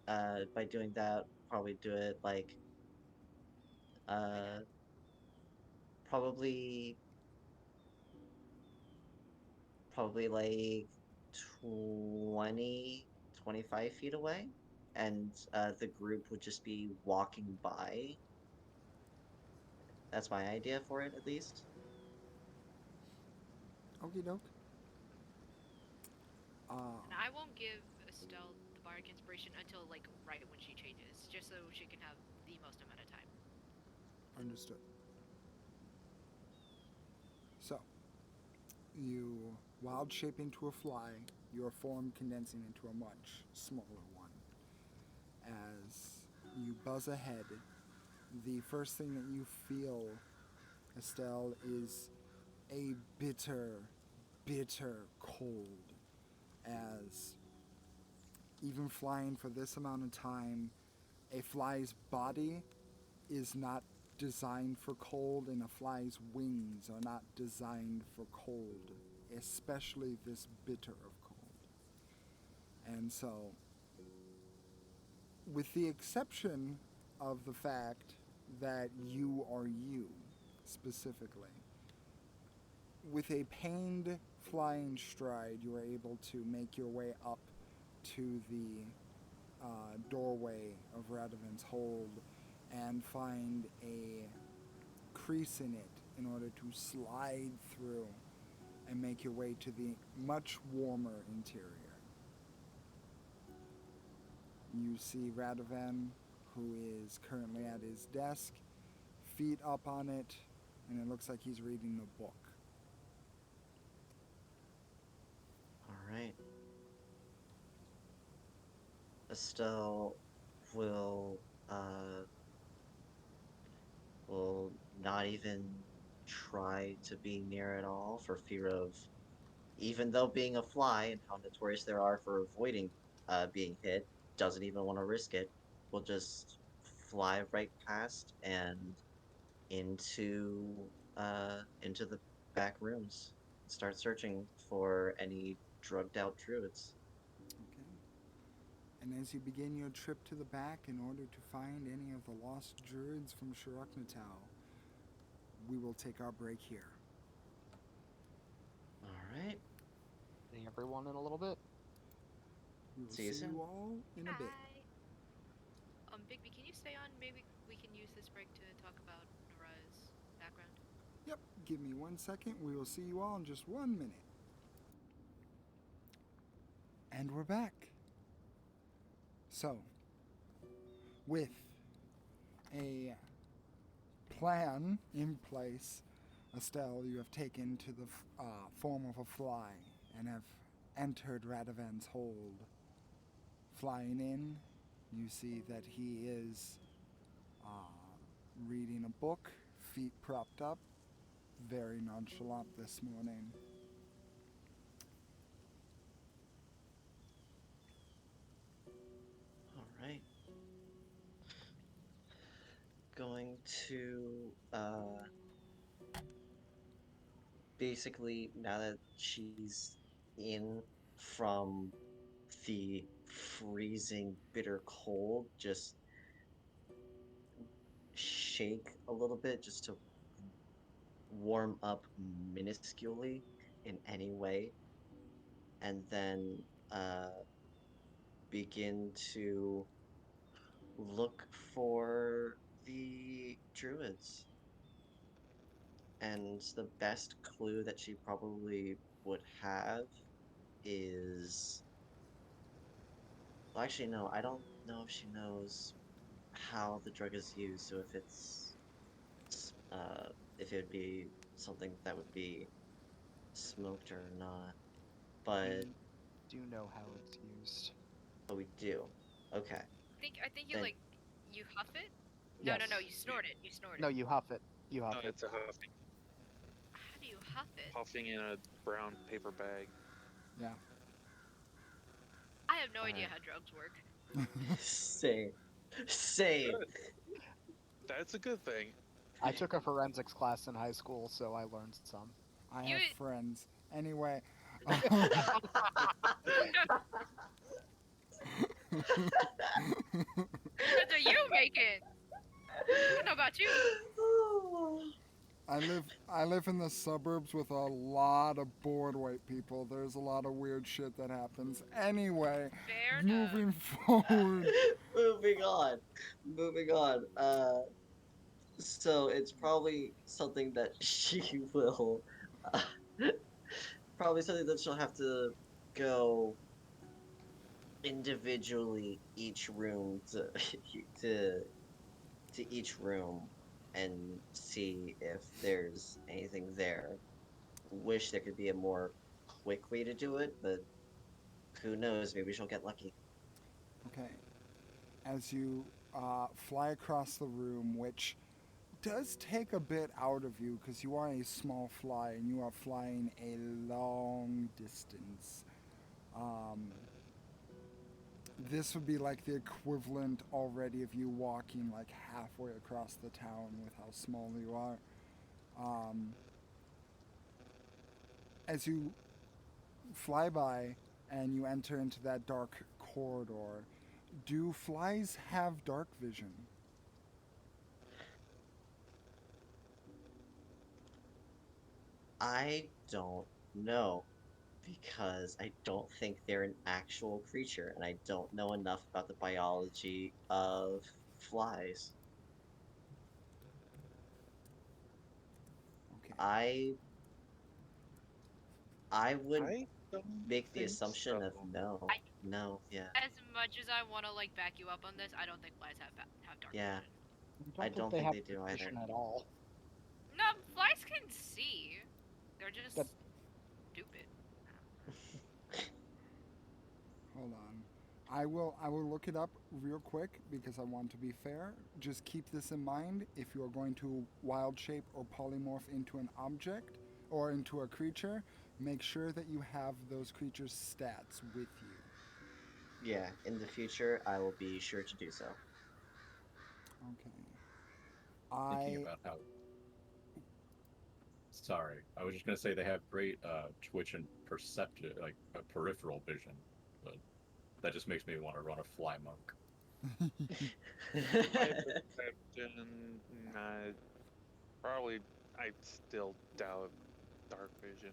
by doing that, probably do it like uh probably probably like 20, 25 feet away. And the group would just be walking by. That's my idea for it, at least. Okie doke. And I won't give Estelle the bardic inspiration until like right when she changes, just so she can have the most amount of time. Understood. So, you wild shape into a fly, your form condensing into a much smaller one. As you buzz ahead, the first thing that you feel, Estelle, is a bitter, bitter cold. As even flying for this amount of time, a fly's body is not designed for cold, and a fly's wings are not designed for cold, especially this bitter of cold. And so, with the exception of the fact that you are you specifically, with a pained flying stride, you are able to make your way up to the doorway of Radovan's hold and find a crease in it in order to slide through and make your way to the much warmer interior. You see Radovan, who is currently at his desk, feet up on it, and it looks like he's reading a book. All right. Estelle will uh will not even try to be near at all for fear of, even though being a fly and how notorious they are for avoiding being hit, doesn't even want to risk it. Will just fly right past and into the back rooms and start searching for any drugged out druids. Okay. And as you begin your trip to the back in order to find any of the lost druids from Shiroknatau, we will take our break here. All right. See everyone in a little bit. We will See you see soon. you all in a bit. Hi. Bigby, can you stay on? Maybe we can use this break to talk about Nora's background. Yep, give me 1 second. We will see you all in just 1 minute. And we're back. So, with a plan in place, Estelle, you have taken to the form of a fly and have entered Radovan's hold. Flying in, you see that he is reading a book, feet propped up, very nonchalant this morning. All right. Going to basically, now that she's in from the freezing, bitter cold, just shake a little bit just to warm up minusculely in any way, and then uh, begin to look for the druids. And the best clue that she probably would have is. Well, actually, no, I don't know if she knows how the drug is used, so if it would be something that would be smoked or not. But We do know how it's used. we do. Okay. I think you Then like you huff it. No, Yes. no, no. You snort it. You snort No, it. you huff it. You No, huff it. it's a huffing, How do you huff it? puffing in a brown paper bag. Yeah. I have no idea Alright. how drugs work. Same. Same. Good. That's a good thing. I took a forensics class in high school, so I learned some. I You- have friends. Anyway. What are you making? I don't know about you. I live in the suburbs with a lot of bored white people. There's a lot of weird shit that happens. Anyway, Fair enough. moving forward. Moving on. Moving on. So it's probably something that she will. Uh, probably something that she'll have to go individually each room to to each room and see if there's anything there. Wish there could be a more quick way to do it, but who knows? Maybe she'll get lucky. Okay. As you fly across the room, which does take a bit out of you because you are a small fly and you are flying a long distance. Um, this would be like the equivalent already of you walking like halfway across the town with how small you are. Um, as you fly by and you enter into that dark corridor, do flies have dark vision? I don't know because I don't think they're an actual creature, and I don't know enough about the biology of flies. Okay. I would I don't make the think assumption of so. no. I- No, yeah. As much as I want to like back you up on this, I don't think flies have dark Yeah. vision. I don't think have they do vision either. at all. No, flies can see. They're just That- stupid. Hold on. I will look it up real quick because I want to be fair. Just keep this in mind if you are going to wild shape or polymorph into an object or into a creature, make sure that you have those creatures' stats with you. Yeah, in the future, I will be sure to do so. Okay. Thinking I about how. Sorry, I was just gonna say they have great twitch and perceptive, like peripheral vision, but that just makes me want to run a fly monk. My perception, nah, probably, I still doubt dark vision.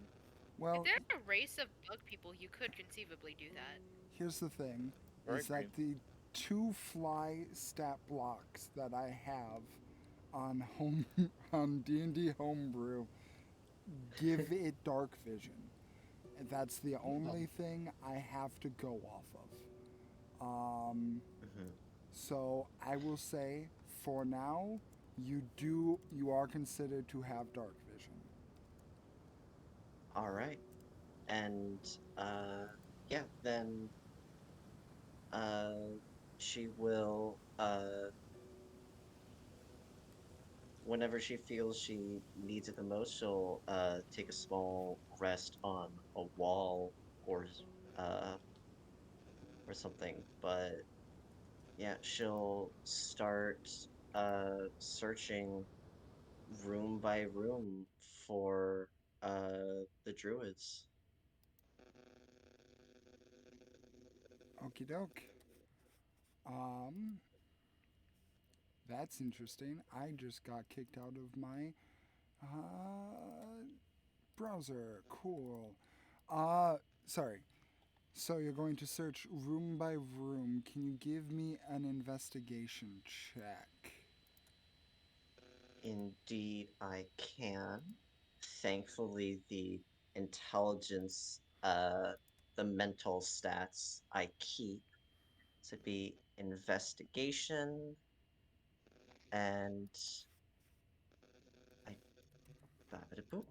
well, If they're a race of bug people, you could conceivably do that. here's the thing Or is that the two fly stat blocks that I have on home on D&D homebrew give it dark vision. And that's the only thing I have to go off of. Mhm. So I will say for now you are considered to have dark vision. All right. And yeah, then uh she will whenever she feels she needs it the most, she'll take a small rest on a wall or uh or something. But yeah, she'll start searching room by room for The druids. Okie doke. Um, that's interesting. I just got kicked out of my browser. Cool. Sorry. So you're going to search room by room. Can you give me an investigation check? Indeed, I can. Thankfully, the intelligence, the mental stats I keep to be investigation, and I boop,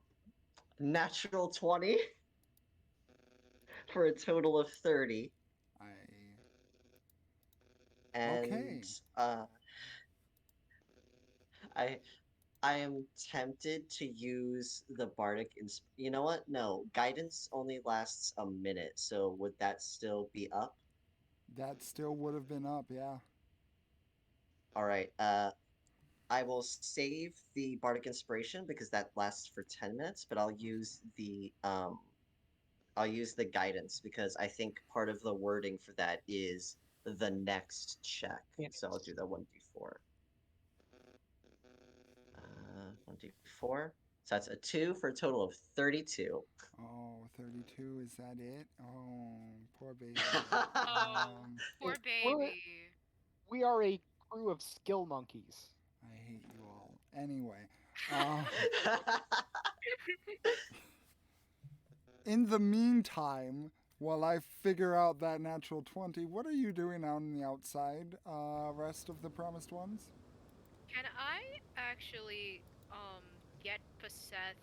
natural 20 for a total of 30. I. And Okay. I I am tempted to use the bardic you know what? No, guidance only lasts a minute, so would that still be up? That still would have been up, yeah. All right. I will save the bardic inspiration because that lasts for 10 minutes, but I'll use the guidance because I think part of the wording for that is the next check. It So I'll is. do the 1d4. 1d4. So that's a 2 for a total of 32. Oh, 32, is that it? Oh, poor baby. Oh, poor We're baby. we are a crew of skill monkeys. I hate you all. Anyway, uh, in the meantime, while I figure out that natural 20, what are you doing out on the outside, rest of the promised ones? Can I actually get Paseth?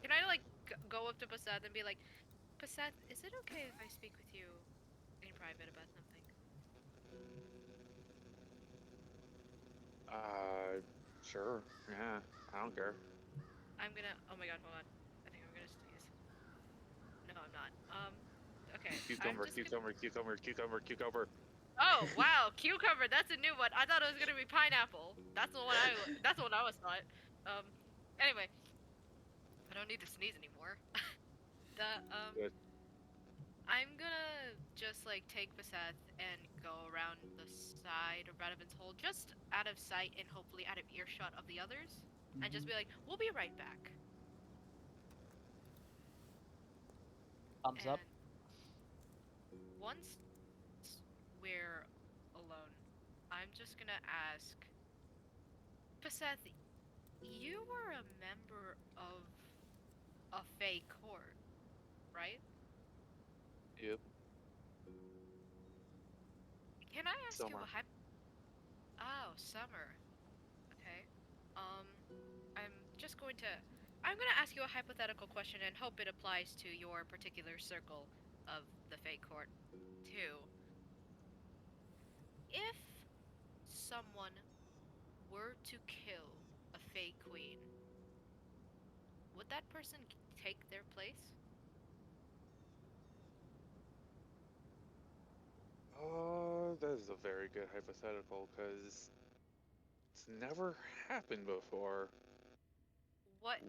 Can I like go up to Paseth and be like, Paseth, is it okay if I speak with you in private about something? Uh, sure. Yeah, I don't care. I'm gonna. Oh my god, hold on. I think I'm gonna sneeze. No, I'm not. Okay. I'm Cucumber, just gonna. cucumber, cucumber, cucumber, cucumber. Oh wow, cucumber. That's a new one. I thought it was gonna be pineapple. That's the one I. That's the one I was thought. Um. Anyway, I don't need to sneeze anymore. the Good. I'm gonna just like take Vaseth and go around the side of Radovan's hole, just out of sight and hopefully out of earshot of the others, and just be like, "We'll be right back." Thumbs up. And once we're alone, I'm just gonna ask, Vaseth, you were a member of a Fey court, right? Yep. Can I ask you Summer. Oh, summer. Okay. Um, I'm just going to. I'm going to ask you a hypothetical question and hope it applies to your particular circle of the Fate Court, too. If someone were to kill a Fey Queen, would that person take their place? That is a very good hypothetical because it's never happened before. What?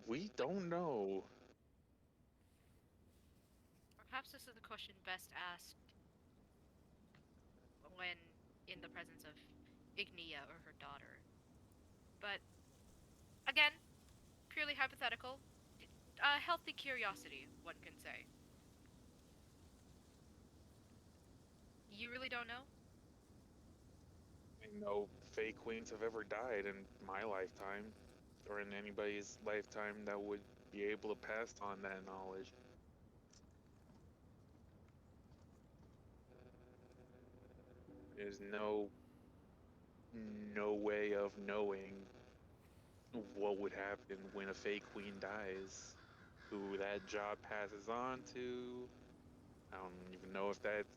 We don't know. Perhaps this is the question best asked when in the presence of Ignia or her daughter. But, again, purely hypothetical. A healthy curiosity, one can say. You really don't know? I know fake queens have ever died in my lifetime, or in anybody's lifetime that would be able to pass on that knowledge. There's no way of knowing what would happen when a fake queen dies, who that job passes on to. I don't even know if that's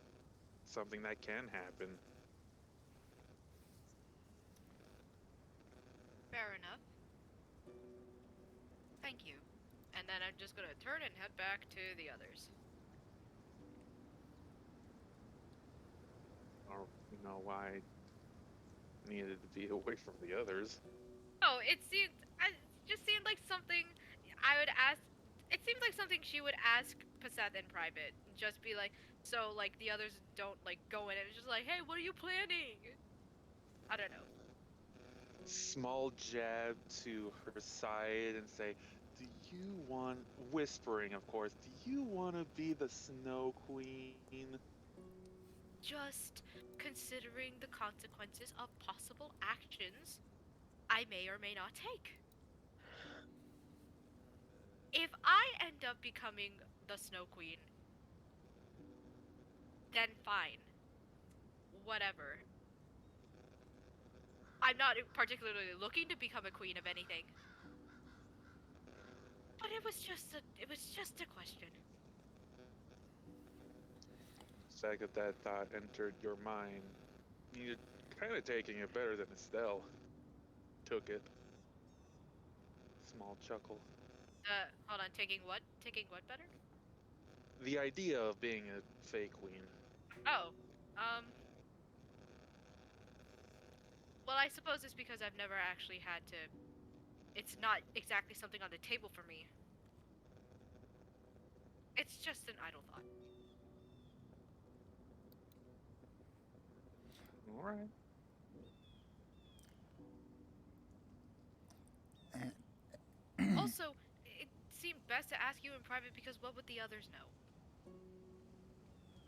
something that can happen. Fair enough. Thank you. And then I'm just gonna turn and head back to the others. Or you know why I needed to be away from the others. Oh, it just seemed like something. I would ask. It seems like something she would ask Paseth in private. Just be like, so like the others don't like go in. And it's just like, hey, what are you planning? I don't know. Small jab to her side and say, "Do you want?" Whispering, of course. "Do you want to be the Snow Queen?" Just considering the consequences of possible actions I may or may not take. If I end up becoming the Snow Queen, then fine. Whatever. I'm not particularly looking to become a queen of anything. But it was just a question. The second that thought entered your mind, you're kind of taking it better than Estelle took it. Small chuckle. Hold on, taking what? Taking what better? The idea of being a fake queen. Oh, um, well, I suppose it's because I've never actually had to. It's not exactly something on the table for me. It's just an idle thought. All right. Also, it seemed best to ask you in private because what would the others know?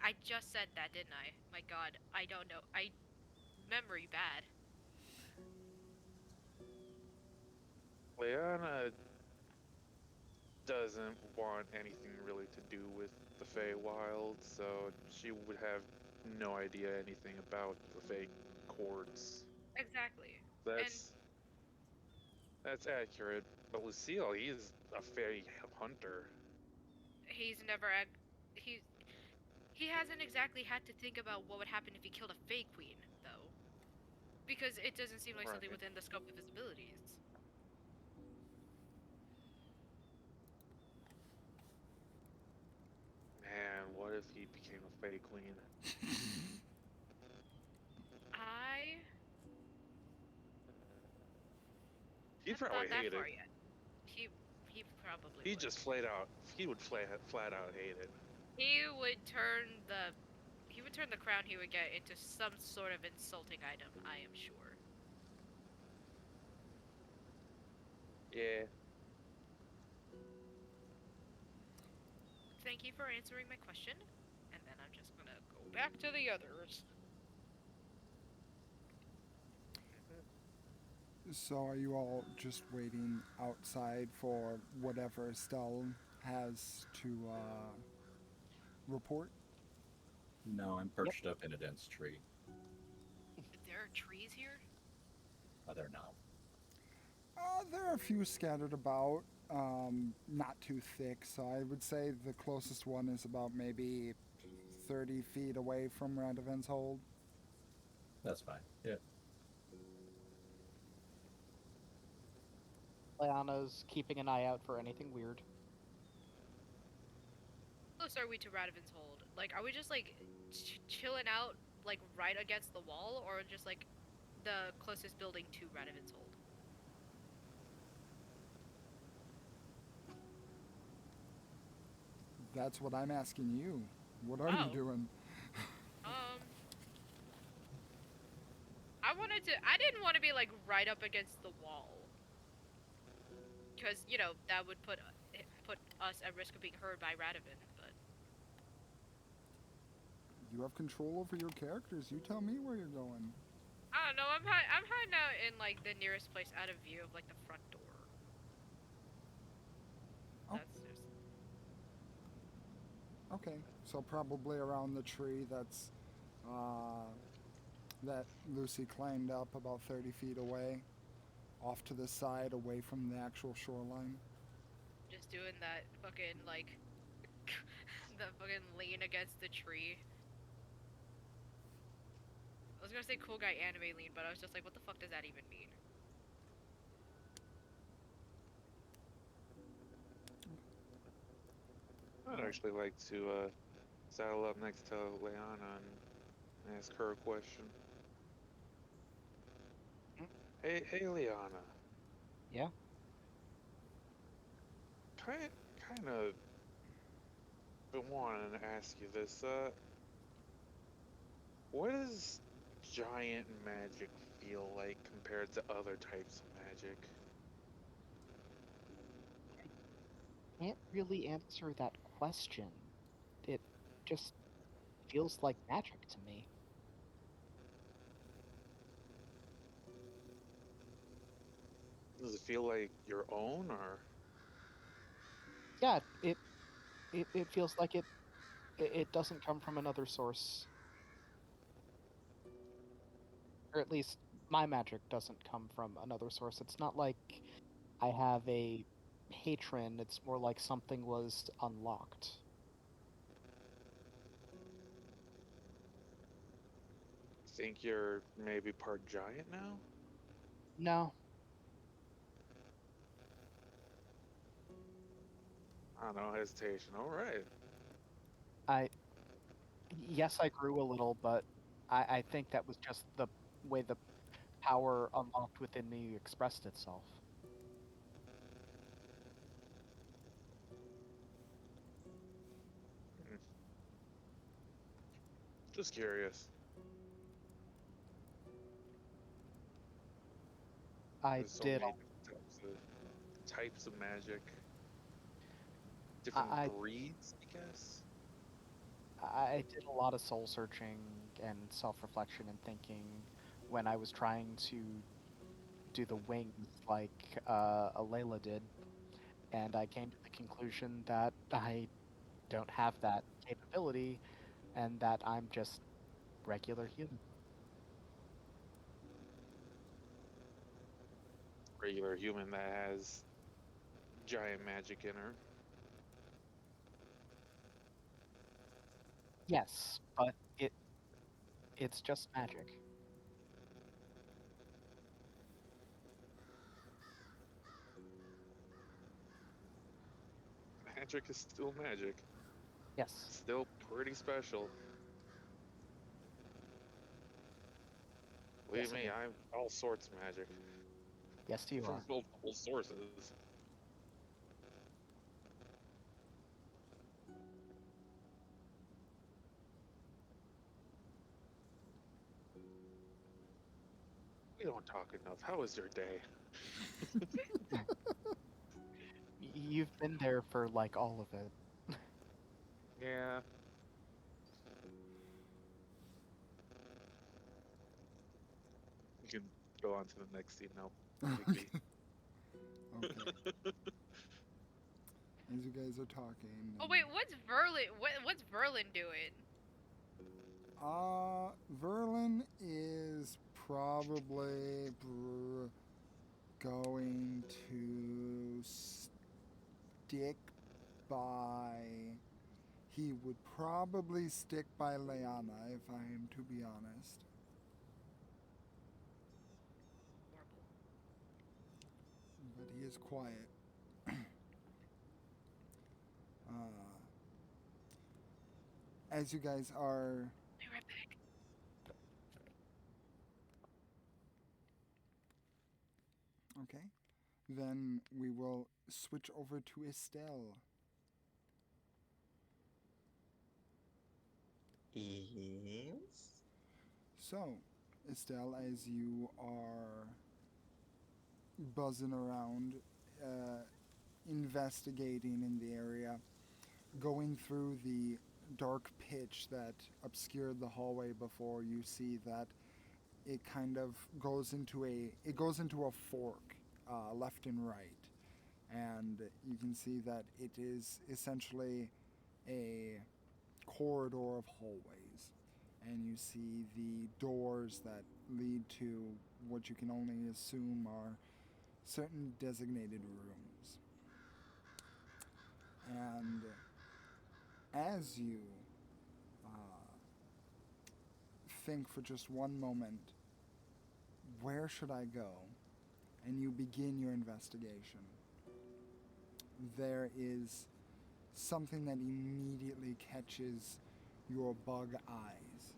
I just said that, didn't I? My god, I don't know. Memory bad. Leanna doesn't want anything really to do with the Feywild, so she would have no idea anything about the fake courts. Exactly. And That's that's accurate. But Lucille, he's a fairy hunter. he's never he hasn't exactly had to think about what would happen if he killed a fake queen, though. Because it doesn't seem like something Right. within the scope of his abilities. Man, what if he became a fey queen? I He'd haven't probably thought that hate it. far yet. He probably He would. just he would flat out hate it. He would turn the crown he would get into some sort of insulting item, I am sure. Yeah. Thank you for answering my question, and then I'm just gonna go back to the others. So are you all just waiting outside for whatever Estelle has to report? No, I'm perched up in a dense tree. There are trees here? They're not. There are a few scattered about, not too thick, so I would say the closest one is about maybe 30 feet away from Randovan's hold. That's fine. Yeah. Liana's keeping an eye out for anything weird. How close are we to Radovan's hold? Like, are we just like chilling out, like right against the wall, or just like the closest building to Radovan's hold? That's what I'm asking you. What are you Oh. doing? I didn't want to be like right up against the wall. Because, that would put us at risk of being heard by Radovan, but You have control over your characters. You tell me where you're going. I don't know, I'm hiding out in like the nearest place out of view of like the front door. Oh. That's just Okay, so probably around the tree that Lucy climbed up about 30 feet away, off to the side, away from the actual shoreline. just doing that fucking like the fucking lean against the tree. I was gonna say cool guy anime lean, but I was just like, what the fuck does that even mean? I'd actually like to saddle up next to Leanna and ask her a question. Hey, Leanna. Yeah? kind of been wanting to ask you this. What does giant magic feel like compared to other types of magic? Can't really answer that question. It just feels like magic to me. Does it feel like your own, or Yeah, it feels like it doesn't come from another source. Or at least my magic doesn't come from another source. It's not like I have a patron, it's more like something was unlocked. think you're maybe part giant now? No, No hesitation. All right. I yes, I grew a little, but I think that was just the way the power unlocked within me expressed itself. Hmm. Just curious. I There's so did many different types of magic, I, different I breeds, I guess. I did a lot of soul searching and self-reflection and thinking when I was trying to do the wings like Alayla did, and I came to the conclusion that I don't have that capability and that I'm just regular human. Regular human that has giant magic in her. Yes, but it's just magic. Magic is still magic. Yes. Still pretty special. Believe Yes, it me, is. I have all sorts of magic Yes, you from are. multiple sources. We don't talk enough. How was your day? You've been there for like all of it. Yeah. We can go on to the next scene now. Okay. Okay. As you guys are talking. Oh wait, what's Verlin? What's Verlin doing? Verlin is probably going to stick by. He would probably stick by Leanna, if I am to be honest. Horrible. But he is quiet. As you guys are Be right back. okay, then we will switch over to Estelle. Yes. So, Estelle, as you are buzzing around, investigating in the area, going through the dark pitch that obscured the hallway before, you see that it kind of goes into a fork, left and right, and you can see that it is essentially a corridor of hallways, and you see the doors that lead to what you can only assume are certain designated rooms. And as you uh, think for just one moment, where should I go? And you begin your investigation. There is something that immediately catches your bug eyes,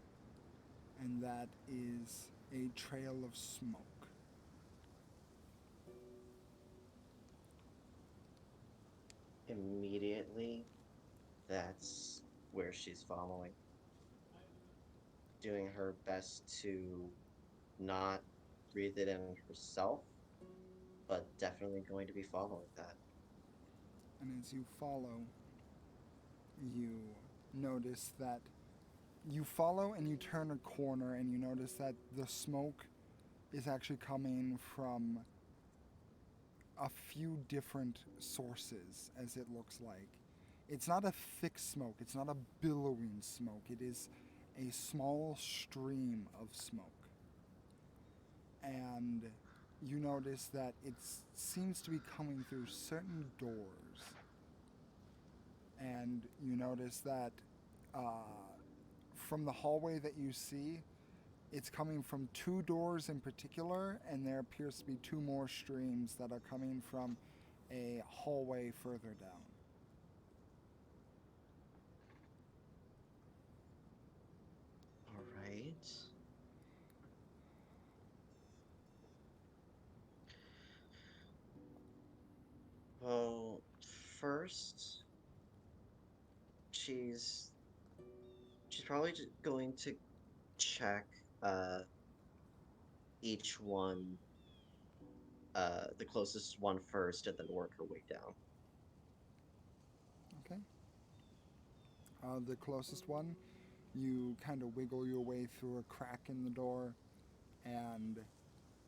and that is a trail of smoke. immediately, that's where she's following, doing her best to not breathe it in herself, but definitely going to be following that. And as you follow, you notice that you follow and you turn a corner and you notice that the smoke is actually coming from a few different sources, as it looks like. It's not a thick smoke, it's not a billowing smoke, it is a small stream of smoke. And you notice that it seems to be coming through certain doors. And you notice that from the hallway that you see, it's coming from two doors in particular, and there appears to be two more streams that are coming from a hallway further down. All right. Well, first, she's she's probably just going to check uh each one, the closest one first, and then work her way down. Okay? The closest one, you kind of wiggle your way through a crack in the door, and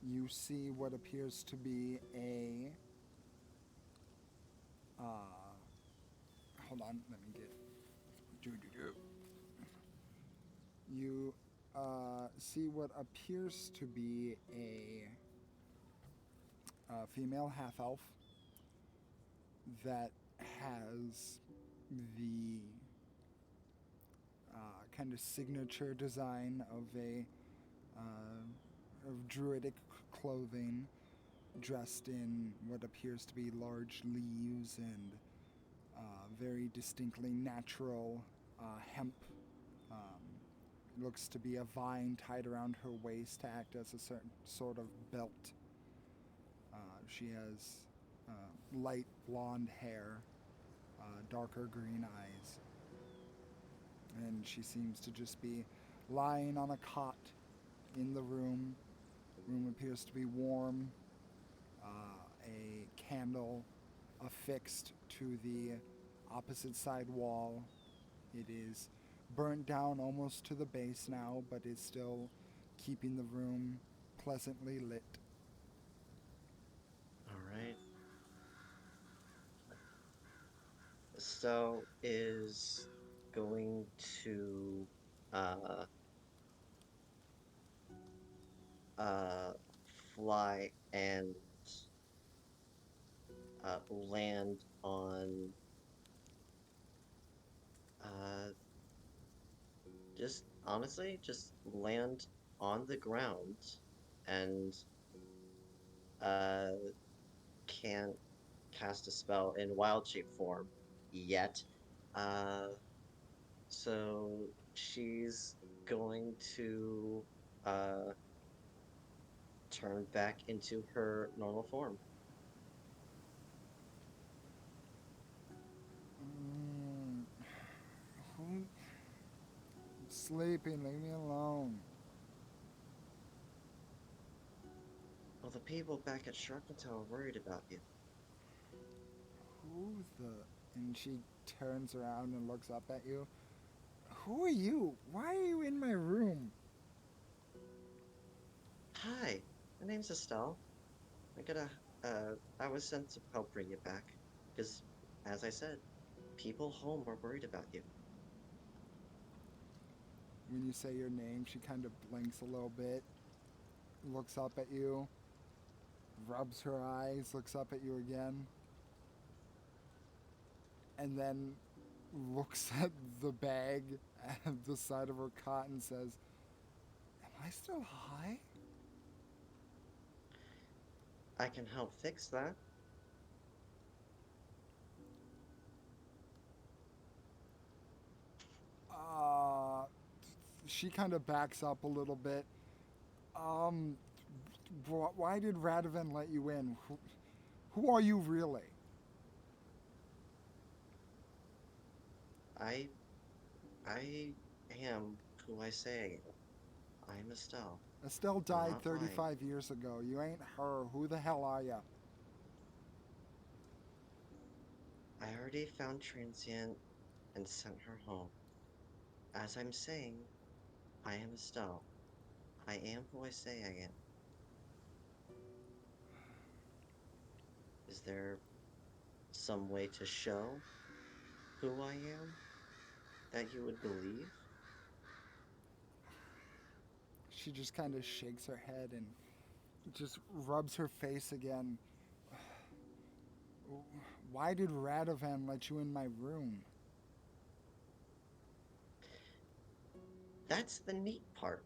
you see what appears to be a. Hold on, let me get. You see what appears to be a female half elf that has the kind of signature design of a of druidic clothing, dressed in what appears to be large leaves and very distinctly natural hemp. It looks to be a vine tied around her waist to act as a certain sort of belt. She has light blonde hair, darker green eyes, and she seems to just be lying on a cot in the room. The room appears to be warm. A candle affixed to the opposite side wall. It is burnt down almost to the base now, but is still keeping the room pleasantly lit. All right. So is going to uh uh fly and land on uh just honestly just land on the ground and uh can't cast a spell in wild shape form yet. Uh so she's going to uh turn back into her normal form. Mm, who? Sleeping, leave me alone. Well, the people back at Sharpentown are worried about you. Who the. And she turns around and looks up at you. Who are you? Why are you in my room? Hi, my name's Estelle. I gotta, I was sent to help bring you back. Because, as I said, people home are worried about you. When you say your name, she kind of blinks a little bit, looks up at you, rubs her eyes, looks up at you again, and then looks at the bag at the side of her cot and says, "Am I still high?" I can help fix that. Uh, she kind of backs up a little bit. Um, why did Radovan let you in? Who are you really? I I am who I say I am. I'm Estelle. Estelle I'm died not lying. 35 years ago. You ain't her. Who the hell are ya? I already found Transient and sent her home. As I'm saying, I am Estelle. I am who I say I am. Is there some way to show who I am that you would believe? She just kind of shakes her head and just rubs her face again. Why did Radovan let you in my room? That's the neat part.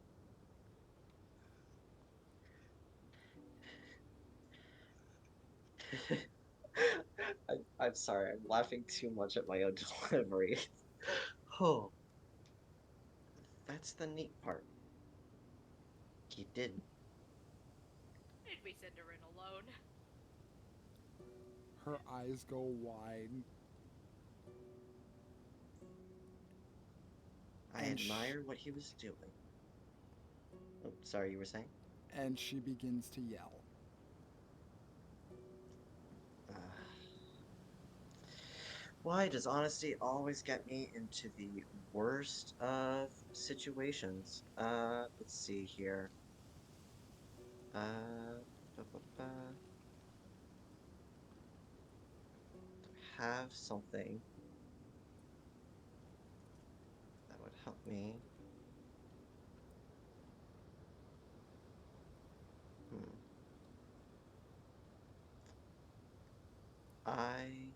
I'm sorry, I'm laughing too much at my own delivery. Oh, that's the neat part. He didn't. Did we send her in alone? Her eyes go wide. I And admire what he was doing. Oh, sorry, you were saying? and she begins to yell. Uh, why does honesty always get me into the worst of situations? Let's see here. Ba, ba, ba. Have something that would help me. Hmm. I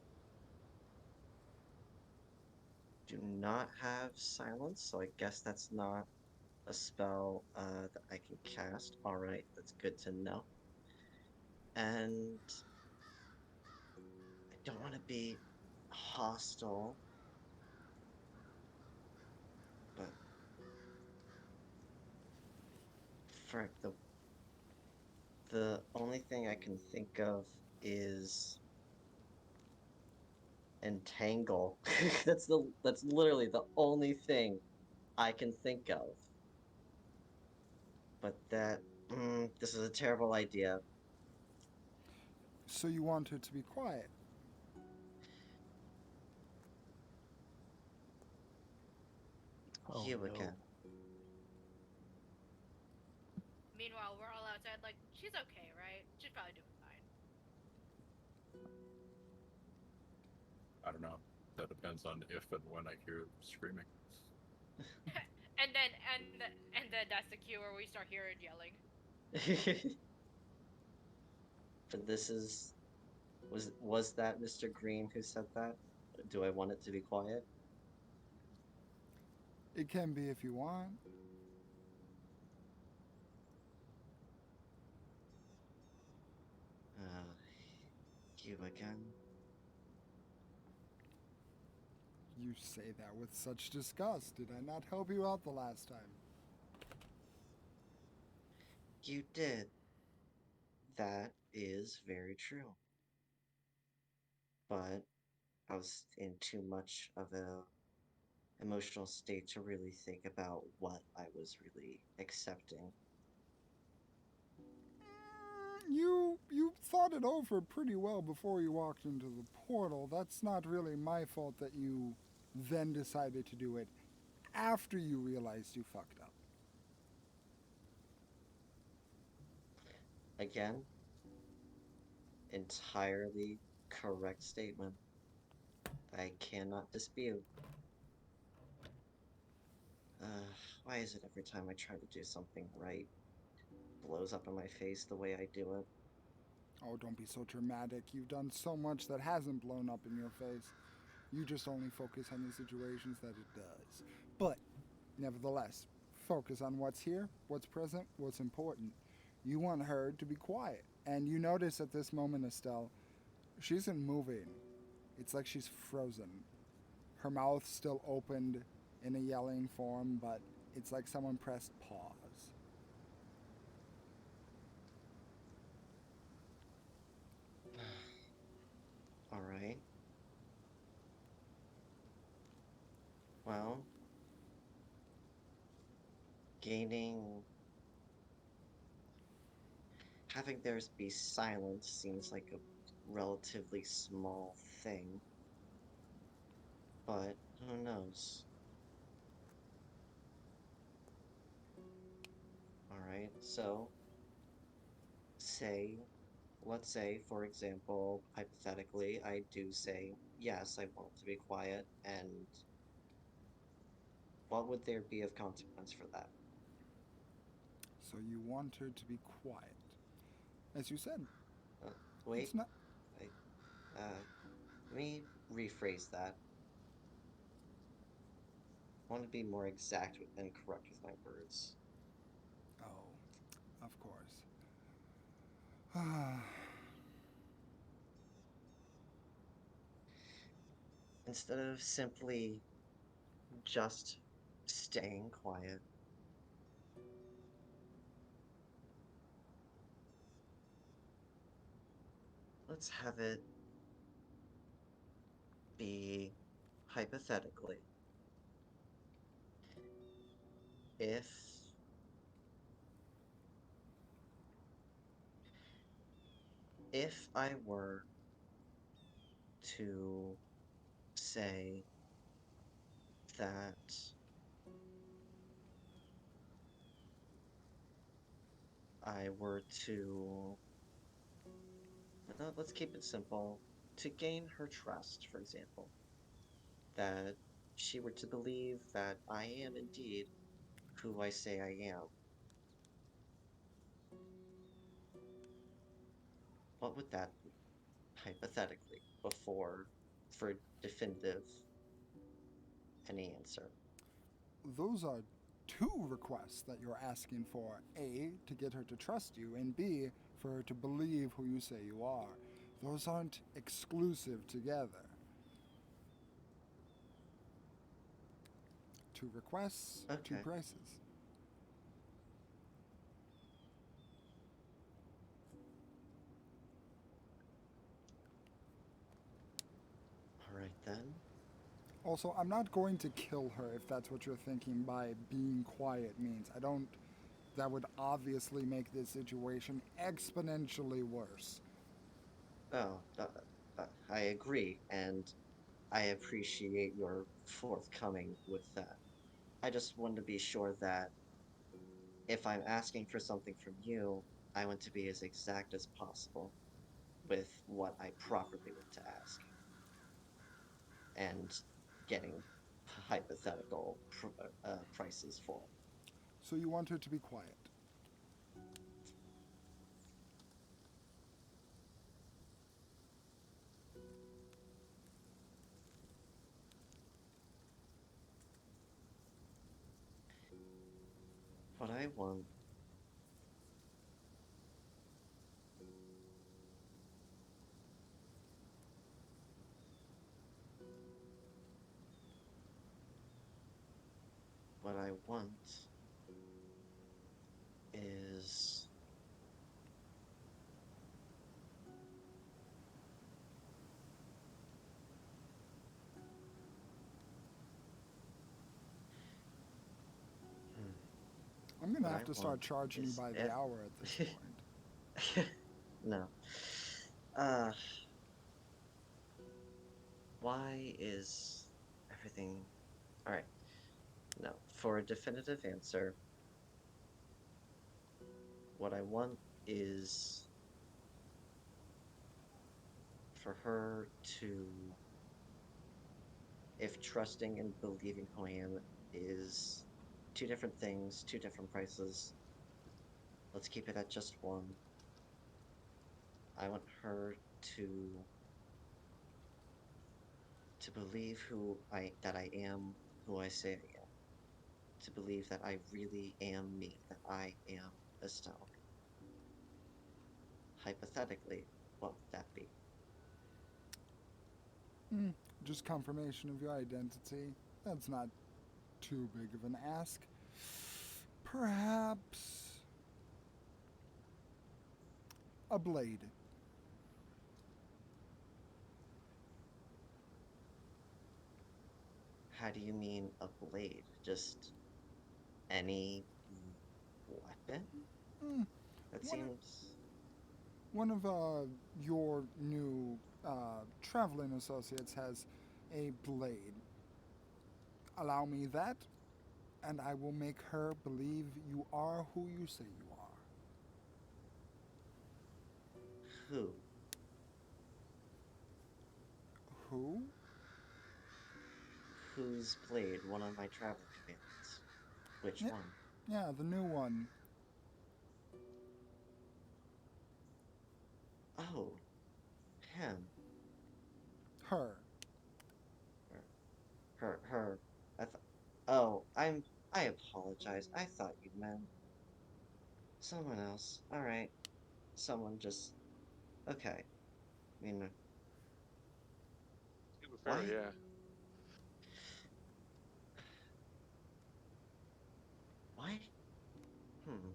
do not have silence, so I guess that's not a spell that I can cast. All right, that's good to know. And I don't want to be hostile, but frick, the only thing I can think of is entangle. That's literally the only thing I can think of. But this is a terrible idea. So you want her to be quiet. Oh You no. again. Meanwhile, we're all outside like, she's okay, right? She's probably doing fine. I don't know. That depends on if and when I hear screaming. and then that's the cue where we start hearing yelling. But this is was that Mr. Green who said that? Do I want it to be quiet? It can be if you want. Uh, you again. You say that with such disgust. Did I not help you out the last time? You did. That is very true. But I was in too much of a emotional state to really think about what I was really accepting. You thought it over pretty well before you walked into the portal. That's not really my fault that you then decided to do it after you realized you fucked up. Again, entirely correct statement. I cannot dispute. Why is it every time I try to do something right, it blows up in my face the way I do it? Oh, don't be so dramatic. You've done so much that hasn't blown up in your face. You just only focus on the situations that it does. But, nevertheless, focus on what's here, what's present, what's important. You want her to be quiet. And you notice at this moment, Estelle, she isn't moving. It's like she's frozen. Her mouth still opened in a yelling form, but it's like someone pressed pause. All right. Well, gaining. Having theirs be silent seems like a relatively small thing, but who knows? Alright, so say, let's say, for example, hypothetically, I do say, yes, I want to be quiet, and what would there be of consequence for that? So you want her to be quiet. As you said, Uh, it's wait, not. I, let me rephrase that. I want to be more exact and correct with my words. Oh, of course. Ah, Instead of simply just staying quiet, let's have it be hypothetically if I were to say that I were to let's keep it simple, to gain her trust, for example, that she were to believe that I am indeed who I say I am, what would that be, hypothetically, before for definitive any answer? those are two requests that you're asking for: A, to get her to trust you, and B, for her to believe who you say you are. Those aren't exclusive together. Two requests, two Okay, prices. alright then. Also, I'm not going to kill her if that's what you're thinking by being quiet means. I don't. That would obviously make this situation exponentially worse. Oh, I agree, and I appreciate your forthcoming with that. I just want to be sure that if I'm asking for something from you, I want to be as exact as possible with what I properly want to ask and getting hypothetical prices for So you want her to be quiet. what I want. What I want is hmm, I'm gonna what I have to want start charging you is by the if hour at this point. no. Uh, why is everything all right? No, for a definitive answer, what I want is for her to, if trusting and believing who I am is two different things, two different prices, let's keep it at just one. I want her to believe who I that I am who I say I am. To believe that I really am me, that I am Estelle. Hypothetically, what would that be? Mm, just confirmation of your identity. That's not too big of an ask. Perhaps a blade. How do you mean a blade? Just any weapon? Mm, That one, seems. one of your new traveling associates has a blade. Allow me that, and I will make her believe you are who you say you are. Who? Who? Whose blade? One of my traveling companions. Which Yeah, one? yeah, the new one. Oh, him. Her. Her. Her. I thought. Oh, I apologize. I thought you meant someone else. Alright. Someone just. Okay. I mean, To be fair, why? yeah. Why? Hmm.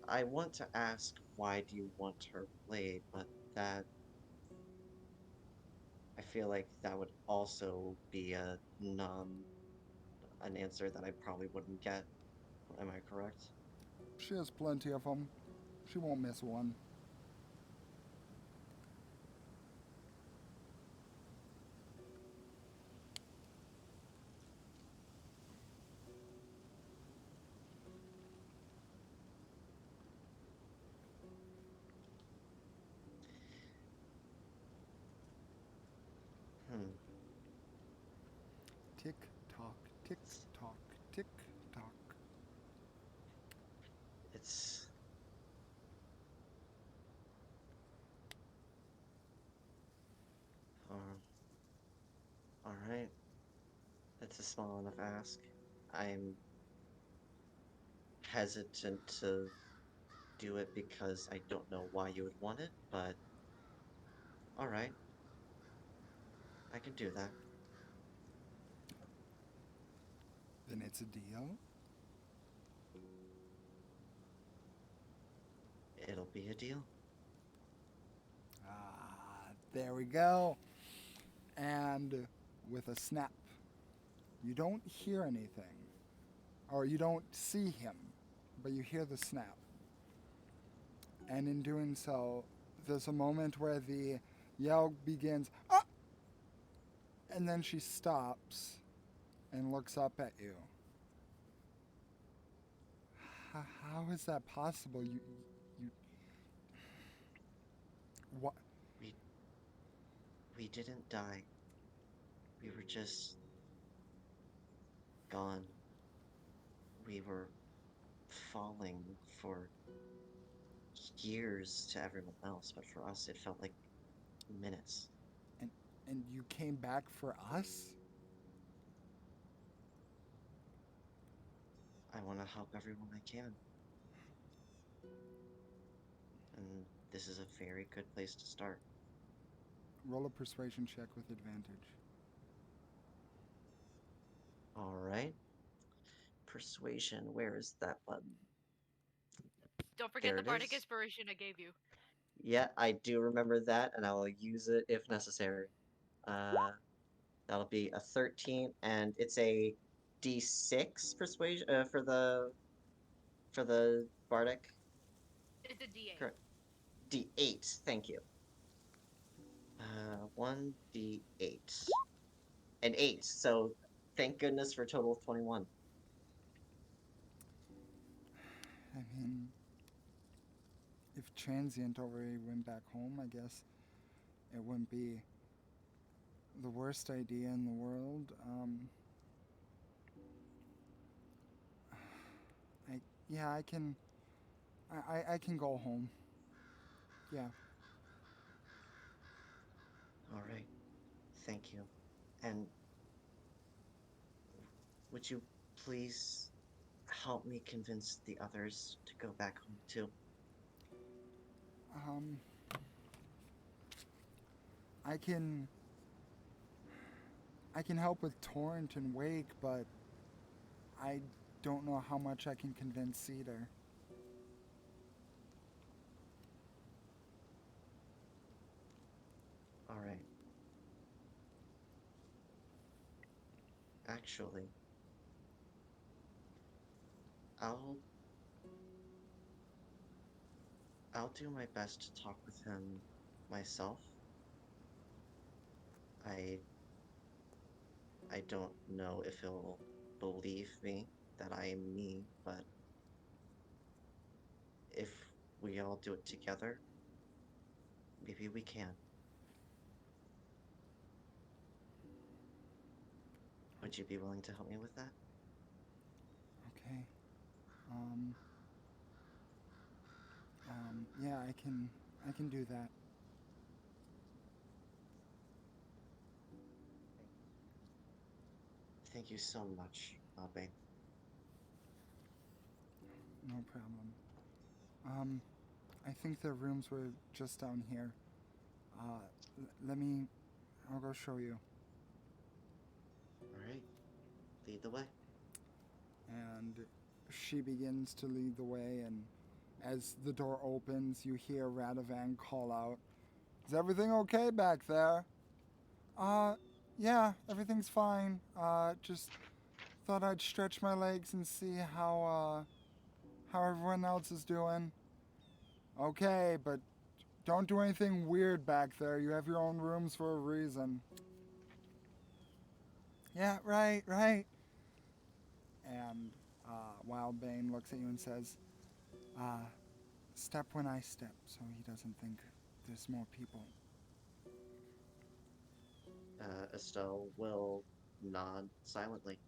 I want to ask why do you want her blade, but that I feel like that would also be an answer that I probably wouldn't get. Am I correct? She has plenty of them. She won't miss one. Hmm. Tick tock, tick tock, tick tock. It's um. All right. That's a small enough ask. I'm hesitant to do it because I don't know why you would want it, but all right, I can do that. Then it's a deal. It'll be a deal. There we go. And with a snap, you don't hear anything, or you don't see him, but you hear the snap. And in doing so, there's a moment where the yell begins, ah! And then she stops and looks up at you. How is that possible? You, what? We we didn't die. We were just gone. We were falling for years to everyone else, but for us it felt like minutes. And and you came back for us? I want to help everyone I can, and this is a very good place to start. Roll a persuasion check with advantage. All right. Persuasion, where is that button? Don't forget There the it bardic is. inspiration I gave you. Yeah, I do remember that, and I will use it if necessary. Uh, that'll be a 13, and it's a D6 persuasion for the bardic. It's a D8. Correct. D8. Thank you. 1 D8 and 8. So thank goodness for a total of 21. I mean, if Transient already went back home, I guess it wouldn't be the worst idea in the world. I yeah, I can. I can go home. Yeah. All right. Thank you. And would you please help me convince the others to go back home too? Um, I can. I can help with Torrent and Wake, but I don't know how much I can convince Cedar. All right. Actually, I'll I'll do my best to talk with him myself. I I don't know if he'll believe me that I am me, but if we all do it together, maybe we can. Would you be willing to help me with that? Okay. Um, yeah, I can do that. Thank you so much, Bane. No problem. Um, I think their rooms were just down here. Let me. I'll go show you. All right, lead the way. And she begins to lead the way. And as the door opens, you hear Radovan call out, "Is everything okay back there?" Uh, yeah, everything's fine. Just thought I'd stretch my legs and see how everyone else is doing. Okay, but don't do anything weird back there. You have your own rooms for a reason. Yeah, right, right. And Wildbane looks at you and says, uh, step when I step so he doesn't think there's more people. Estelle will nod silently.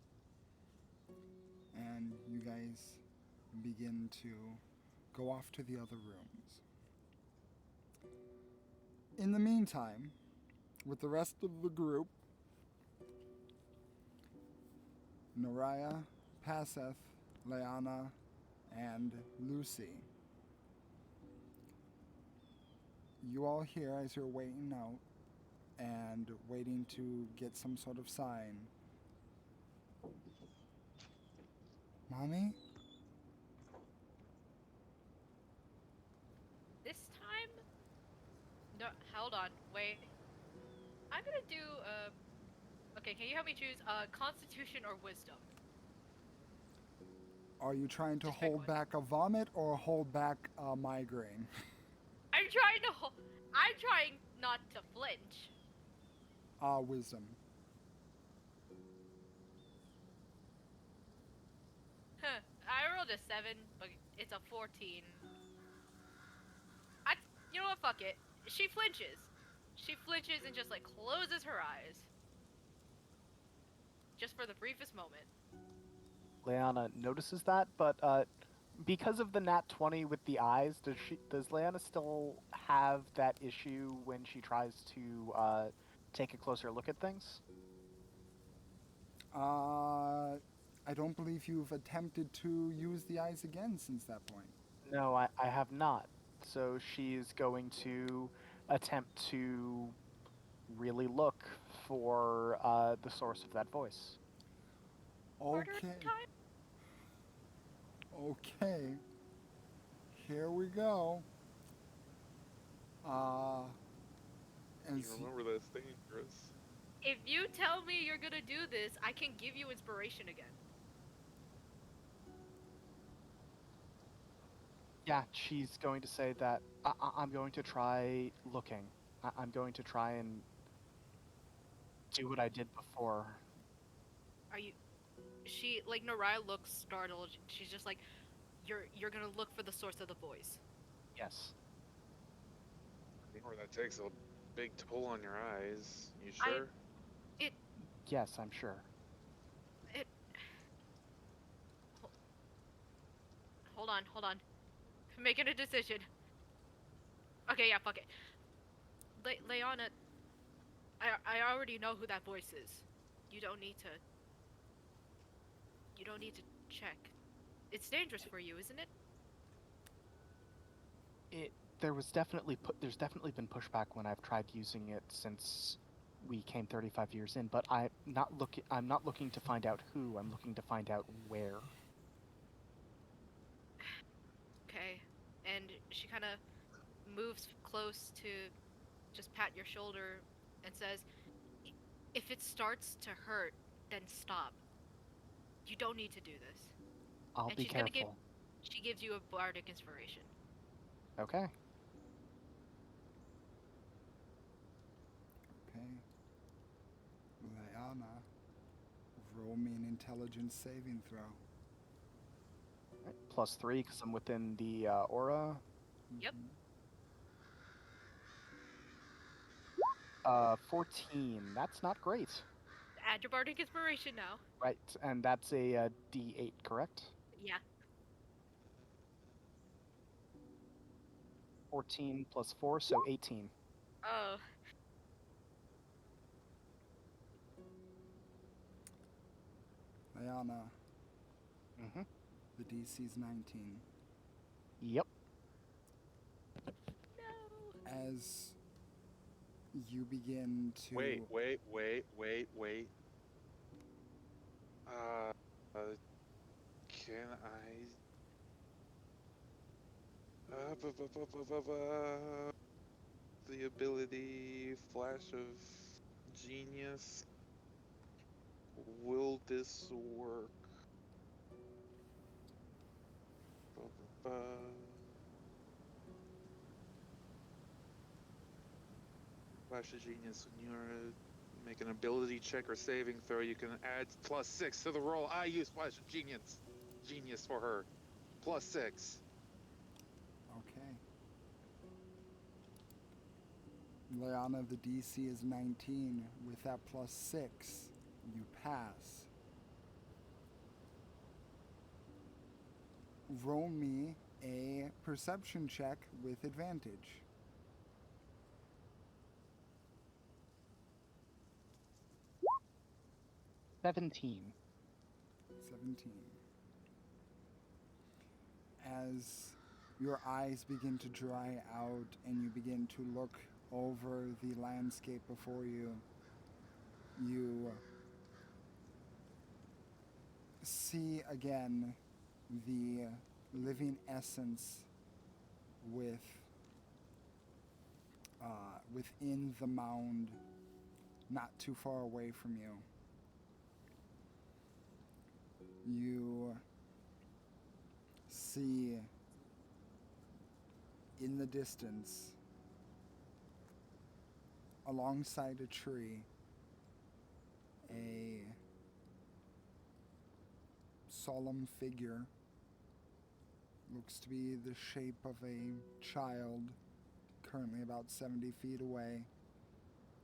And you guys begin to go off to the other rooms. In the meantime, with the rest of the group, Naraya, Paseth, Leanna, and Lucy, you all hear as you're waiting out and waiting to get some sort of sign. Mommy? This time? No, hold on. Wait. I'm gonna do, okay, can you help me choose, Constitution or Wisdom? Are you trying to Just pick hold one. back a vomit or hold back a migraine? I'm trying not to flinch. Wisdom. Huh. I rolled a 7, but it's a 14. I, you know what, fuck it. She flinches. She flinches and just, like, closes her eyes. Just for the briefest moment. Leanna notices that, but because of the nat 20 with the eyes, does Leanna still have that issue when she tries to take a closer look at things? I don't believe you've attempted to use the eyes again since that point. No, I have not. So she's going to attempt to really look for the source of that voice. Harder Okay. time? Okay. Here we go. You As remember that's dangerous. If you tell me you're gonna do this, I can give you inspiration again. Yeah, she's going to say that I'm going to try looking. I'm going to try and do what I did before. Are you? She like Naraya looks startled. She's just like, you're gonna look for the source of the voice. Yes. Or that takes a big toll on your eyes. You I sure? it Yes, I'm sure. it. Hold on. I'm making a decision. Okay, yeah, fuck it. Leona, I already know who that voice is. You don't need to. You don't need to check. It's dangerous for you, isn't it? There's definitely been pushback when I've tried using it since we came 35 years in, but I'm not looking to find out who, I'm looking to find out where. Okay. And she kind of moves close to just pat your shoulder. and says, If it starts to hurt, then stop. You don't need to do this. I'll And be she's gonna careful. she gives you a bardic inspiration. Okay. Okay. Leanna, roll me an intelligence saving throw. Right, +3 because I'm within the aura. Yep. Mhm. 14. That's not great. Add your bardic inspiration now. Right, and that's a D8, correct? Yeah. 14 plus 4, so 18. Oh. Leanna, Mm-hmm. the DC's 19. Yep. No. As you begin to Wait. Can I? The ability Flash of Genius. Will this work? Ba, ba, ba. Flash of Genius. When you're make an ability check or saving throw, you can add +6 to the roll. I use Flash of Genius for her. +6. Okay. Leanna, the DC is 19. With that +6, you pass. Roll me a perception check with advantage. 17. 17. As your eyes begin to dry out and you begin to look over the landscape before you, you see again the living essence within the mound, not too far away from you. You see in the distance, alongside a tree, a solemn figure. Looks to be the shape of a child, currently about 70 feet away,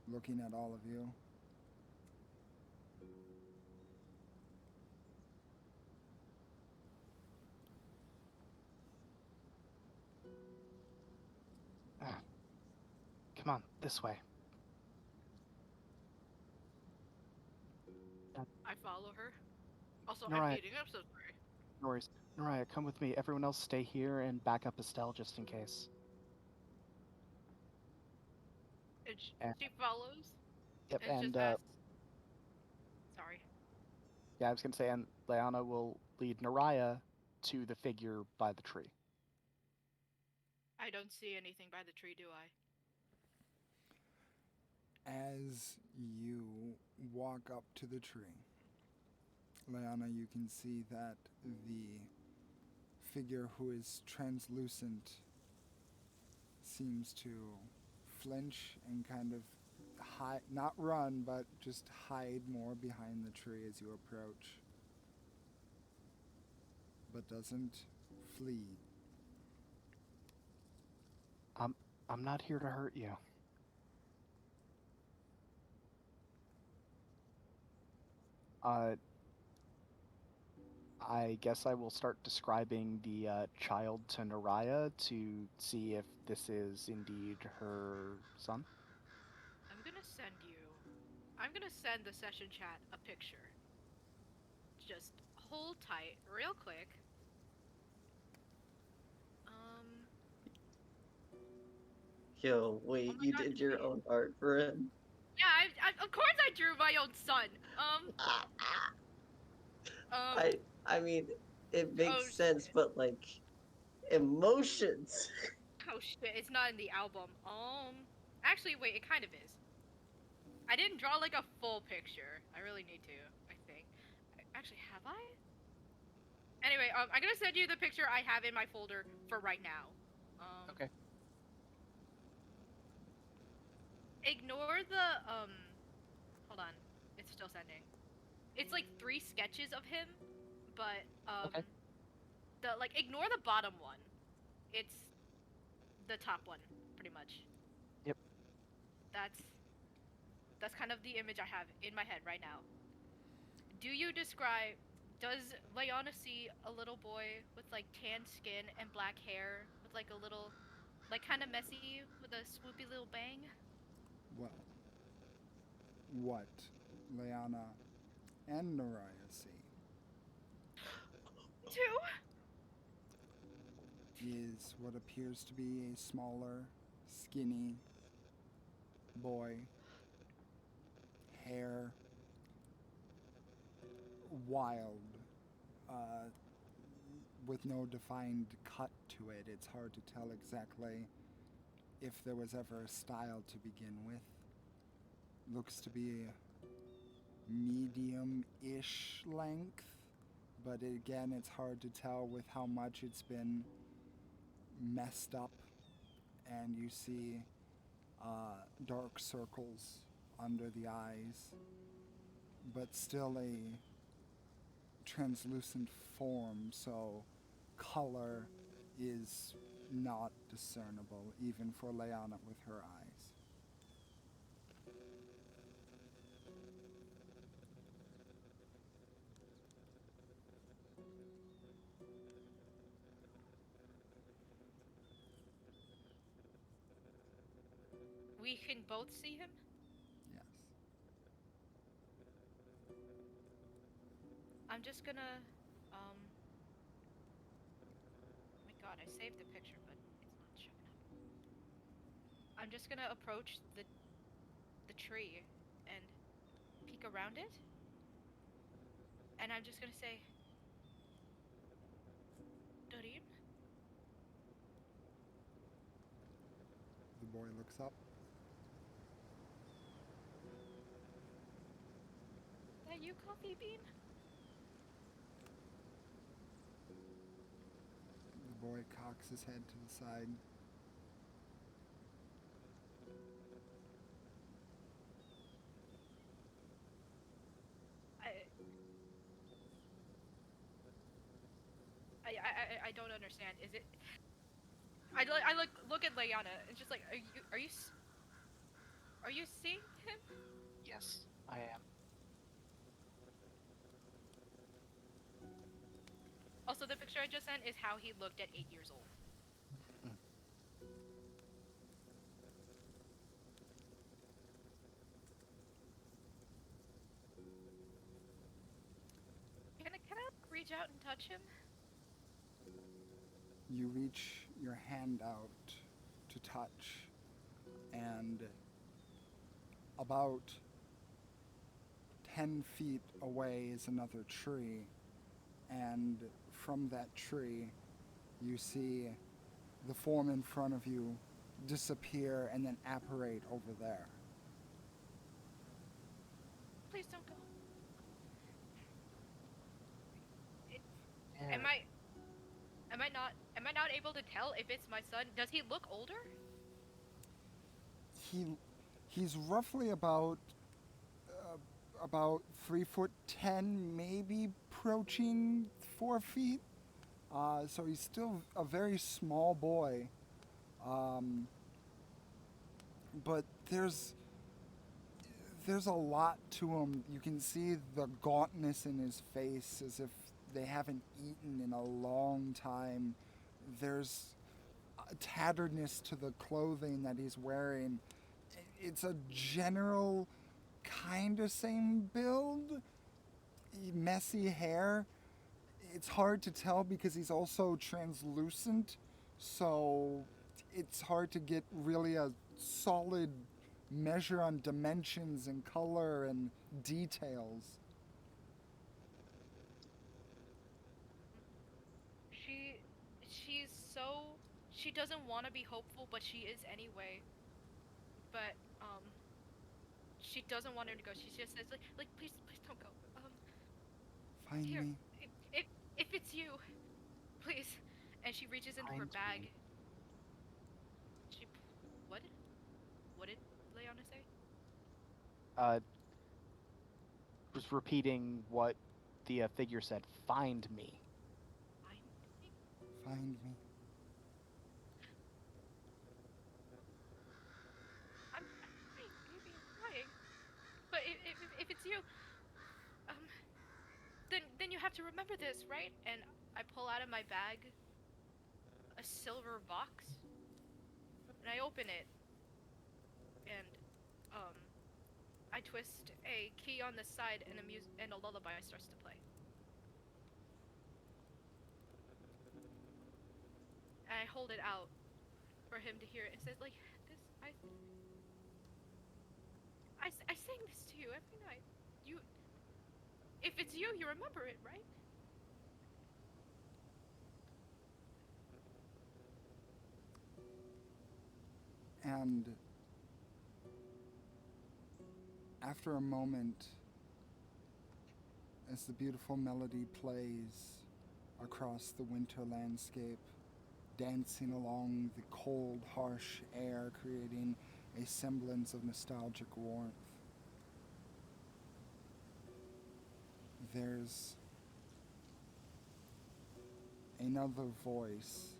looking at all of you. Come on, this way. I follow her. Also, I'm Noriah, bleeding. I'm so sorry. no worries. Noriah, come with me. Everyone else stay here and back up Estelle just in case. And And, she follows yep, and and just asks, Sorry. yeah, I was gonna say, and Leanna will lead Noriah to the figure by the tree. I don't see anything by the tree, do I? As you walk up to the tree, Leanna, you can see that the figure who is translucent seems to flinch and kind of hide, not run, but just hide more behind the tree as you approach, but doesn't flee. I'm not here to hurt you. I guess I will start describing the child to Noriah to see if this is indeed her son. I'm gonna send the session chat a picture. Just hold tight, real quick. Um, Yo, oh wait, my you god, did your own art for him? yeah, of course I drew my own son. Ah, ah. Um, I mean, it oh makes sense, shit. but like emotions. Oh shit, it's not in the album. Actually, wait, it kind of is. I didn't draw like a full picture. I really need to, I think. Actually, have I? Anyway, I'm gonna send you the picture I have in my folder for right now. Okay. Ignore the, hold on. It's still sending. It's like 3 sketches of him, but, Okay. ignore the bottom one. It's the top one, pretty much. Yep. That's kind of the image I have in my head right now. Does Leona see a little boy with like tan skin and black hair with like a little, like kind of messy with a swoopy little bang? Well, what Leanna and Naraya see Two? is what appears to be a smaller, skinny boy, hair wild, with no defined cut to it. It's hard to tell exactly if there was ever a style to begin with. Looks to be medium-ish length, but again, it's hard to tell with how much it's been messed up, and you see dark circles under the eyes, but still a translucent form, so color is not discernible, even for Leanna with her eyes. We can both see him? Yes. I'm just gonna, oh my god, I saved the picture, but it's not showing up. I'm just gonna approach the tree and peek around it. And I'm just gonna say, Doreen? The boy looks up. That you, Coffee Bean? The boy cocks his head to the side. I don't understand. Is it? Look at Leona. It's just like, are you seeing him? Yes, I am. Also, the picture I just sent is how he looked at 8 years old. Can I reach out and touch him? You reach your hand out to touch, and about 10 feet away is another tree, and from that tree you see the form in front of you disappear and then apparate over there. Please don't go. Yeah. Am I not able to tell if it's my son? Does he look older? He's roughly about 3'10", maybe approaching 4 feet. So he's still a very small boy. But there's a lot to him. You can see the gauntness in his face, as if they haven't eaten in a long time. There's a tatteredness to the clothing that he's wearing. It's a general kind of same build, messy hair. It's hard to tell because he's also translucent, so it's hard to get really a solid measure on dimensions and color and details. She's so, she doesn't want to be hopeful, but she is anyway. But she doesn't want her to go. She just says like please don't go. Find Here, me. if it's you, please. And she reaches into her Find bag. me. She what? What did Leona say? Uh, was repeating what the figure said. Find me. Find me? Find me. I'm trying, baby. I'm trying. But if it's you, um, then you have to remember this, right? And I pull out of my bag a silver box, and I open it, and um, I twist a key on the side, and and a lullaby starts to play. And I hold it out for him to hear it. It says like this. I sing this to you every night. You, if it's you, you remember it, right? And after a moment, as the beautiful melody plays across the winter landscape, dancing along the cold, harsh air, creating a semblance of nostalgic warmth, there's another voice,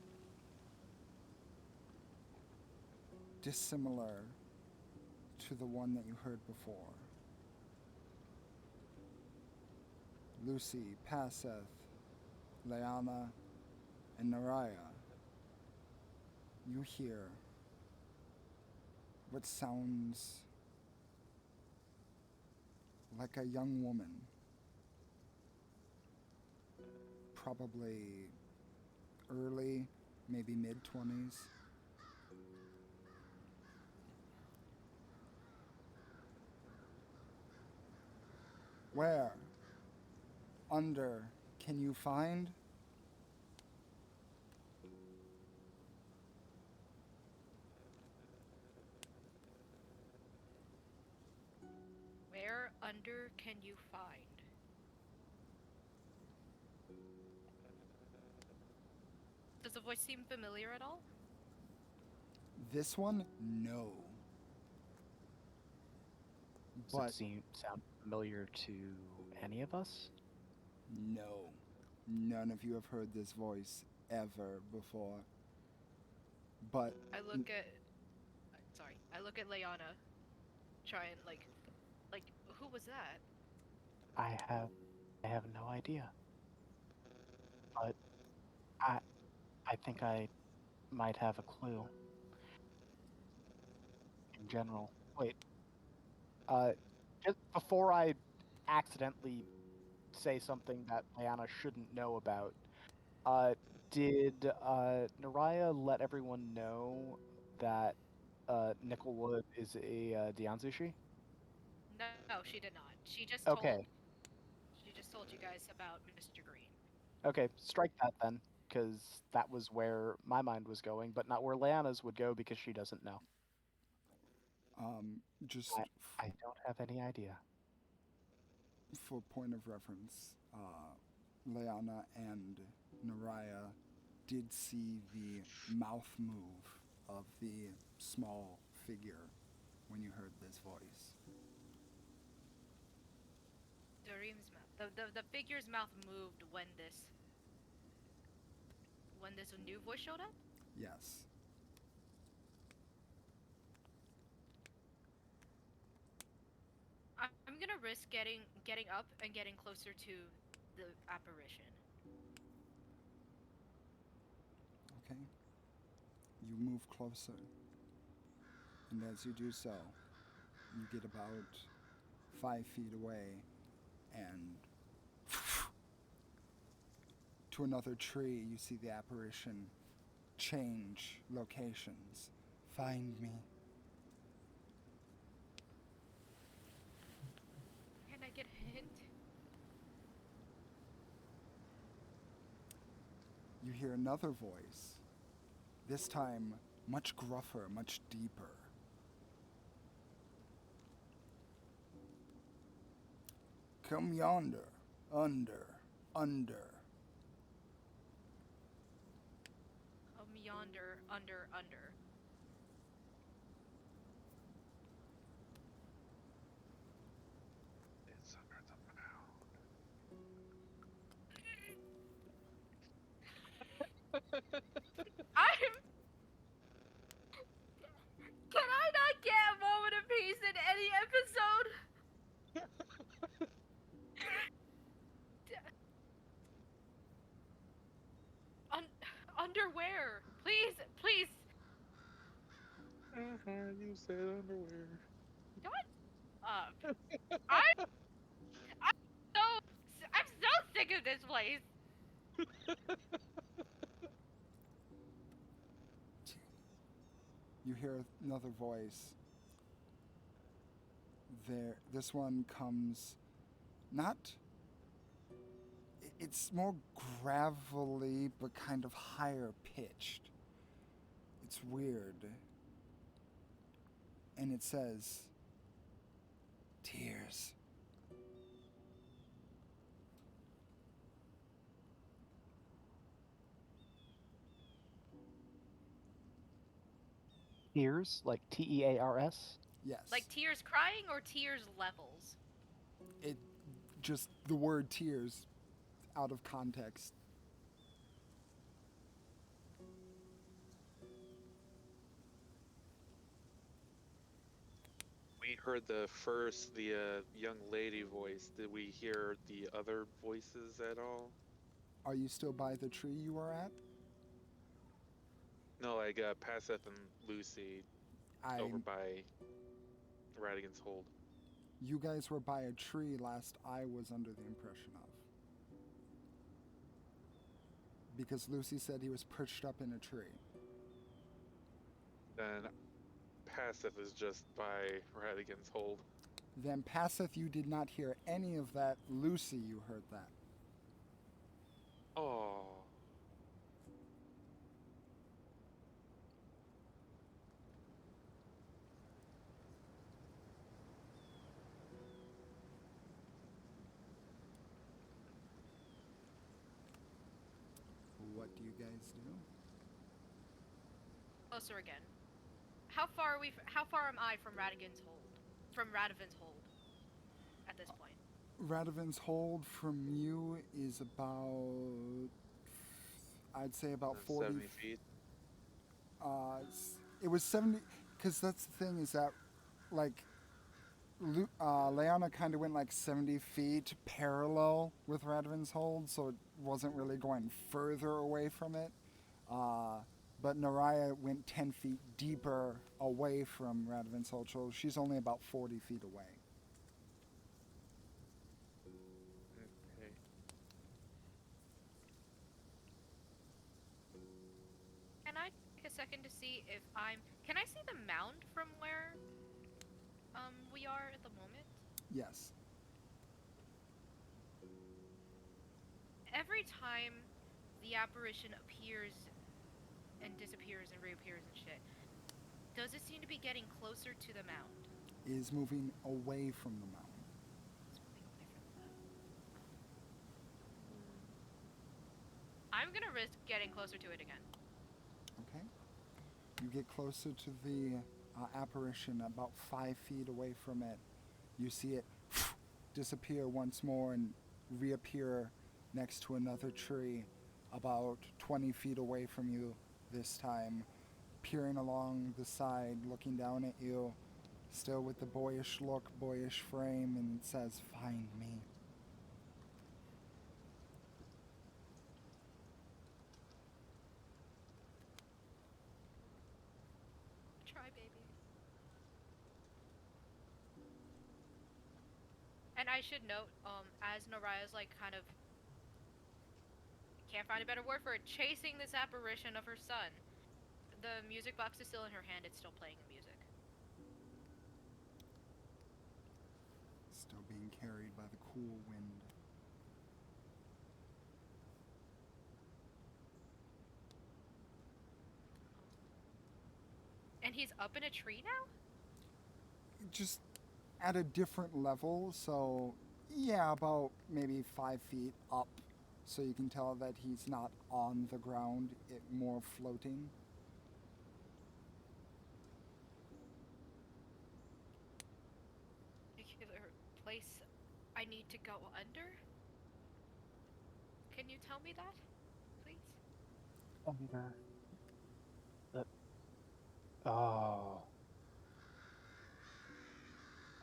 dissimilar to the one that you heard before. Lucy, Paseth, Leanna, and Naraya, you hear what sounds like a young woman, probably early, maybe mid 20s. Where under can you find? Where under can you find? Does the voice seem familiar at all? This one, no. Does But it sound familiar to any of us? no, none of you have heard this voice ever before. But I look at sorry. I look at Leona, try and like who was that? I have I have no idea. But I I think I might have a clue in general. Wait, uh just before I accidentally say something that Diana shouldn't know about, uh did Naraya let everyone know that Nickelwood is a Dianzushi? No, she did not. Okay. She just told you guys about Mr. Green. Okay, strike that then, because that was where my mind was going, but not where Leanna's would go because she doesn't know. just I, I don't have any idea. for point of reference, Leanna and Naraya did see the mouth move of the small figure when you heard this voice. Dareem's mouth. The figure's mouth moved when this new voice showed up. Yes. I'm gonna risk getting up and getting closer to the apparition. Okay. You move closer, and as you do so, you get about 5 feet away, and to another tree, you see the apparition change locations. Find me. Can I get a hint? You hear another voice, this time much gruffer, much deeper. Come yonder, under, under. Yonder, under. It's under the mound. I'm. Can I not get a moment of peace in any episode? Underwear, please, please. You said underwear. Shut up. I'm so I'm so sick of this place. You hear another voice. This one comes not. It's more gravelly, but kind of higher pitched. It's weird. And it says, tears. Tears, like Tears. Yes. Like tears crying or tears levels? It just the word tears out of context. We heard the young lady voice. Did we hear the other voices at all? Are you still by the tree you were at? No, like Passeth and Lucy over by Radigan's Hold. You guys were by a tree last I was under the impression of. Because Lucy said he was perched up in a tree. Then Passeth is just by Radigan's Hold. Then Passeth, you did not hear any of that. Lucy, you heard that. Oh. What do you guys do? Closer again. How far am I from Radigan's Hold? From Radivan's Hold at this point. Radivan's Hold from you is about, I'd say about 40 70 feet. It was 70, because that's the thing is that, like, Leona kind of went like 70 feet parallel with Radivan's Hold, so it wasn't really going further away from it. But Naraya went 10 feet deeper away from Radivan's Hold, so she's only about 40 feet away. Okay. Can I take a second to see if can I see the mound from where we are at the moment? Yes. Every time the apparition appears and disappears and reappears and shit, does it seem to be getting closer to the mound? Is moving away from the mound. It's moving away from the mound. I'm gonna risk getting closer to it again. Okay. You get closer to the apparition, about 5 feet away from it. You see it disappear once more and reappear next to another tree about 20 feet away from you this time, peering along the side, looking down at you, still with the boyish look, boyish frame, and it says, "Find me." Try, baby. And I should note, as Naraya's like kind of can't find a better word for it, chasing this apparition of her son. The music box is still in her hand, it's still playing the music. Still being carried by the cool wind. And he's up in a tree now? Just at a different level, so Yeah, about maybe 5 feet up, so you can tell that he's not on the ground, it more floating. Particular place I need to go under? Can you tell me that, please? Under the. Oh.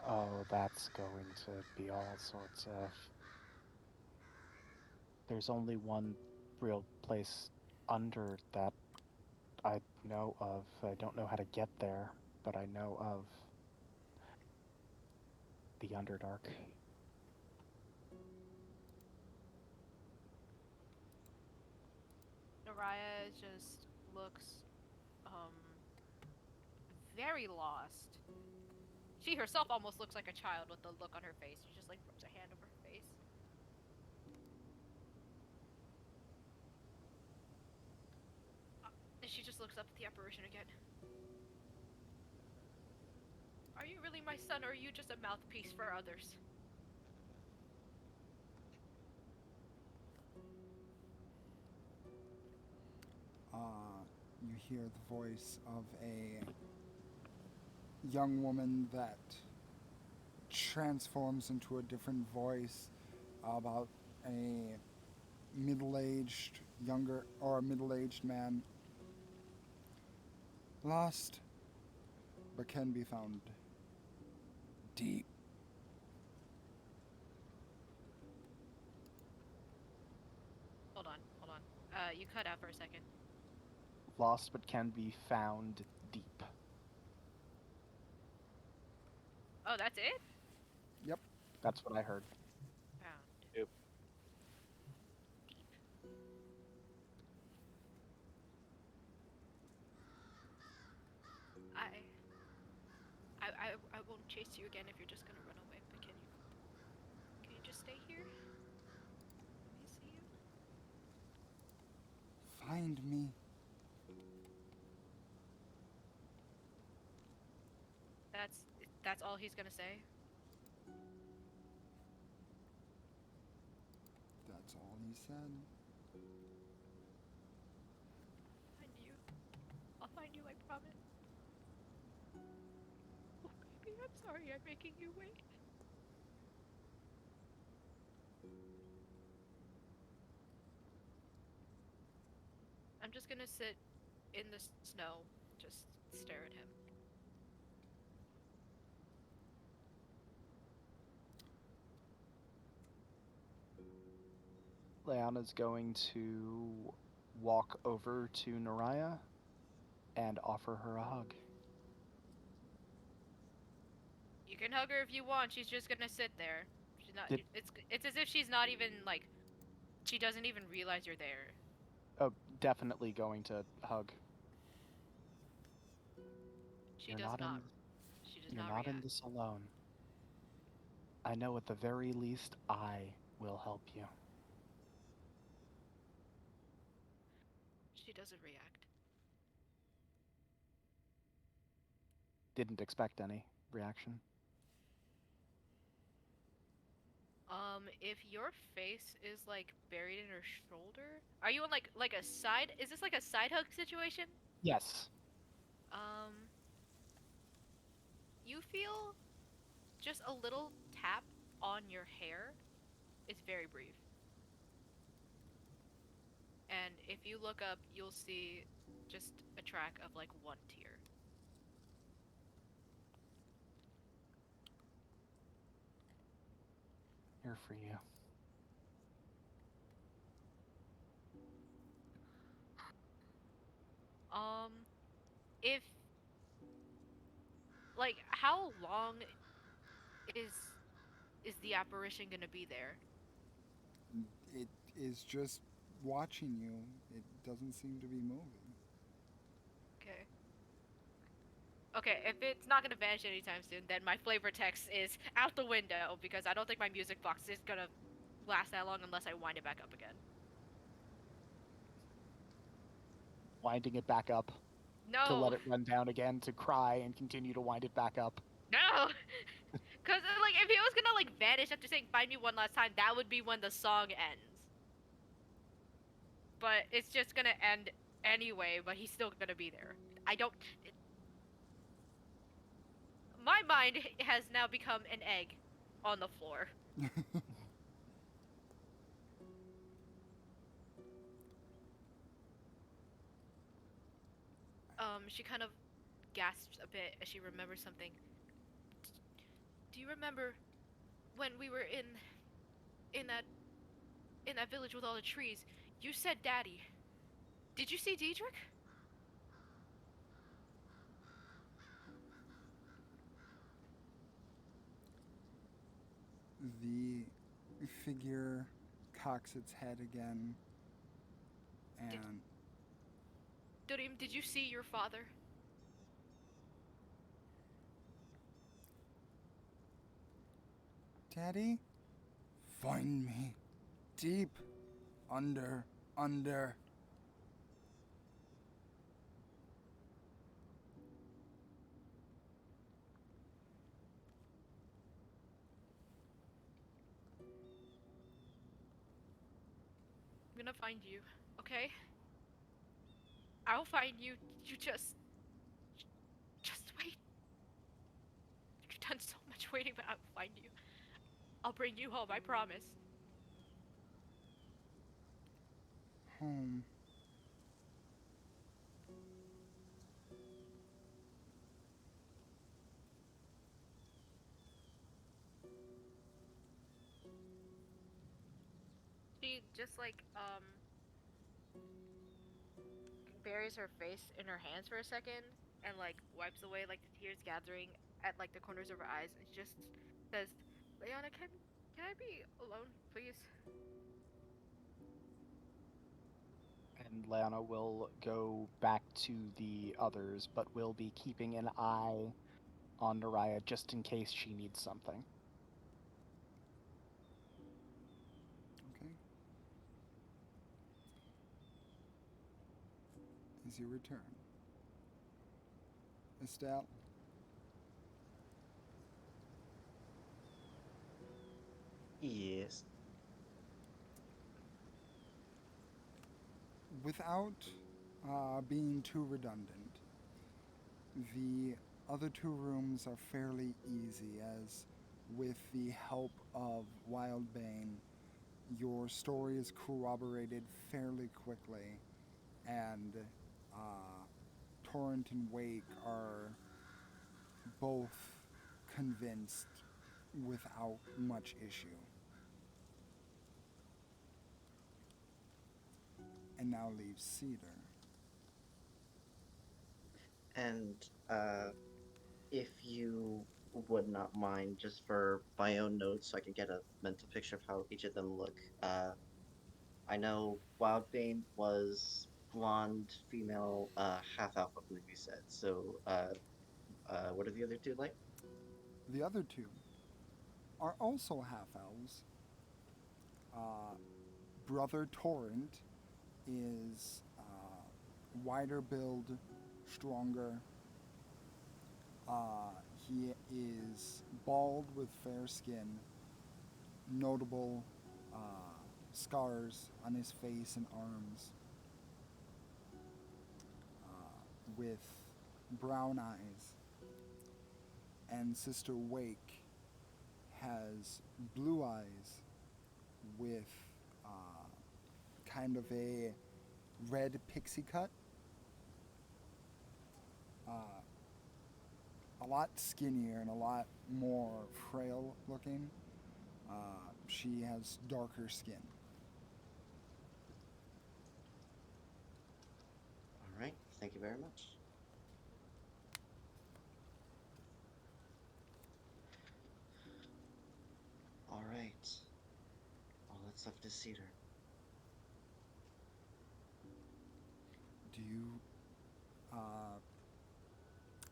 Oh, that's going to be all sorts of. There's only one real place under that I know of. I don't know how to get there, but I know of the Underdark. Naraya just looks, very lost. She herself almost looks like a child with the look on her face. She just like rubs her hand over her face. And she just looks up at the apparition again. Are you really my son, or are you just a mouthpiece for others? You hear the voice of a young woman that transforms into a different voice, about a middle-aged younger or a middle-aged man, lost but can be found deep. Hold on, hold on. You cut out for a second. Lost but can be found deep. Oh, that's it? Yep. That's what I heard. Found. Yep. Deep. I won't chase you again if you're just gonna run away, but can you just stay here? Let me see you. Find me. That's all he's gonna say? That's all he said. Find you. I'll find you, I promise. Oh, baby, I'm sorry I'm making you wait. I'm just gonna sit in the snow, just stare at him. Leanna's going to walk over to Naraya and offer her a hug. You can hug her if you want. She's just gonna sit there. She's not. Did- It's as if she's not even like. She doesn't even realize you're there. Oh, definitely going to hug. She You're does not not. in. She does You're not not in react. this alone. I know at the very least I will help you. She doesn't react. Didn't expect any reaction. If your face is like buried in her shoulder, are you in like a side? Is this like a side hug situation? Yes. Um, you feel just a little tap on your hair. It's very brief. And if you look up, you'll see just a track of like one tear. Here for you. If like how long is is the apparition gonna be there? It is just watching you. It doesn't seem to be moving. Okay. Okay, if it's not gonna vanish anytime soon, then my flavor text is out the window because I don't think my music box is gonna last that long unless I wind it back up again. Winding it back up to No, let it run down again, to cry and continue to wind it back up. no, because like if he was gonna like vanish finish after saying "find me one last time," that would be when the song ends. But it's just gonna end anyway. But he's still gonna be there. I don't. My mind has now become an egg on the floor. She kind of gasps a bit as she remembers something. Do you remember when we were in that in that village with all the trees? You said Daddy. Did you see Diedrich? The figure cocks its head again, and Durim, did you see your father? Daddy, find me deep under. I'm gonna find you, okay? I'll find you. You just wait. You've done so much waiting, but I'll find you. I'll bring you home, I promise. Home. She just buries her face in her hands for a second and wipes away the tears gathering at the corners of her eyes and she just says, "Leona, can I be alone, please?" And Leanna will go back to the others, but will be keeping an eye on Naraya just in case she needs something. Okay. As you return, Estelle. Yes. Without being too redundant, the other two rooms are fairly easy, as with the help of Wildbane, your story is corroborated fairly quickly, and Torrent and Wake are both convinced without much issue. And now leaves Cedar. And if you would not mind, just for my own notes, so I can get a mental picture of how each of them look. I know Wildbane was blonde, female, half elf, I believe you said. So, what are the other two like? The other two are also half elves. Brother Torrent is wider build, stronger. He is bald with fair skin, notable scars on his face and arms, with brown eyes. And Sister Wake has blue eyes with kind of a red pixie cut. A lot skinnier and a lot more frail looking. She has darker skin. All right, thank you very much. All right, all that's left is Cedar. Do you,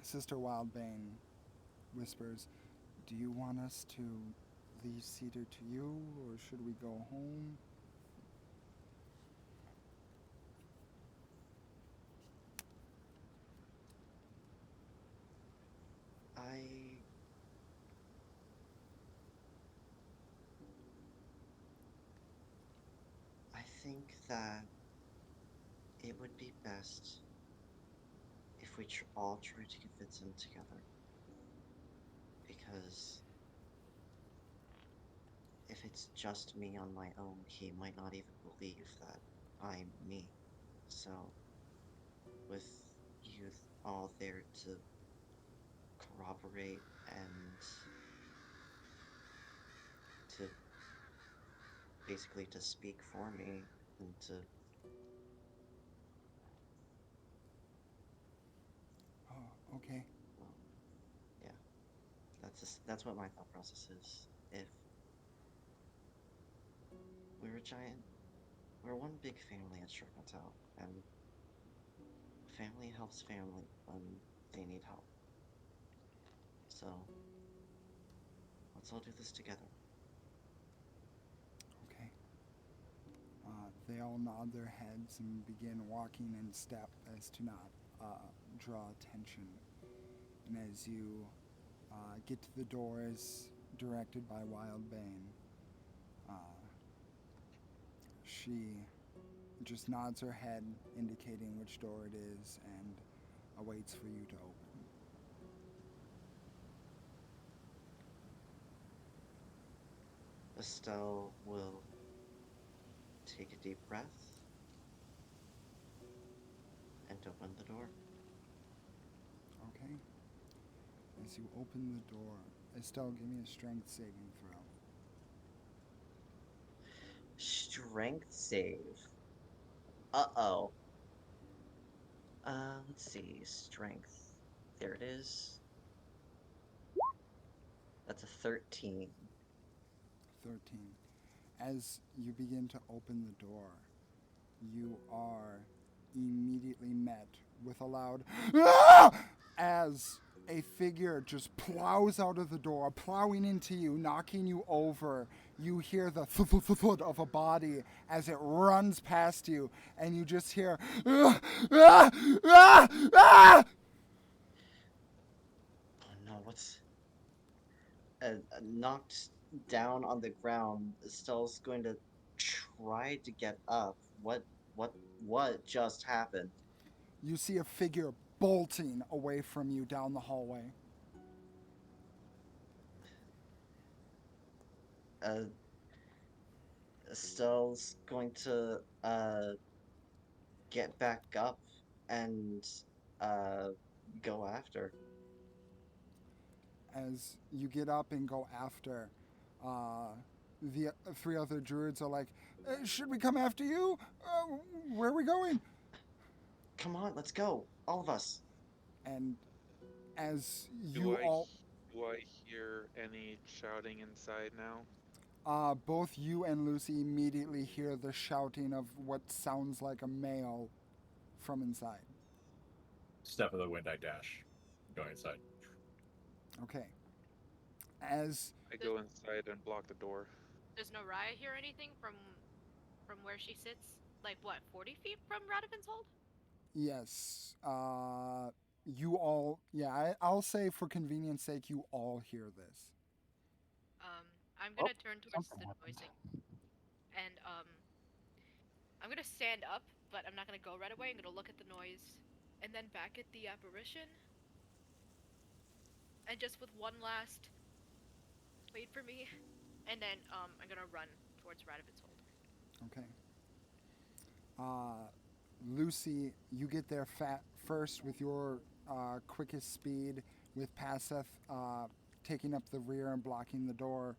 Sister Wildbane whispers, do you want us to leave Cedar to you, or should we go home? I think that it would be best if we all try to convince him together. Because if it's just me on my own, he might not even believe that I'm me. So, with you all there to corroborate and to basically to speak for me and to Oh, okay. well, yeah, that's what my thought process is. If we're a giant, we're one big family at Sharpentown, and family helps family when they need help. So let's all do this together. Okay. They all nod their heads and begin walking in step as to not draw attention. And as you get to the doors directed by Wild Bane, uh, she just nods her head, indicating which door it is, and awaits for you to open. Estelle will take a deep breath and open the door. Okay? As you open the door, Estelle, give me a strength saving throw. Strength save. Uh-oh. Let's see. Strength. There it is. That's a 13. 13. As you begin to open the door, you are immediately met with a loud "Ah!" as a figure just plows out of the door, plowing into you, knocking you over. You hear the thud of a body as it runs past you, and you just hear "Ah! Ah! Ah! Ah!" Oh no, what's knocked down on the ground. Estelle's going to try to get up. What just happened? You see a figure bolting away from you down the hallway. Uh, Estelle's going to get back up and uh go after. As you get up and go after, uh, the three other druids are like, should we come after you? Where are we going? Come on, let's go, all of us. And as Do you I all, do I hear any shouting inside now? both you and Lucy immediately hear the shouting of what sounds like a male from inside. Step of the wind, I dash. Go inside. Okay. As I go inside and block the door. Does Noraya hear anything from where she sits? Like what, 40 feet from Radavin's hold? yes, you all, yeah, I'll say for convenience sake, you all hear this. I'm Oh, gonna turn towards something the happened. noising, and I'm gonna stand up, but I'm not gonna go right away. I'm gonna look at the noise, and then back at the apparition, and just with one last wait for me, and then I'm gonna run towards Radavin's hold. Okay. Uh, Lucy, you get there first with your quickest speed, with Passeth taking up the rear and blocking the door.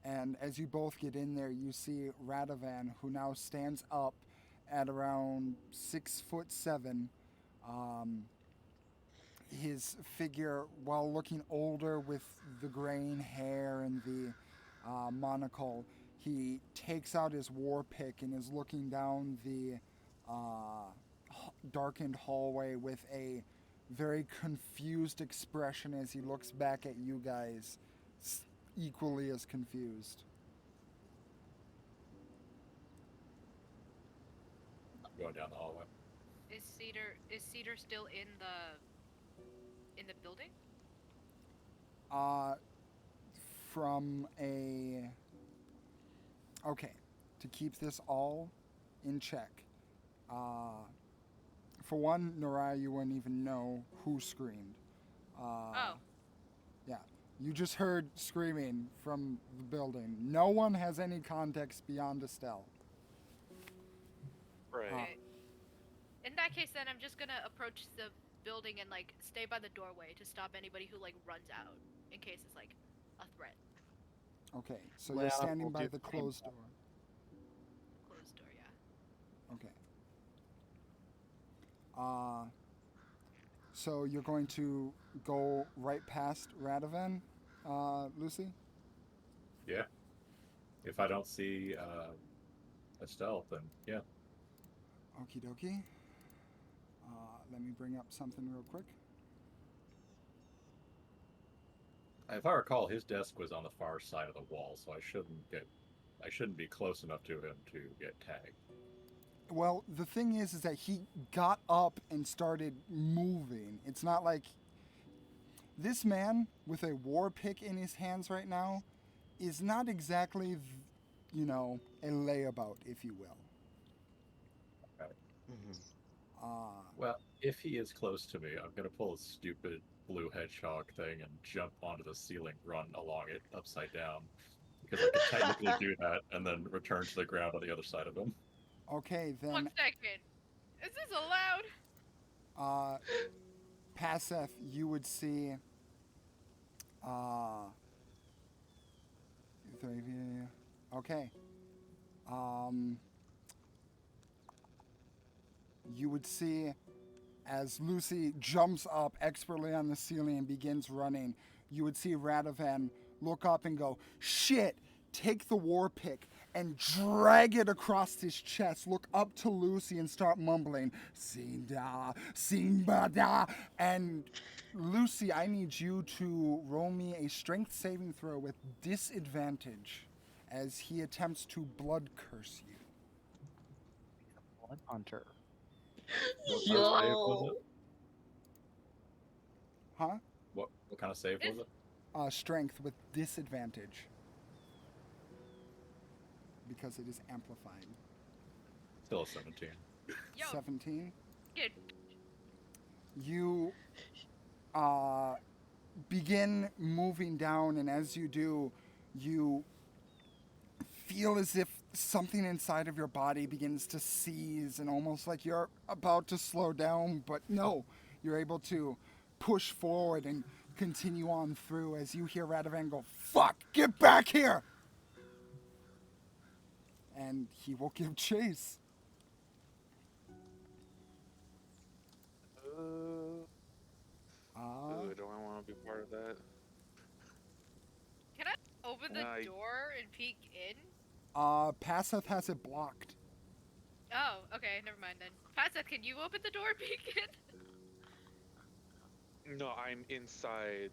And as you both get in there, you see Radovan, who now stands up at around 6'7". Um, his figure, while looking older with the graying hair and the monocle, he takes out his war pick and is looking down the darkened hallway with a very confused expression as he looks back at you guys, equally as confused. I'm going down the hallway. Is Cedar still in the building? Uh, from a. Okay, to keep this all in check. For one, Noraya, you wouldn't even know who screamed. Oh. Yeah, you just heard screaming from the building. No one has any context beyond Estelle. Right. Okay. In that case, then I'm just gonna approach the building and like stay by the doorway to stop anybody who like runs out in case it's like a threat. Okay, so Leon you're standing will by do the the same closed thing. door. Closed door, yeah. Okay. So you're going to go right past Radovan, Lucy? Yeah. If I don't see Estelle, then yeah. Okie dokie. Let me bring up something real quick. If I recall, his desk was on the far side of the wall, so I shouldn't be close enough to him to get tagged. Well, the thing is that he got up and started moving. It's not like this man with a war pick in his hands right now is not exactly, a layabout, if you will. Mhm. Well, if he is close to me, I'm gonna pull a stupid blue hedgehog thing and jump onto the ceiling, run along it upside down, because I could technically do that and then return to the ground on the other side of him. Okay, 1 then, second. Is this allowed? Paseth, you would see, three of you. Okay. You would see as Lucy jumps up expertly on the ceiling and begins running, you would see Radovan look up and go, shit, take the war pick and drag it across his chest, look up to Lucy and start mumbling, Sinda, Singbada. And Lucy, I need you to roll me a strength saving throw with disadvantage as he attempts to blood curse you. Blood Hunter. What kind of save was Yo! it? Huh? What kind of save was it? Strength with disadvantage because it is amplified. Still a 17. Yo, 17. kid. You begin moving down, and as you do, you feel as if something inside of your body begins to seize and almost like you're about to slow down, but no, you're able to push forward and continue on through as you hear Radovan go, fuck, get back here! And he will give chase. Ooh, do I want to be part of that? Can I open the I- door and peek in? Paseth has it blocked. Oh, okay, never mind then. Patseth, can you open the door and peek in? No, I'm inside,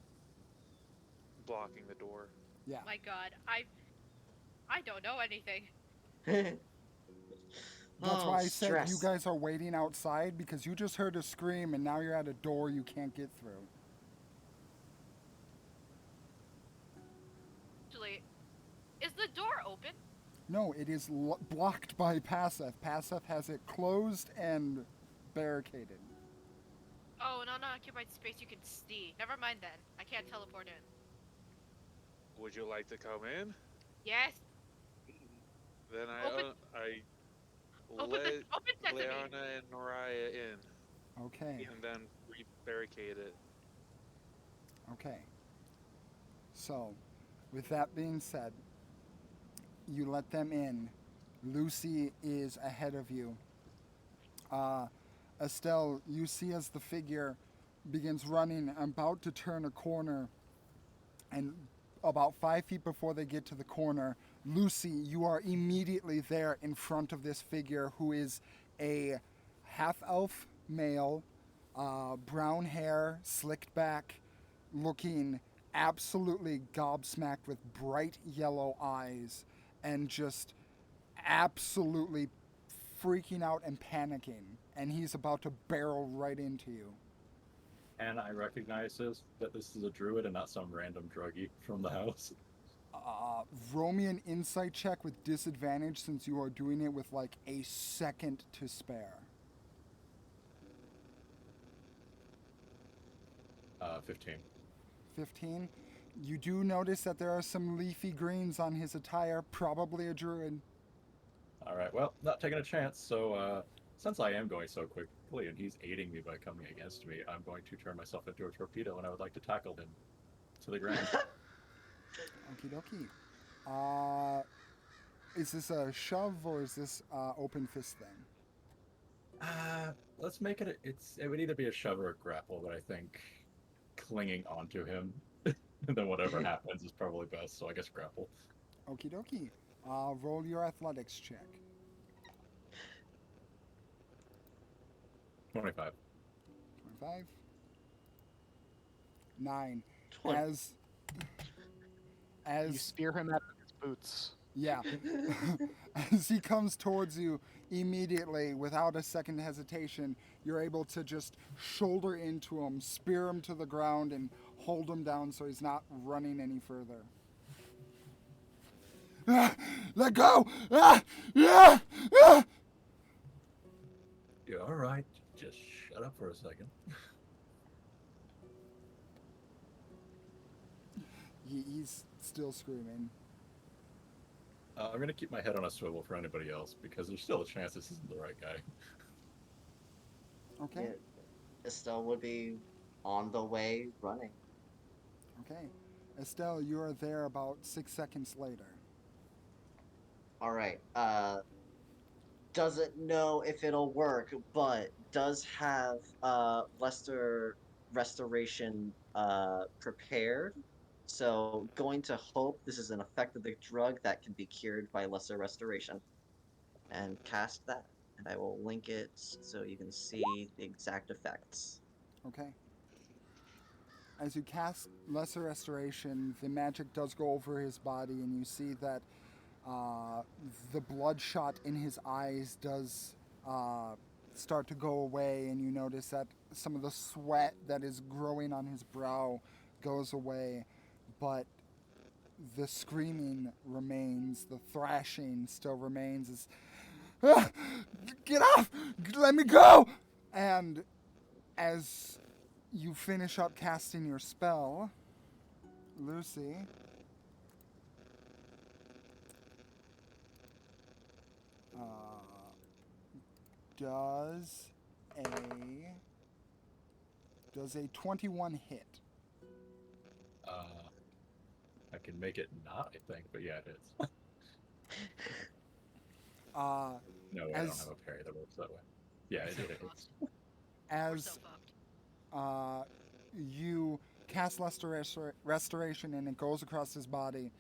blocking the door. Yeah. My god, I don't know anything. That's Oh, why I said stress. you guys are waiting outside because you just heard a scream and now you're at a door you can't get through. Actually, is the door open? No, it is blocked by Paseth. Paseth has it closed and barricaded. Oh, an unoccupied space you can see. Never mind then. I can't teleport in. Would you like to come in? Yes. Then Open- let Open sesame. Leona and Noraya in, Okay, and then barricade it. okay. So, with that being said, you let them in. Lucy is ahead of you. Estelle, you see as the figure begins running, about to turn a corner, and about 5 feet before they get to the corner, Lucy, you are immediately there in front of this figure who is a half-elf male, brown hair, slicked back, looking absolutely gobsmacked with bright yellow eyes and just absolutely freaking out and panicking. And he's about to barrel right into you. And I recognize that this is a druid and not some random druggie from the house. roll me an insight check with disadvantage since you are doing it with like a second to spare. 15. 15. You do notice that there are some leafy greens on his attire, probably a druid. All right, well, not taking a chance. So, since I am going so quickly and he's aiding me by coming against me, I'm going to turn myself into a torpedo and I would like to tackle him to the ground. Okie dokie. Is this a shove or is this open fist thing? Let's make it. It would either be a shove or a grapple, but I think clinging onto him, and then whatever happens is probably best. So I guess grapple. Okie dokie. Roll your athletics check. 25. 25. 9. 20. You As spear him out of his boots. yeah, as he comes towards you immediately, without a second hesitation, you're able to just shoulder into him, spear him to the ground, and hold him down so he's not running any further. Let go! Yeah! You're all right. Just shut up for a second. He's still screaming. I'm gonna keep my head on a swivel for anybody else because there's still a chance this isn't the right guy. Okay. Yeah, Estelle would be on the way running. Okay. Estelle, you are there about 6 seconds later. All right. Doesn't know if it'll work, but does have Lester restoration prepared. So going to hope this is an effect of the drug that can be cured by lesser restoration. And cast that. And I will link it so you can see the exact effects. Okay. As you cast Lesser Restoration, the magic does go over his body, and you see that the bloodshot in his eyes does start to go away, and you notice that some of the sweat that is growing on his brow goes away, but the screaming remains, the thrashing still remains. As, get off! Let me go! And as you finish up casting your spell, Lucy, does a 21 hit? I can make it not, I think, but yeah, it is. No, I don't As- have a parry that works that way. Yeah, it is. We're As so fucked. you cast Restoration and it goes across his body,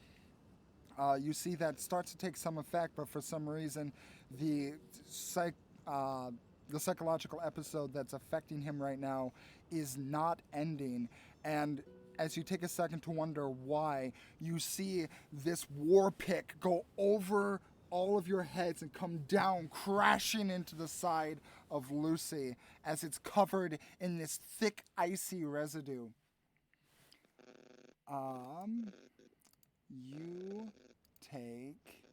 you see that it starts to take some effect, but for some reason, the psychological episode that's affecting him right now is not ending. And as you take a second to wonder why, you see this war pick go over all of your heads and come down, crashing into the side of Lucy as it's covered in this thick, icy residue. You take.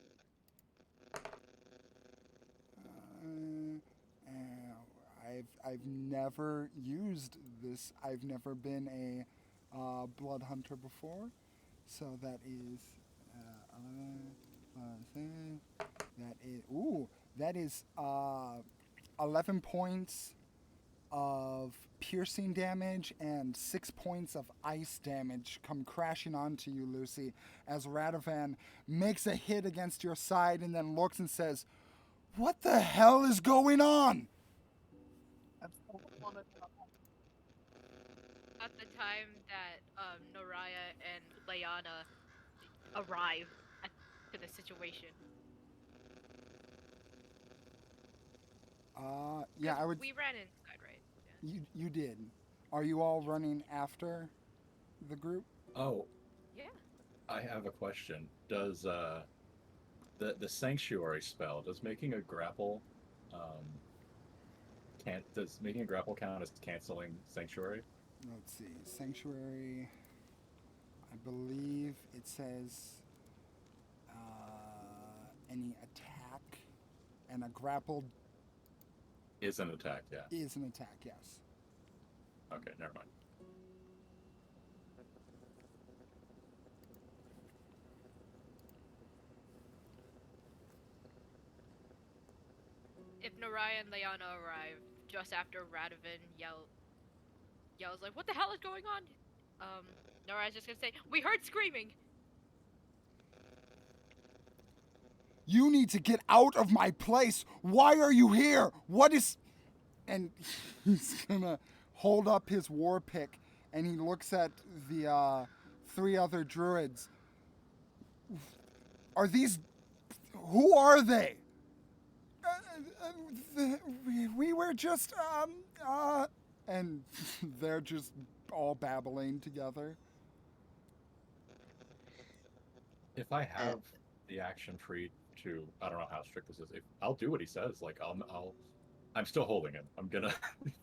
I've never used this. I've never been a blood hunter before, so that is that is 11 points of piercing damage and 6 points of ice damage come crashing onto you, Lucy, as Radovan makes a hit against your side and then looks and says, "What the hell is going on?" At the time that Noraya and Leanna arrive to the situation. Yeah, 'Cause I would. We ran inside, right? Yeah. You did. Are you all running after the group? Oh, Yeah. I have a question. Does the sanctuary spell, does making a grapple does making a grapple count as canceling sanctuary? Let's see. Sanctuary. I believe it says And a grappled Is an attack, yeah. is an attack, yes. Okay, never mind. If Naraya and Leona arrive just after Radovan yells like, "What the hell is going on?" Naraya's just gonna say, "We heard screaming." You need to get out of my place. Why are you here? What is... And he's gonna hold up his war pick, and he looks at the 3 other druids. Are these... Who are they? We were just, And they're just all babbling together. If I have the action free to, I don't know how strict this is. If I'll do what he says, like I'm still holding him. I'm gonna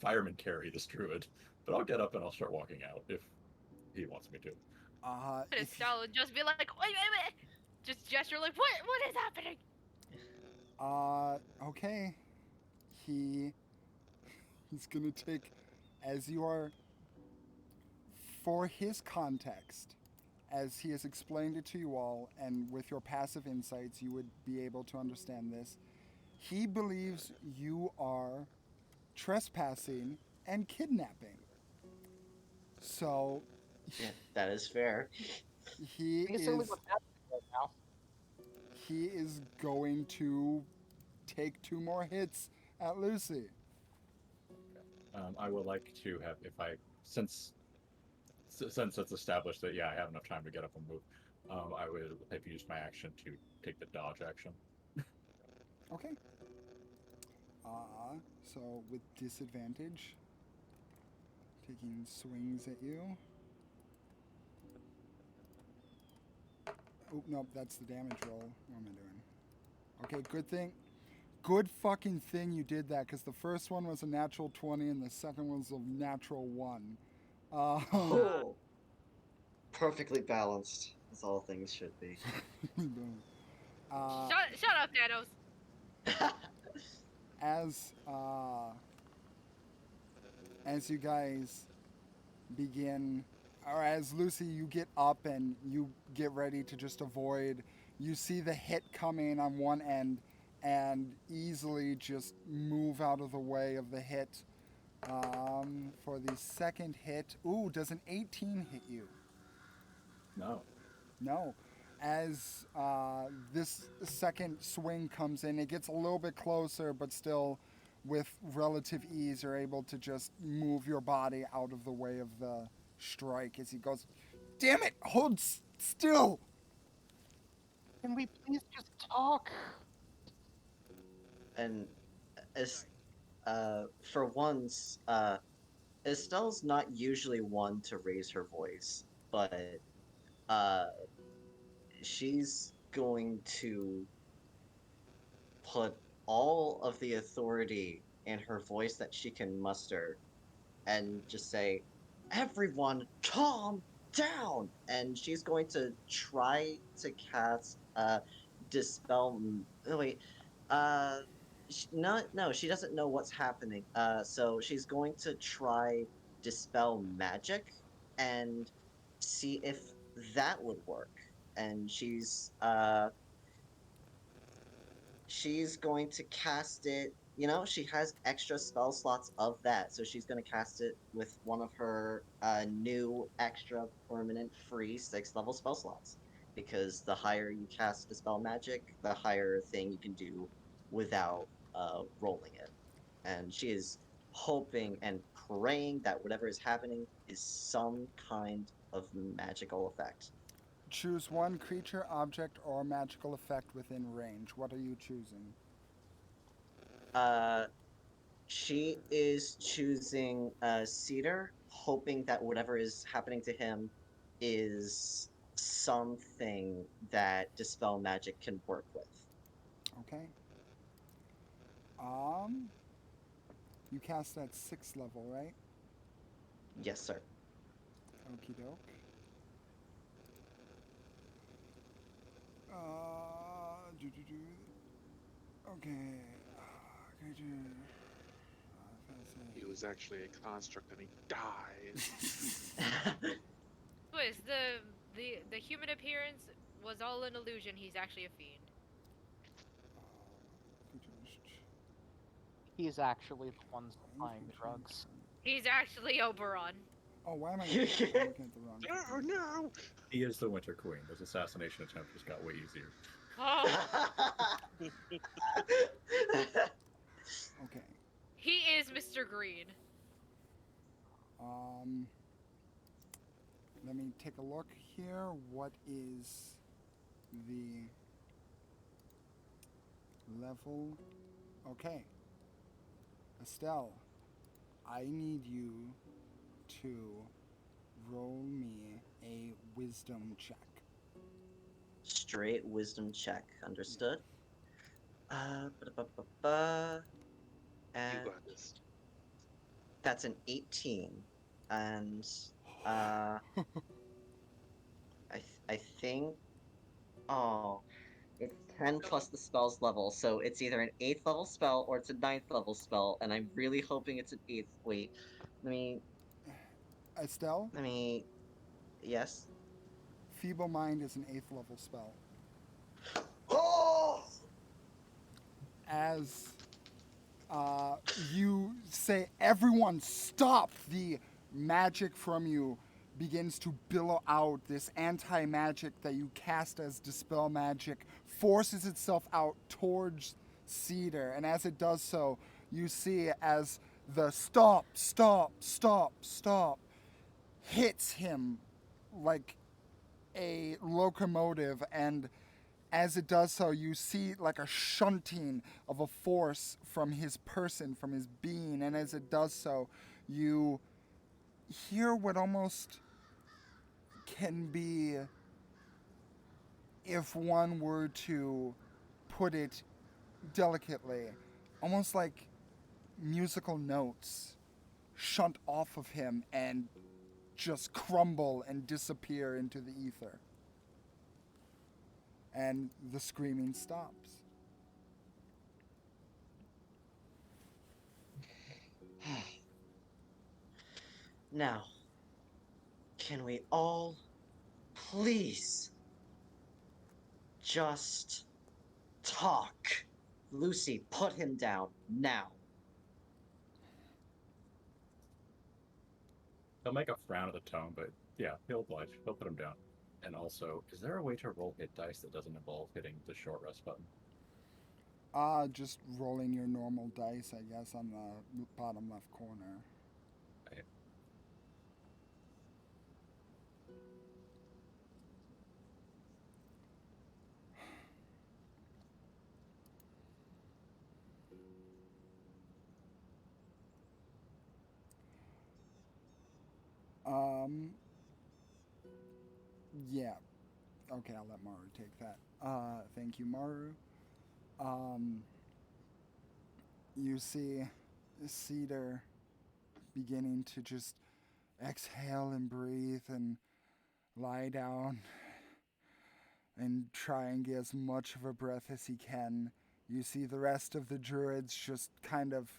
fireman carry this druid, but I'll get up and I'll start walking out if he wants me to. And Estelle would just be like, wait. Just gesture like, what is happening? Okay. He's gonna take, as you are, for his context, as he has explained it to you all, and with your passive insights, you would be able to understand this. He believes you are trespassing and kidnapping. So, Yeah, that is fair. he I think it's only is what's happening right now. he is going to take 2 more hits at Lucy. I would like to have, if I, since it's established that, yeah, I have enough time to get up and move, I would have used my action to take the dodge action. Okay. So with disadvantage, taking swings at you. Oh, no, that's the damage roll. What am I doing? Okay, good thing. Good fucking thing you did that, because the first one was a natural 20 and the second one was a natural 1. Oh, perfectly balanced, as all things should be. Shut up, Thanos. As you guys begin, or as Lucy, you get up and you get ready to just avoid, you see the hit coming on one end and easily just move out of the way of the hit. For the second hit, ooh, does an 18 hit you? No. No. As this second swing comes in, it gets a little bit closer, but still with relative ease, you're able to just move your body out of the way of the strike as he goes, damn it, hold still. Can we please just talk? And as for once, Estelle's not usually one to raise her voice, but uh, she's going to put all of the authority in her voice that she can muster and just say, everyone, calm down! And she's going to try to cast Dispel... Oh, wait. No, she doesn't know what's happening. So she's going to try Dispel Magic and see if that would work. And she's going to cast it. She has extra spell slots of that, so she's going to cast it with one of her new extra permanent free 6th level spell slots. Because the higher you cast Dispel Magic, the higher thing you can do without rolling it. And she is hoping and praying that whatever is happening is some kind of magical effect. Choose one creature, object, or magical effect within range. What are you choosing? She is choosing Cedar, hoping that whatever is happening to him is something that Dispel Magic can work with. Okay. You cast at 6th level, right? Yes, sir. Okie doke. Okay. Creature. He was actually a construct and he dies. Twist, the human appearance was all an illusion. He's actually a fiend. He's actually the one supplying the drugs. He's actually Oberon. Oh, why am I looking at the wrong? Oh no! He is the Winter Queen. This assassination attempt just got way easier. Oh, Okay. he is Mr. Green. Let me take a look here. What is the level? Okay. Estelle, I need you to roll me a wisdom check. Straight wisdom check. Understood. Ba-da-ba-ba-ba. You And got this. that's an 18. And I think it's 10 plus the spell's level, so it's either an 8th level spell or it's a 9th level spell, and I'm really hoping it's an 8th. Wait, Estelle, yes? Feeble Mind is an 8th level spell. Oh! As you say, everyone stop! The magic from you begins to billow out. This anti-magic that you cast as Dispel Magic forces itself out towards Cedar, and as it does so, you see as the stop hits him like a locomotive, and as it does so, you see like a shunting of a force from his person, from his being, and as it does so, you hear what almost can be, if one were to put it delicately, almost like musical notes shunt off of him and just crumble and disappear into the ether. And the screaming stops. Now, can we all please just talk? Lucy, put him down now. He'll make a frown at the tone, but yeah, he'll oblige. He'll put him down. And also, is there a way to roll hit dice that doesn't involve hitting the short rest button? Just rolling your normal dice, I guess, on the bottom left corner. Right. Yeah. Okay, I'll let Maru take that. Thank you, Maru. You see Cedar beginning to just exhale and breathe and lie down and try and get as much of a breath as he can. You see the rest of the druids just kind of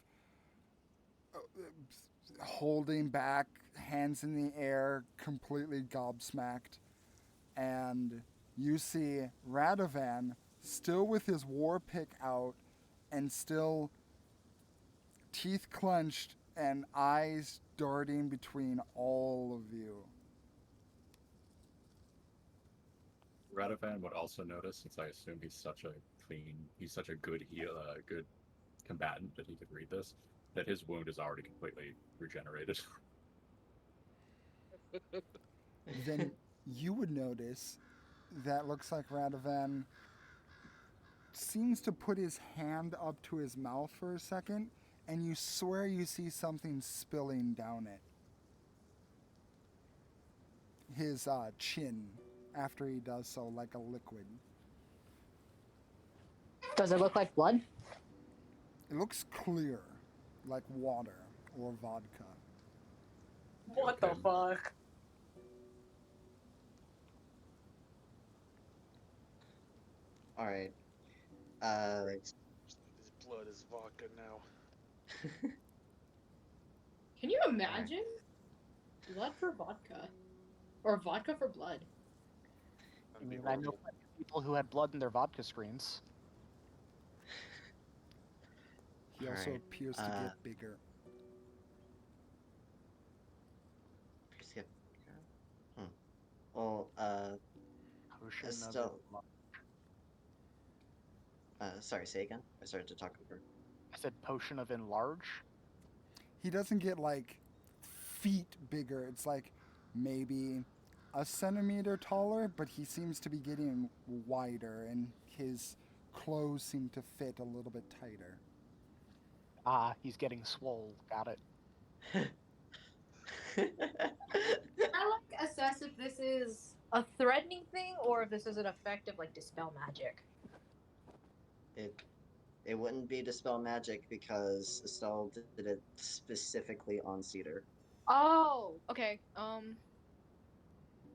holding back, hands in the air, completely gobsmacked. And you see Radovan still with his war pick out and still teeth clenched and eyes darting between all of you. Radovan would also notice, since I assume he's such a good good combatant that he could read this, that his wound is already completely regenerated. Then you would notice that looks like Radovan seems to put his hand up to his mouth for a second, and you swear you see something spilling down it. His chin, after he does so, like a liquid. Does it look like blood? It looks clear, like water or vodka. What the fuck? Alright. blood is vodka now. Can you imagine? Blood for vodka. Or vodka for blood. I That'd be mean, I know horrible. plenty of people who had blood in their vodka screens. He also Alright, appears to get bigger. skip. Well, Potion of Estelle- enlarge. sorry, say again. I started to talk over. I said potion of enlarge. He doesn't get like feet bigger. It's like maybe a centimeter taller, but he seems to be getting wider, and his clothes seem to fit a little bit tighter. Ah, he's getting swole. Got it. Can I like assess if this is a threatening thing or if this is an effect of like dispel magic? It wouldn't be dispel magic because Estelle did it specifically on Cedar. Oh, okay.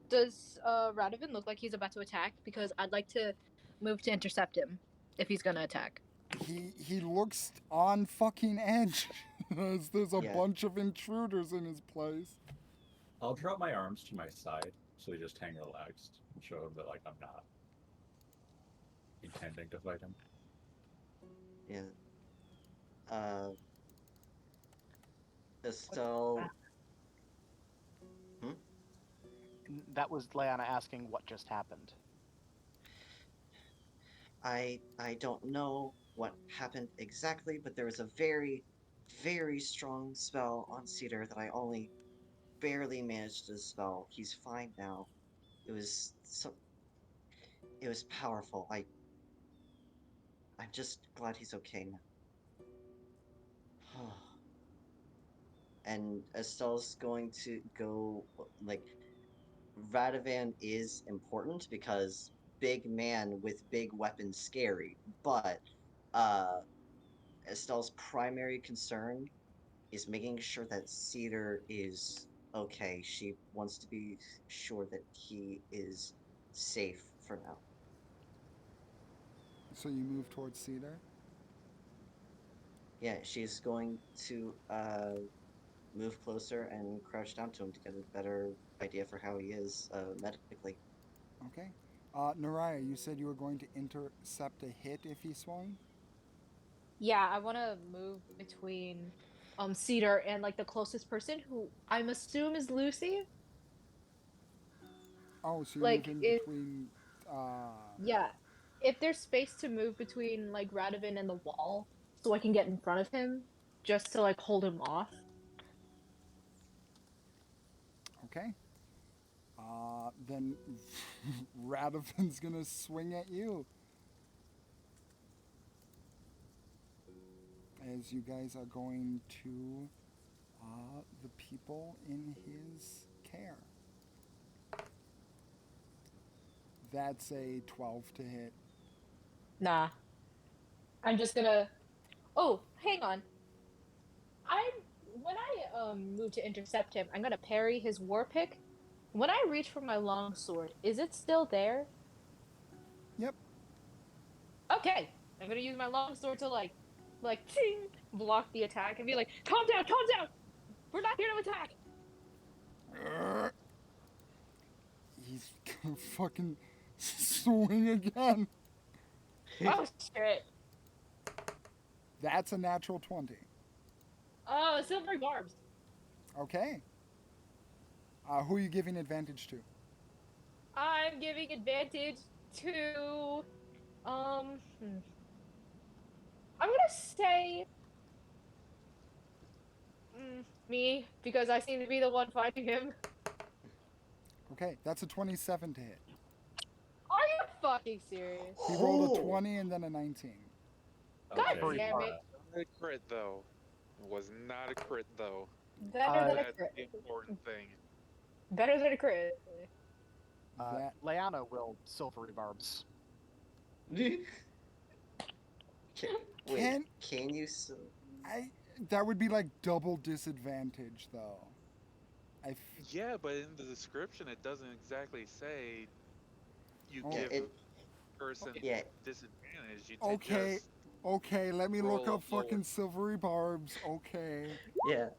Does Radovan look like he's about to attack? Because I'd like to move to intercept him if he's gonna attack. He looks on fucking edge. There's a Yeah. bunch of intruders in his place. I'll drop my arms to my side so they just hang relaxed and show him that like I'm not intending to fight him. Yeah. Estelle. That was Leanna asking what just happened. I don't know what happened exactly, but there was a very, very strong spell on Cedar that I only barely managed to dispel. He's fine now. It was powerful. I'm just glad he's okay now. And Estelle's going to go like Radovan is important because big man with big weapons scary, but Estelle's primary concern is making sure that Cedar is okay. She wants to be sure that he is safe for now. So you move towards Cedar. Yeah, she's going to move closer and crouch down to him to get a better idea for how he is medically. Okay. Naraya, you said you were going to intercept a hit if he swung? Yeah, I want to move between Cedar and like the closest person who I'm assume is Lucy. Oh, so you're Like, moving if- between. Yeah, if there's space to move between like Radovan and the wall, so I can get in front of him, just to like hold him off. Okay. Then Radovan's gonna swing at you. As you guys are going to the people in his care. That's a 12 to hit. Nah. I'm just gonna. Oh, hang on. When I move to intercept him, I'm gonna parry his war pick. When I reach for my long sword, is it still there? Yep. Okay, I'm gonna use my long sword to like, ting, block the attack and be like, calm down, calm down. We're not here to attack. He's gonna fucking swing again. Oh shit. That's a natural 20. Oh, silvery barbs. Okay. Who are you giving advantage to? I'm giving advantage to, I'm gonna say me, because I seem to be the one fighting him. Okay, that's a 27 to hit. Are you fucking serious? He rolled a Oh. 20 and then a 19. God Okay, damn it. Not a crit though. It was not a crit though. Better than a That's crit. the important thing. Better than a crit. That Leanna will silvery barbs. Wait, Can- can you? that would be like double disadvantage though. Yeah, but in the description it doesn't exactly say you Oh. give it- person Yeah. disadvantage. You Okay. just Okay, let me look Roll- up fucking silvery barbs. Okay. Yeah.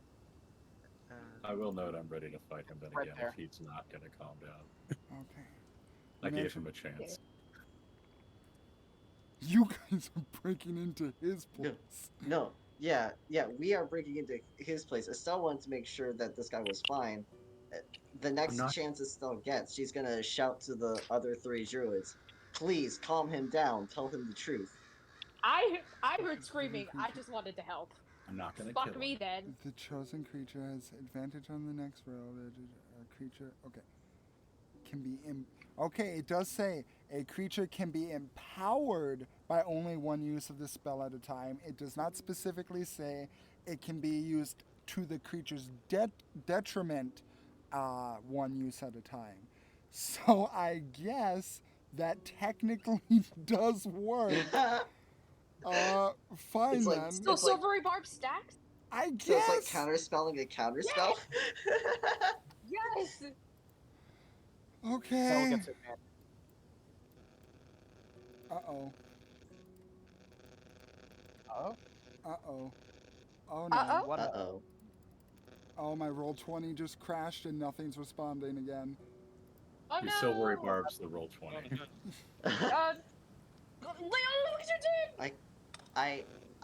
I will note I'm ready to fight him then Right again there. if he's not going to calm down. Okay. I gave Imagine- him a chance. You guys are breaking into his No. place. No. Yeah. We are breaking into his place. Estelle wanted to make sure that this guy was fine. The next not- chance Estelle gets, she's gonna shout to the other three druids, "Please calm him down. Tell him the truth." I heard screaming. I just wanted to help. I'm not going to Fuck kill me him. then. The chosen creature has advantage on the next roll. A creature, okay, can be okay. It does say a creature can be empowered by only one use of the spell at a time. It does not specifically say it can be used to the creature's detriment, one use at a time. So I guess that technically does work. Fine It's like- then. So It's like- silvery barb stacks? I So guess. it's like counterspelling a counterspell. Yes. Estelle Okay. gets advantage. Uh-oh. Oh, Uh-oh. Oh no. Uh-oh. what? Uh-oh. Oh, my roll 20 just crashed and nothing's responding again. Oh You no. silvery barbs the roll 20. Leon, look what you did.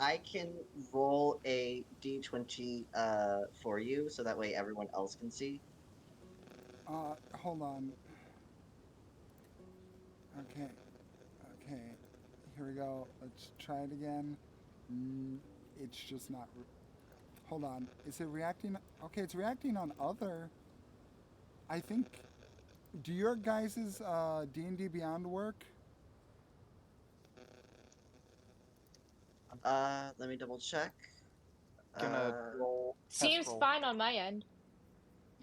I can roll a d20 for you, so that way everyone else can see. Hold on. Okay. Okay. Here we go. Let's try it again. It's just not. Hold on. Is it reacting? Okay, it's reacting on other. I think. Do your guys' D&D Beyond work? Let me double check. Gonna roll. test Seems roll. fine on my end.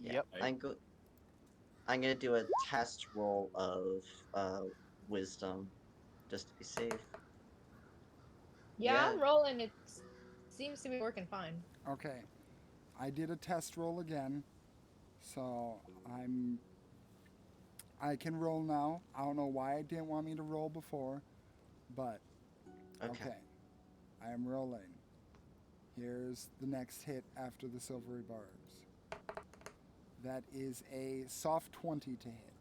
Yeah, Yep. I'm gonna do a test roll of wisdom, just to be safe. Yeah, Yeah. I'm rolling. It seems to be working fine. Okay. I did a test roll again. So I can roll now. I don't know why it didn't want me to roll before, but Okay. I am rolling. Here's the next hit after the silvery barbs. That is a soft 20 to hit.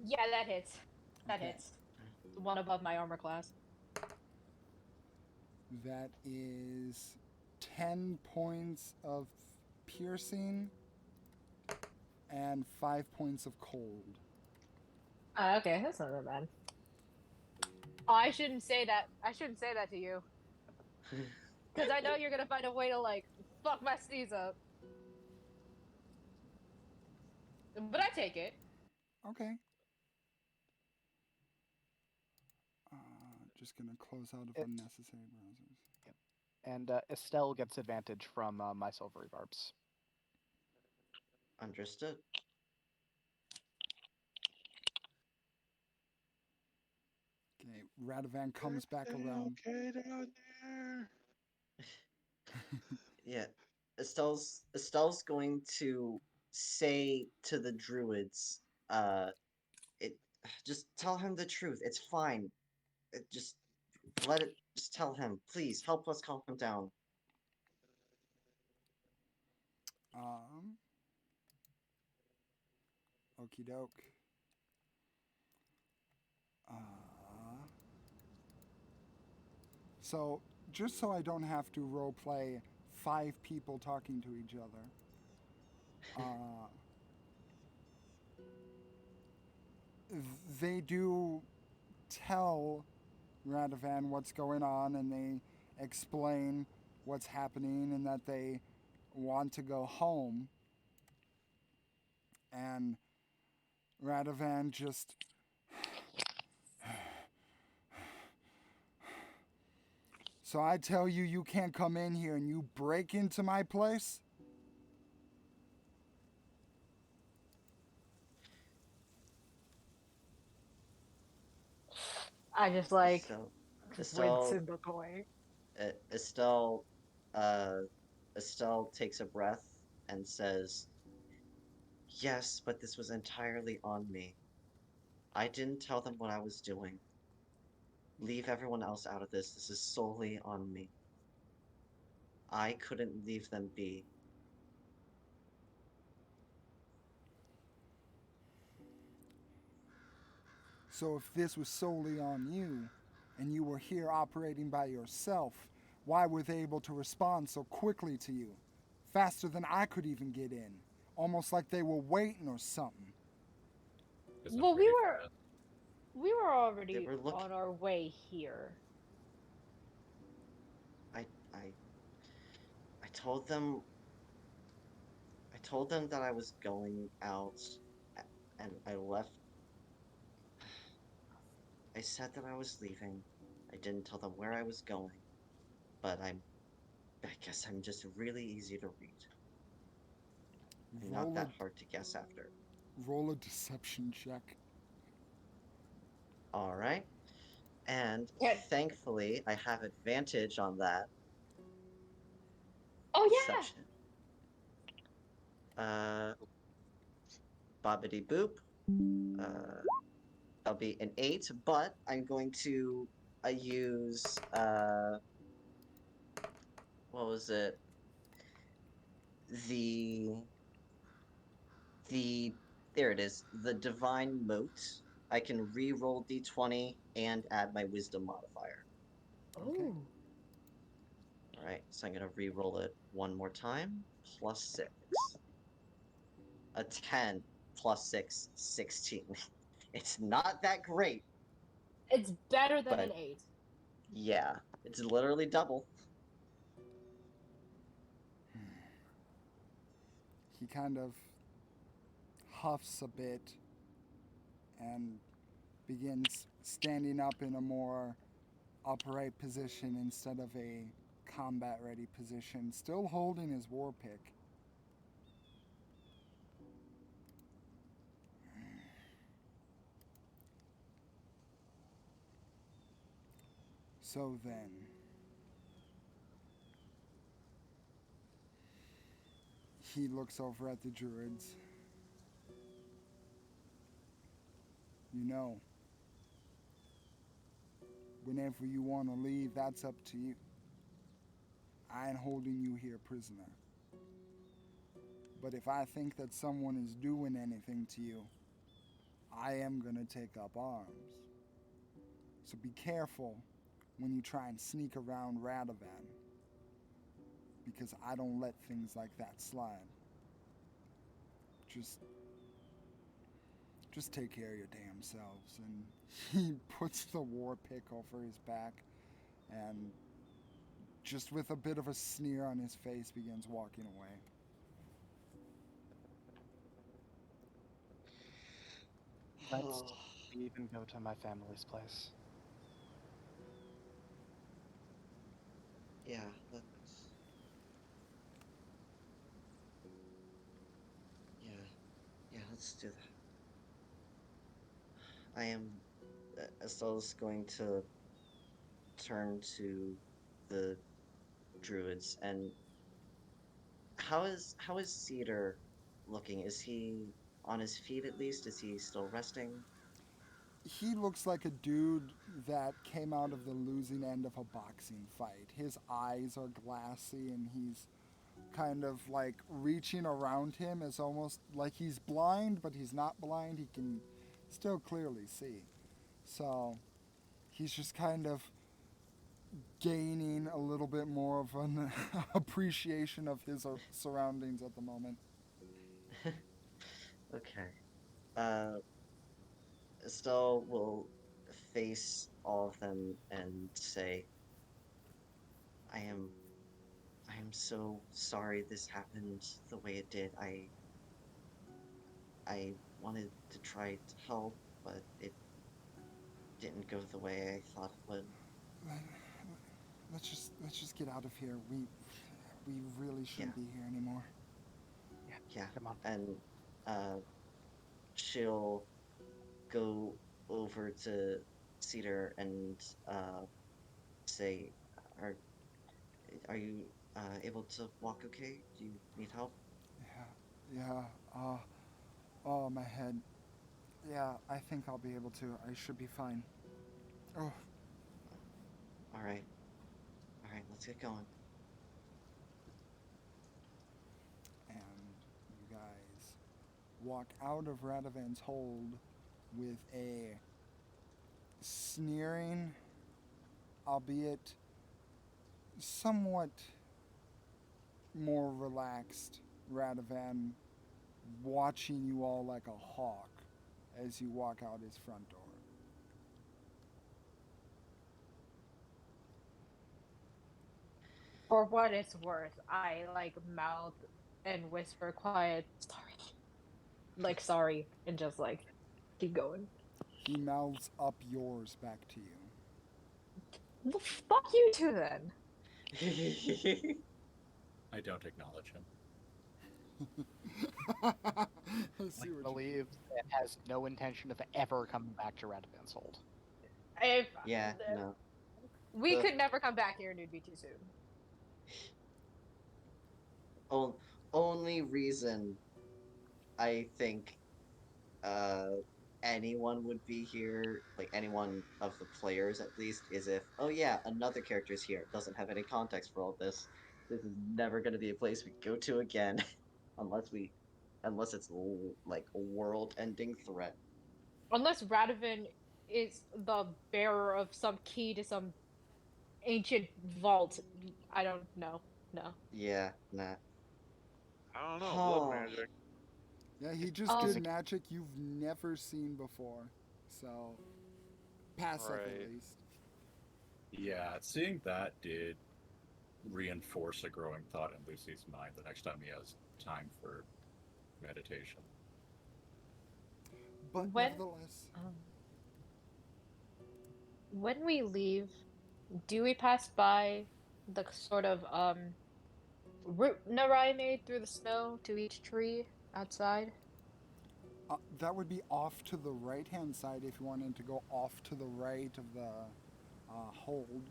Yeah, that hits. That Okay. hits. The one above my armor class. That is 10 points of piercing and 5 points of cold. Okay, that's not that bad. Oh, I shouldn't say that. I shouldn't say that to you. Because I know you're gonna find a way to, like, fuck my sneeze up. But I take it. Okay. Just gonna close out of unnecessary browsers. And Estelle gets advantage from my silvery barbs. Understood. Okay, Radovan comes back around. Okay, down there. Yeah. Estelle's going to say to the druids, it just tell him the truth. It's fine. Just tell him. Please help us calm him down. Okie doke. So, just so I don't have to roleplay 5 people talking to each other, they do tell Radovan what's going on and they explain what's happening and that they want to go home. And Radovan just So I tell you, you can't come in here and you break into my place? I just, like, So, wince Estelle, and look away. Estelle, Estelle takes a breath and says, "Yes, but this was entirely on me." I didn't tell them what I was doing. Leave everyone else out of this. This is solely on me. I couldn't leave them be. So if this was solely on you, and you were here operating by yourself, why were they able to respond so quickly to you? Faster than I could even get in. Almost like they were waiting or something. Isn't Well, pretty fast. we were already were look- on our way here. I I I told them that I was going out and I left. I said that I was leaving. I didn't tell them where I was going, but I guess I'm just really easy to read. And not that hard to guess after. Roll a deception check. All right. And Yeah. thankfully, I have advantage on that. Oh yeah. Deception. Bobbity boop. That'll be an 8, but I'm going to use what was it? The there it is. The divine moat. I can re-roll d20 and add my wisdom modifier. Okay. Oh. All right, so I'm gonna re-roll it one more time. Plus 6. A 10 plus 6, 16. It's not that great, It's better than but an 8. yeah, it's literally double. He kind of huffs a bit and begins standing up in a more upright position instead of a combat ready position, still holding his war pick. So then, he looks over at the druids. You know, whenever you want to leave, that's up to you. I ain't holding you here prisoner. But if I think that someone is doing anything to you, I am gonna take up arms. So be careful when you try and sneak around Radovan, because I don't let things like that slide. Just take care of your damn selves. And he puts the war pick over his back and just with a bit of a sneer on his face begins walking away. Let's even go to my family's place. Yeah, let's do that. I am Estelle's going to turn to the druids and how is Cedar looking? Is he on his feet at least? Is he still resting? He looks like a dude that came out of the losing end of a boxing fight. His eyes are glassy and he's kind of like reaching around him as almost like he's blind, but he's not blind. He can still clearly see. So he's just kind of gaining a little bit more of an appreciation of his surroundings at the moment. Okay. Estelle will face all of them and say, I am so sorry this happened the way it did. I wanted to try to help, but it didn't go the way I thought it would. Let's just get out of here. We really shouldn't be here anymore. Yeah, come on. And she'll go over to Cedar and say, are you able to walk okay? Do you need help? Yeah. Oh, my head. Yeah, I think I'll be able to. I should be fine. Oh, All right. All right. Let's get going. and you guys walk out of Radovan's hold with a sneering, albeit somewhat more relaxed Radovan watching you all like a hawk as you walk out his front door. For what it's worth, I like mouth and whisper quiet, sorry. Like sorry, and just like keep going. He mouths up yours back to you. Well, fuck you too then. I don't acknowledge him. I see Like, what you believes and has no intention of ever coming back to Radovan's hold. If Yeah. No. we Uh, could never come back here and it'd be too soon. on, only reason I think uh anyone would be here, like anyone of the players at least, is if, oh yeah, another character's here, doesn't have any context for all this. This is never going to be a place we go to again, unless it's like a world-ending threat. Unless Radovan is the bearer of some key to some ancient vault. I don't know. No. Yeah, nah. I don't know. Blood Oh, magic. Yeah, he just Um, did magic you've never seen before. So, passive Right. at least. Yeah, seeing that did reinforce a growing thought in Lucy's mind the next time he has time for meditation. But When nevertheless, um, when we leave, do we pass by the sort of route Narai made through the snow to each tree outside? that would be off to the right hand side if you wanted to go off to the right of the hold.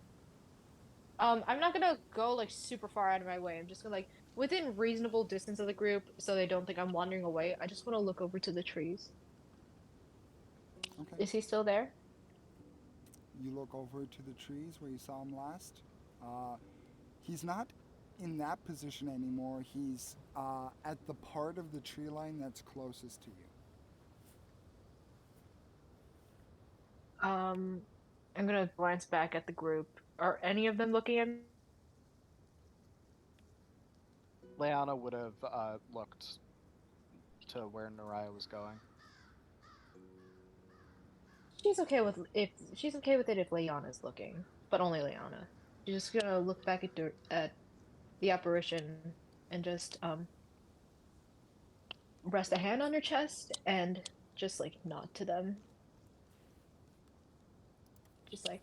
I'm not gonna go like super far out of my way. I'm just gonna like within reasonable distance of the group so they don't think I'm wandering away. I just want to look over to the trees. Okay. Is he still there? You look over to the trees where you saw him last. He's not in that position anymore. He's at the part of the tree line that's closest to you. Um, I'm gonna glance back at the group. Are any of them looking at me? Leanna would have looked to where Naraya was going. She's okay with if she's okay with it if Leanna's looking, but only Leanna. She's just gonna look back at the apparition and just rest a hand on her chest and just like nod to them. Just like,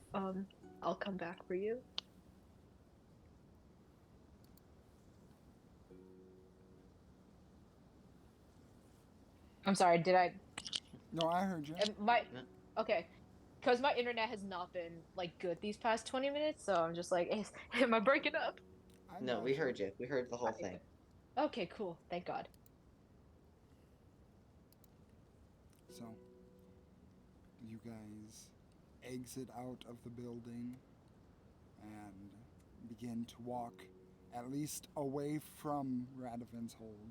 I'll come back for you. I'm sorry, did I No, I heard you. my yeah. okay. Because my internet has not been like good these past 20 minutes, so I'm just like, am I breaking up? I No, got we you. heard you. We heard the whole thing. Okay, cool. Thank God. So, you guys exit out of the building and begin to walk at least away from Radovan's hold.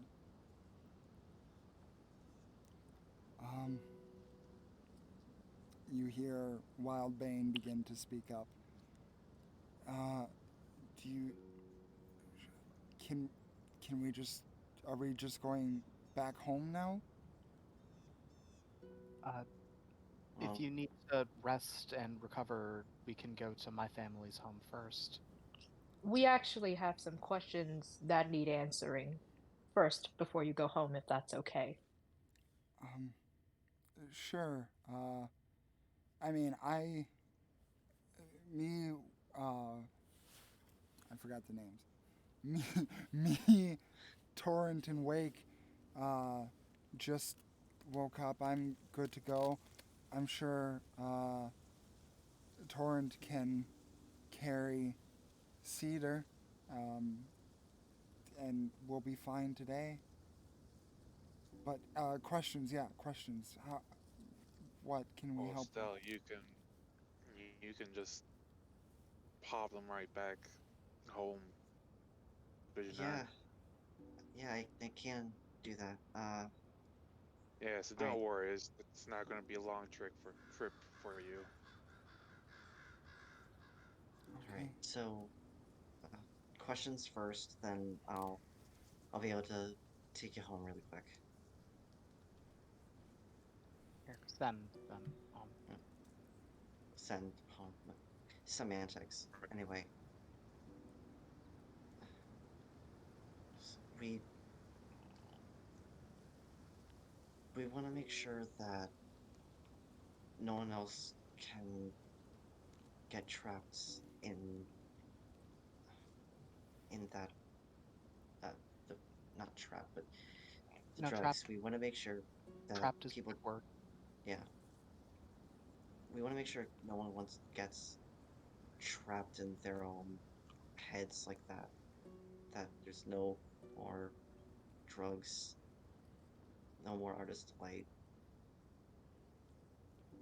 Um, you hear Wildbane begin to speak up. Do you can can we just are we just going back home now? If Well, you need to rest and recover, we can go to my family's home first. We actually have some questions that need answering first before you go home, if that's okay. Um, sure. I mean, me, I forgot the names. Me, Torrent, and Wake, uh, just woke up. I'm good to go. I'm sure Torrent can carry Cedar, um, and we'll be fine today. But questions, yeah, questions. What can we Well, help still, with? you can just pop them right back home, could you not? Yeah, yeah, I can do that. Yeah, so All right, don't worry. It's not going to be a long trip for you. all right. Okay. So, uh, questions first, then I'll be able to take you home really quick. Here, send them. Mm, Send home. Semantics. Anyway, we we want to make sure that no one else can get trapped in in that uh the not trap, but the No, drugs. We want to make sure that trapped is a people, good word. yeah, we want to make sure no one once gets trapped in their own heads like that. That there's no more drugs, no more artist delight.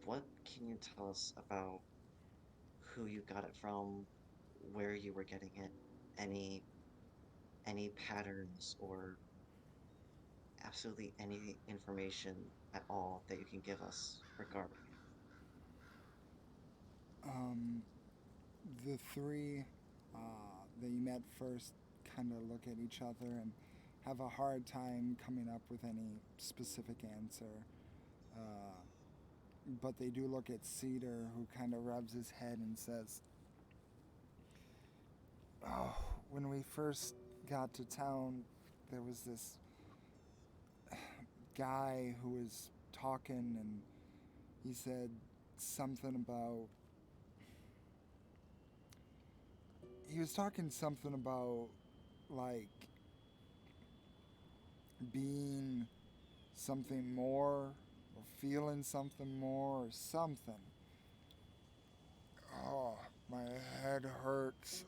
What can you tell us about who you got it from, where you were getting it, any any patterns or absolutely any information at all that you can give us regarding it? Um, the three that you met first kind of look at each other and have a hard time coming up with any specific answer. Uh, but they do look at Cedar, who kind of rubs his head and says, "Oh, when we first got to town, there was this guy who was talking, and he said something about. He was talking something about, like, being something more, or feeling something more, or something. Oh, my head hurts.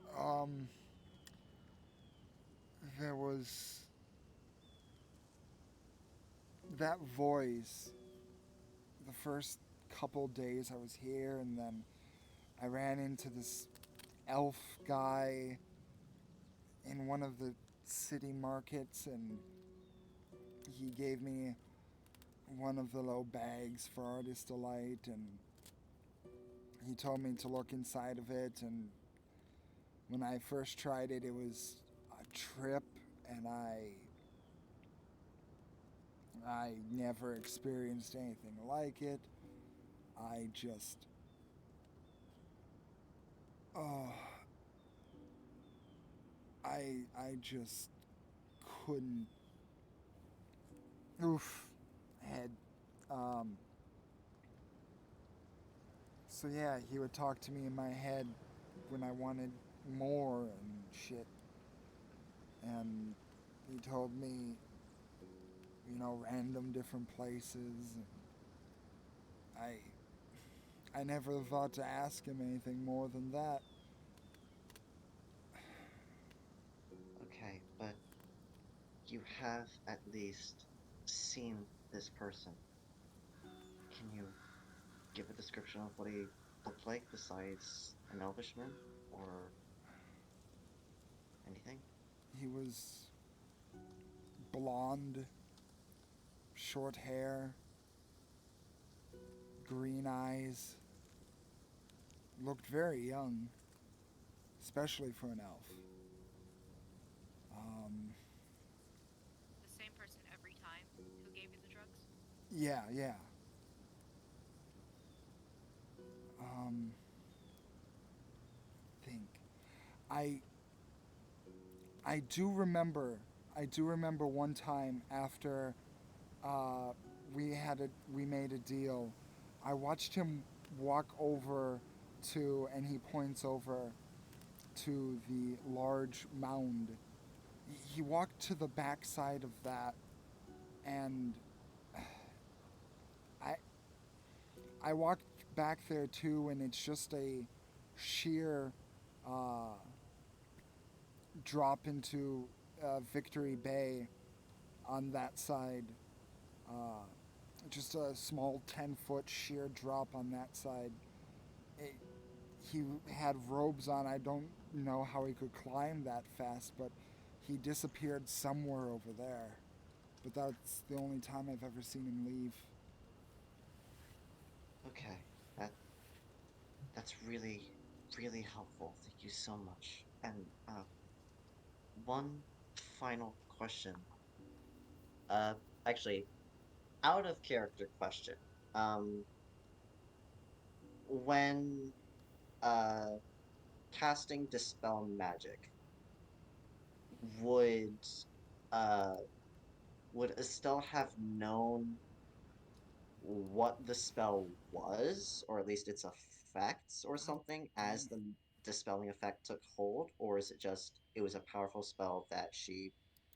There was that voice the first couple days I was here, and then I ran into this elf guy in one of the city markets, and he gave me one of the little bags for Artist Delight, and he told me to look inside of it. And when I first tried it, it was a trip, and I never experienced anything like it. I just, oh, I just couldn't. Oof, head. Um, so yeah, he would talk to me in my head when I wanted more and shit. And he told me, random different places. And I never thought to ask him anything more than that. Okay, but you have at least seen this person. Can you give a description of what he looked like besides an elvishman or anything? He was blonde, short hair, green eyes, looked very young, especially for an elf. Um, The same person every time who gave you the drugs? yeah, yeah. Um, think. I I do remember. I do remember one time after uh, we made a deal. I watched him walk over to, and he points over to the large mound. He walked to the backside of that, and I I walked back there too, and it's just a sheer uh, drop into Victory Bay on that side. Uh, just a small 10-foot sheer drop on that side. It, he had robes on. I don't know how he could climb that fast, but he disappeared somewhere over there. But that's the only time I've ever seen him leave. Okay, that's really, really helpful. Thank you so much. And one final question. Uh, actually, out of character question. Um, when uh casting dispel magic, would uh would Estelle have known what the spell was, or at least its effects or I something, as don't. the dispelling effect took hold, or is it just it was a powerful spell that she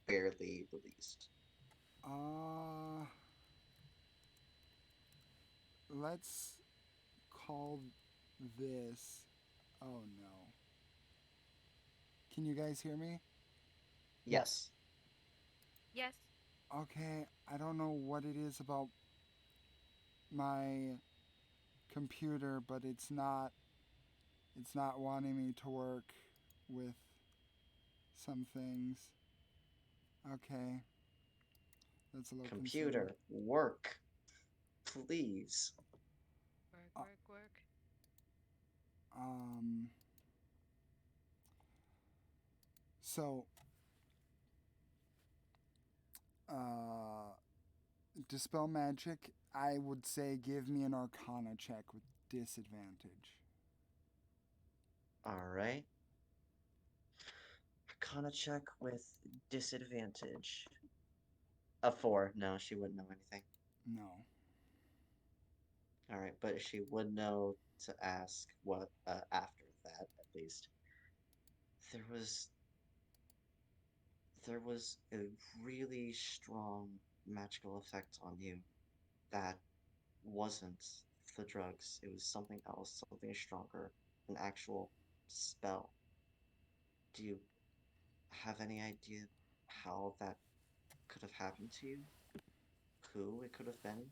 barely released? Uh, let's call this. Oh no. Can you guys hear me? Yes. Yes. Yes. Okay, I don't know what it is about my computer, but it's not wanting me to work with some things. Okay, that's a little concerning. Computer, work, please. Work, Uh, work, work. um so uh dispel magic, I would say give me an arcana check with disadvantage. Alright. Arcana check with disadvantage. A 4. No, she wouldn't know anything. No. Alright, but she would know to ask what after that, at least. There was there was a really strong magical effect on you that wasn't the drugs. It was something else, something stronger, an actual spell. Do you have any idea how that could have happened to you? Who it could have been?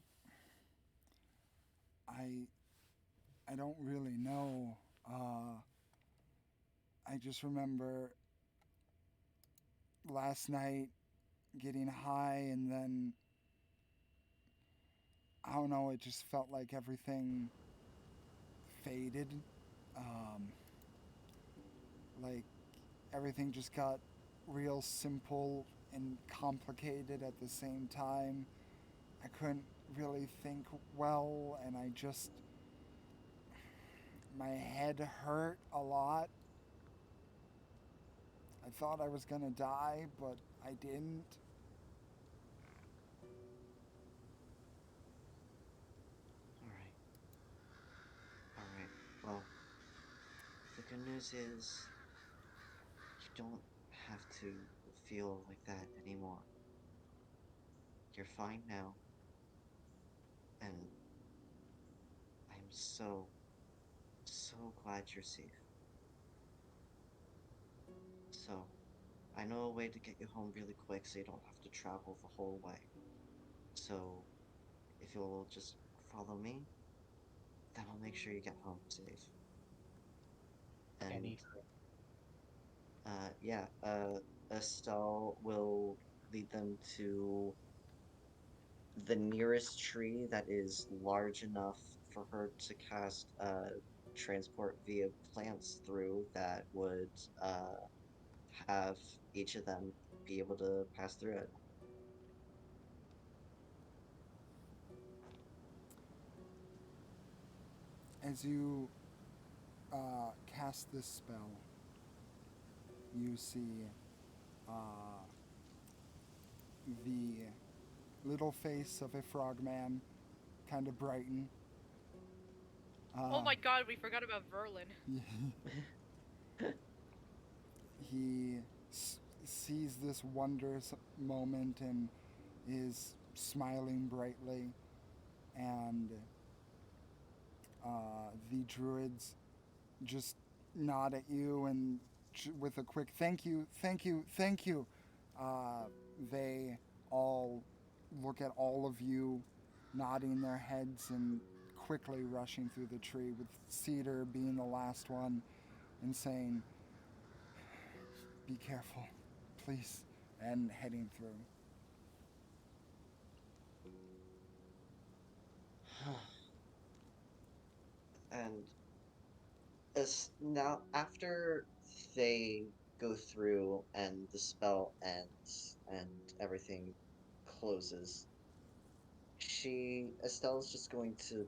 I don't really know. I just remember last night getting high, and then I don't know, it just felt like everything faded. Um, like everything just got real simple and complicated at the same time. I couldn't really think well, and my head hurt a lot. I thought I was gonna die, but I didn't. Alright, alright. Well, the good news is you don't have to feel like that anymore. You're fine now, and I'm so, so glad you're safe. So, I know a way to get you home really quick so you don't have to travel the whole way. So, if you'll just follow me, then I'll make sure you get home safe. And, Anything. yeah, Estelle will lead them to the nearest tree that is large enough for her to cast transport via plants through that would have each of them be able to pass through it. As you cast this spell, you see uh, the little face of a frogman kind of brighten. Oh Uh, my god, we forgot about Verlin. he sees this wondrous moment and is smiling brightly, and the druids just nod at you and with a quick thank you, thank you, thank you. They all look at all of you nodding their heads and quickly rushing through the tree, with Cedar being the last one and saying, "Be careful, please," and heading through. And as now after they go through and the spell ends and everything closes, Estelle's just going to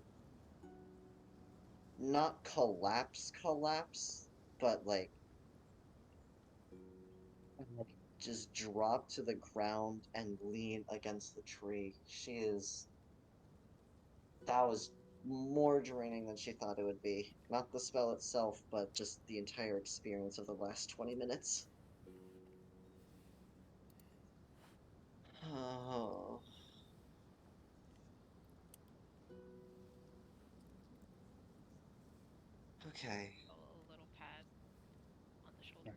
not collapse, but like just drop to the ground and lean against the tree. That was more draining than she thought it would be. Not the spell itself, but just the entire experience of the last 20 minutes. Oh. Okay. A little pat on the shoulder.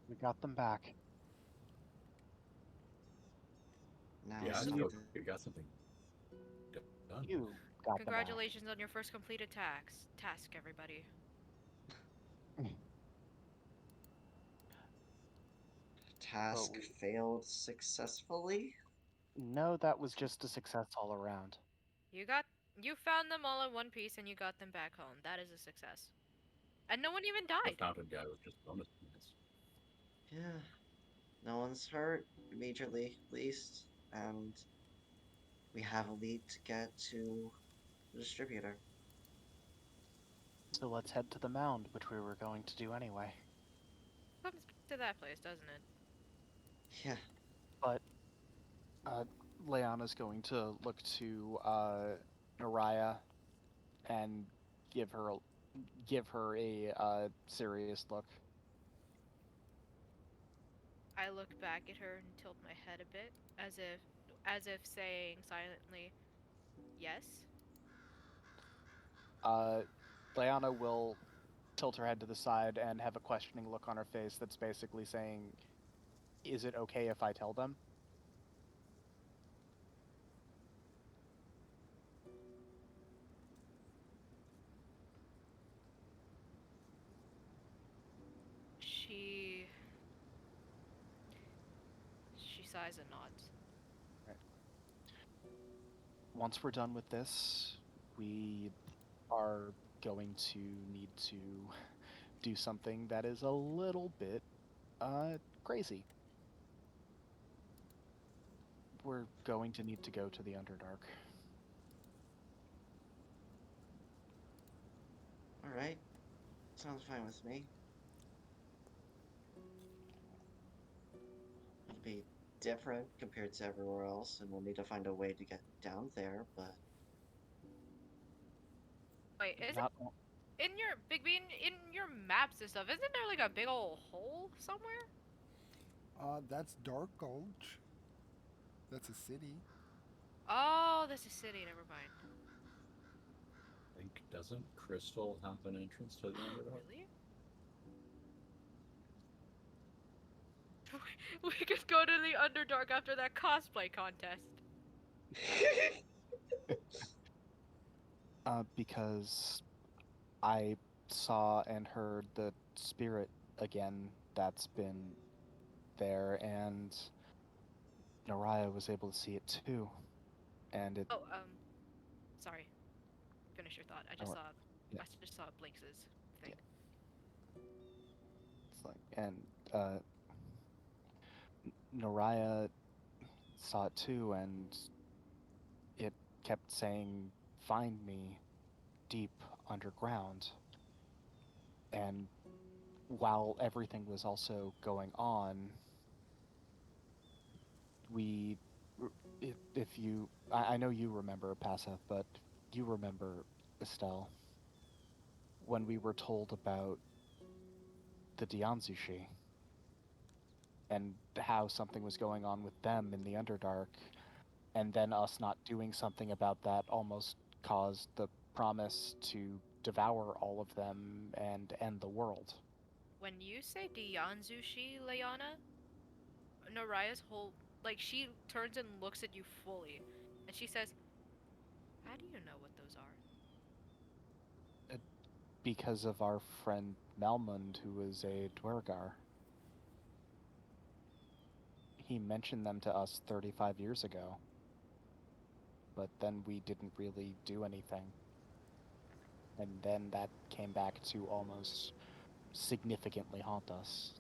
We got them back. Now Yeah, I it's think time we got something done. You got them back. Congratulations on your first completed task, everybody. task Oh, failed successfully. No, that was just a success all around. You found them all in one piece and you got them back home. That is a success. And no one even The died. fountain guy was just bonus points. Yeah. No one's hurt, immediately, at least. And we have a lead to get to the distributor. So let's head to the mound, which we were going to do anyway. Comes to that place, doesn't it? Yeah. But Leanna's going to look to Naraya and give her a serious look. I look back at her and tilt my head a bit, as if saying silently, "Yes." Leanna will tilt her head to the side and have a questioning look on her face that's basically saying, "Is it okay if I tell them?" She sighs and nods. Right. Once we're done with this, we are going to need to do something that is a little bit crazy. We're going to need to go to the Underdark. Alright. Sounds fine with me. It'll be different compared to everywhere else, and we'll need to find a way to get down there, but Wait, is Not it in your Big Bean in your maps and stuff? Isn't there like a big old hole somewhere? That's Dark Gulch. That's a city. Oh, that's a city. Never mind. I think, doesn't Crystal have an entrance to the Underdark? Really? We could go to the Underdark after that cosplay contest. because I saw and heard the spirit again that's been there, and Naraya was able to see it too. And it Oh, sorry. Finish your thought. I just Oh, saw. yeah. I just saw Blinks's thing. It's like, and Naraya saw it too, and it kept saying, "Find me deep underground." And while everything was also going on, we, if you, I know you remember Paseth, but you remember Estelle, when we were told about the Dianzushi and how something was going on with them in the Underdark, and then us not doing something about that almost caused the promise to devour all of them and end the world. When you say Dianzushi, Leona, Naraya's whole she turns and looks at you fully, And she says, "How do you know what those are?" Because of our friend Malmund, who is a Dwergar. He mentioned them to us 35 years ago. But then we didn't really do anything. And then that came back to almost significantly haunt us.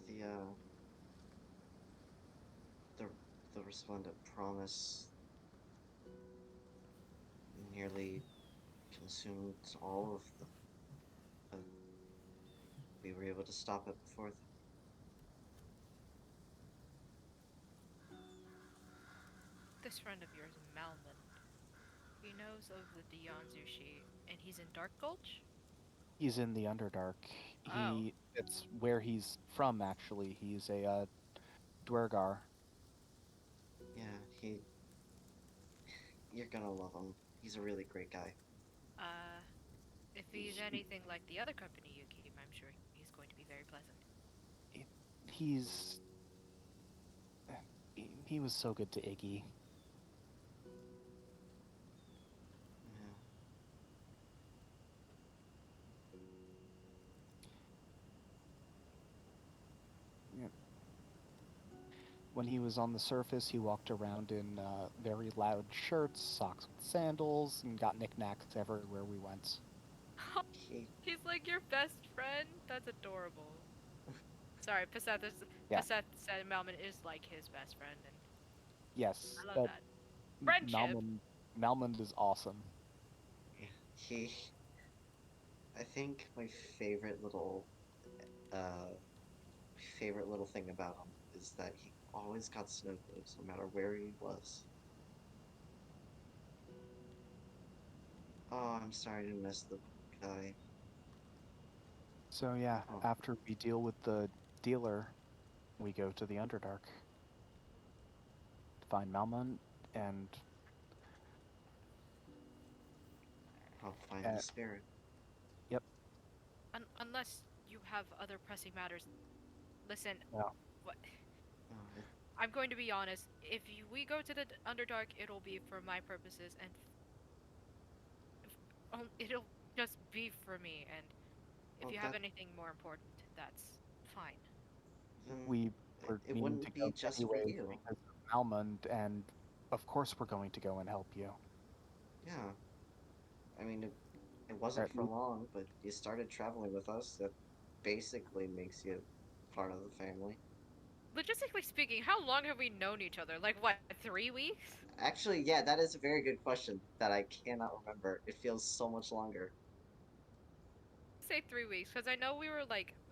Yeah, the resplendent promise nearly consumed all of them. But we were able to stop it before This friend of yours, Malmund, he knows of the Tiān, and he's in Dark Gulch? He's in the Underdark. Oh. It's where he's from, actually. He's a Dwergar. Yeah, you're gonna love him. He's a really great guy. If he's anything like the other company you keep, I'm sure he's going to be very pleasant. He was so good to Iggy. Yeah. When he was on the surface, he walked around in very loud shirts, socks with sandals, and got knickknacks everywhere we went. He's like your best friend? That's adorable. Sorry, Passeth said Malmund is like his best friend, and yes, I love that. Friendship! Malmund is awesome. Yeah, I think my favorite little thing about him is that he always got snow globes, no matter where he was. Oh, I'm sorry to miss the guy. So yeah, Oh. after we deal with the dealer, we go to the Underdark. Find Malmund and... I'll find the spirit. Yep. Unless you have other pressing matters. Listen, No. what? I'm going to be honest. If we go to the Underdark, it'll be for my purposes, and it'll just be for me. And if you have anything more important, that's fine. We were It meaning wouldn't to be go just anyway for you. because of Malmund, and of course we're going to go and help you. Yeah. I mean, it wasn't for long, but you started traveling with us. That basically makes you part of the family. Logistically speaking, how long have we known each other? Like, what, 3 weeks? Actually, yeah, that is a very good question that I cannot remember. It feels so much longer. Say 3 weeks, because I know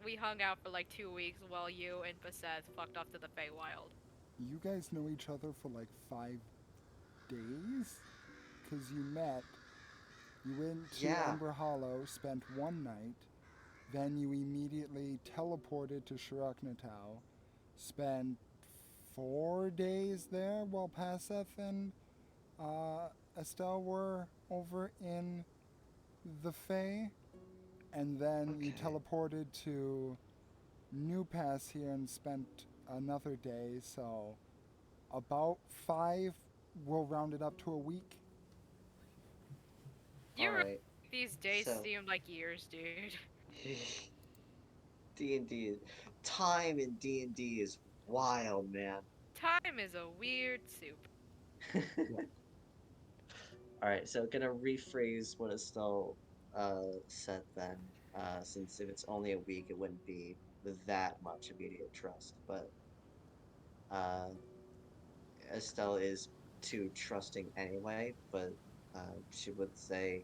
we hung out for like 2 weeks while you and Baseth fucked off to the Feywild. You guys know each other for like 5 days? Because you met, you went to Ember Hollow, spent one night, then you immediately teleported to Shiroknatau, spent 4 days there while Paseth and Estelle were over in the Fae, and then you teleported to New Pass here and spent another day, so about 5, we'll round it up to a week. These days seem like years, dude. D&D, time in D&D is wild, man. Time is a weird soup. Alright, so gonna rephrase what Estelle said then, since if it's only a week, it wouldn't be that much immediate trust, but Estelle is too trusting anyway, but she would say,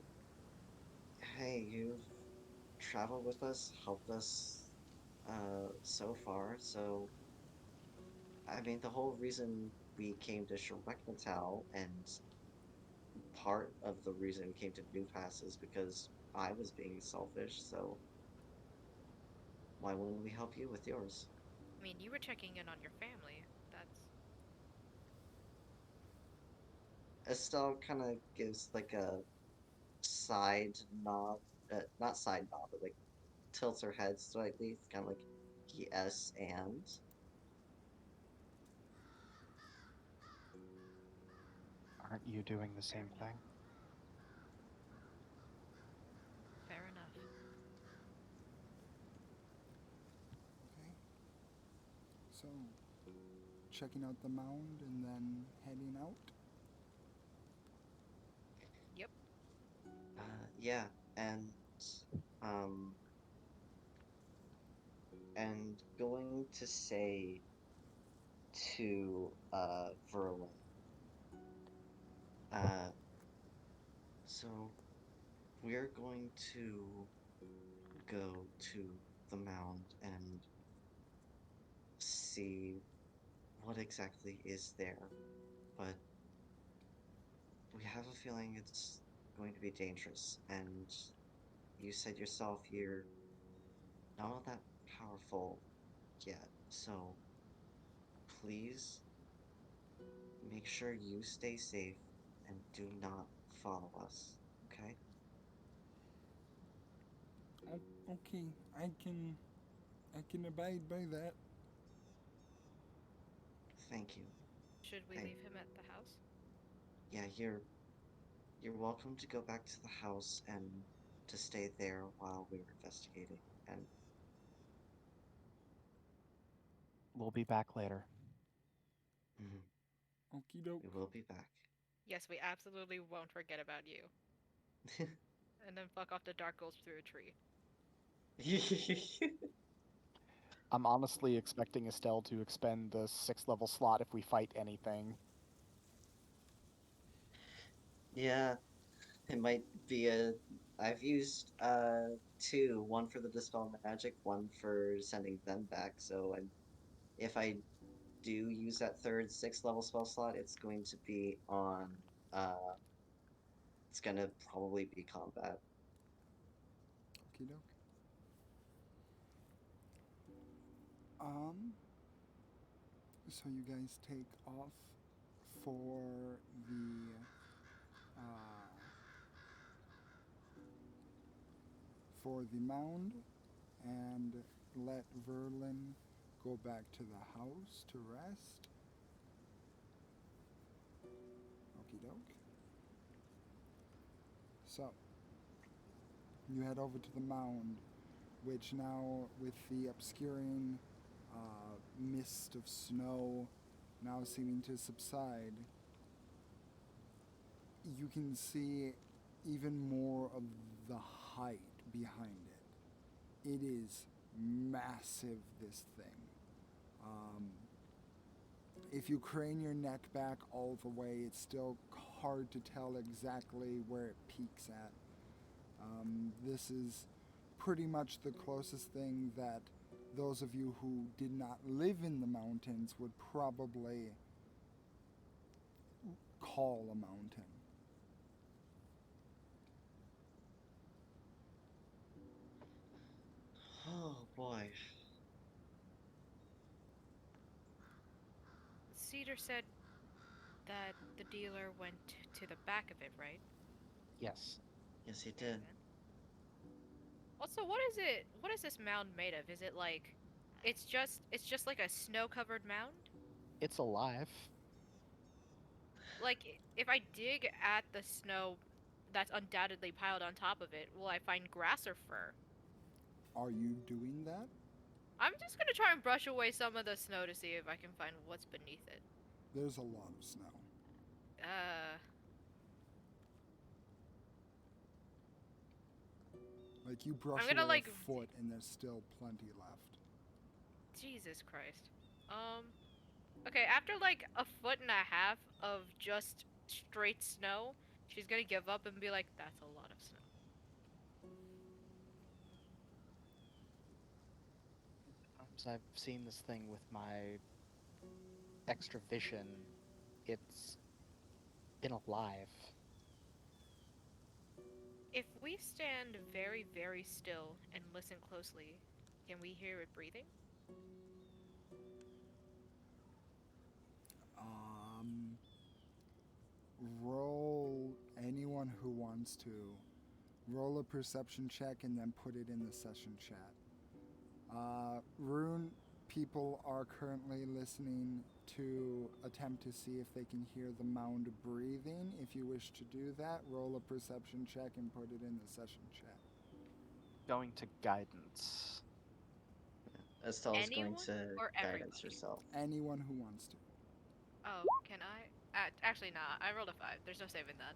hey, you've traveled with us, helped us so far, so I mean, the whole reason we came to Shreknatal and part of the reason we came to New Pass is because I was being selfish, so why wouldn't we help you with yours? I mean, you were checking in on your family. That's... Estelle kind of gives like a side nod, not side nod, but like tilts her head slightly. It's kind of like yes, and Aren't you doing the same enough. thing? Fair enough. Okay. So, checking out the mound and then heading out. Yep. Yeah, um, and going to say to Verlin, uh, so we're going to go to the mound and see what exactly is there, but we have a feeling it's going to be dangerous, and you said yourself you're not all that powerful yet, so please make sure you stay safe and do not follow us, okay? Okay, I can abide by that. Thank you. Should we Thank leave him at the house? Yeah, you're welcome to go back to the house and to stay there while we're investigating, and We'll be back later. mhm, Okie doke. we will be back. Yes, we absolutely won't forget about you. And then fuck off the dart goes through a tree. I'm honestly expecting Estelle to expend the 6th level slot if we fight anything. Yeah, it might be a. I've used two, one for the dispel magic, one for sending them back. So if I do use that third 6th level spell slot, it's going to be on. Uh, it's gonna probably be combat. Okie doke. Um, so you guys take off for uh, the mound and let Verlin go back to the house to rest. Okie doke. So you head over to the mound, which now, with the obscuring mist of snow now seeming to subside, you can see even more of the height behind it. It is massive, this thing. If you crane your neck back all the way, it's still hard to tell exactly where it peaks at. This is pretty much the closest thing that those of you who did not live in the mountains would probably call a mountain. Oh boy. Cedar said that the dealer went to the back of it, right? Yes. Yes, he Okay did. then. Also, what is it? What is this mound made of? Is it like it's just like a snow-covered mound? It's alive. Like if I dig at the snow that's undoubtedly piled on top of it, will I find grass or fur? Are you doing that? I'm just gonna try and brush away some of the snow to see if I can find what's beneath it. There's a lot of snow. Uh, Like, you brush I'm gonna away like, a foot and there's still plenty left. Jesus Christ. Okay, after like a foot and a half of just straight snow, she's gonna give up and be like, that's a lot of snow. Times I've seen this thing with my extra vision, it's been alive. If we stand very, very still and listen closely, can we hear it breathing? Um, roll, anyone who wants to, roll a perception check and then put it in the session chat. Rune, People are currently listening to attempt to see if they can hear the mound breathing. If you wish to do that, roll a perception check and put it in the session chat. Going to guidance. Estelle is going Anyone to or guidance everybody? herself. Anyone who wants to. Oh, can I? Actually, nah. I rolled a 5. There's no saving that.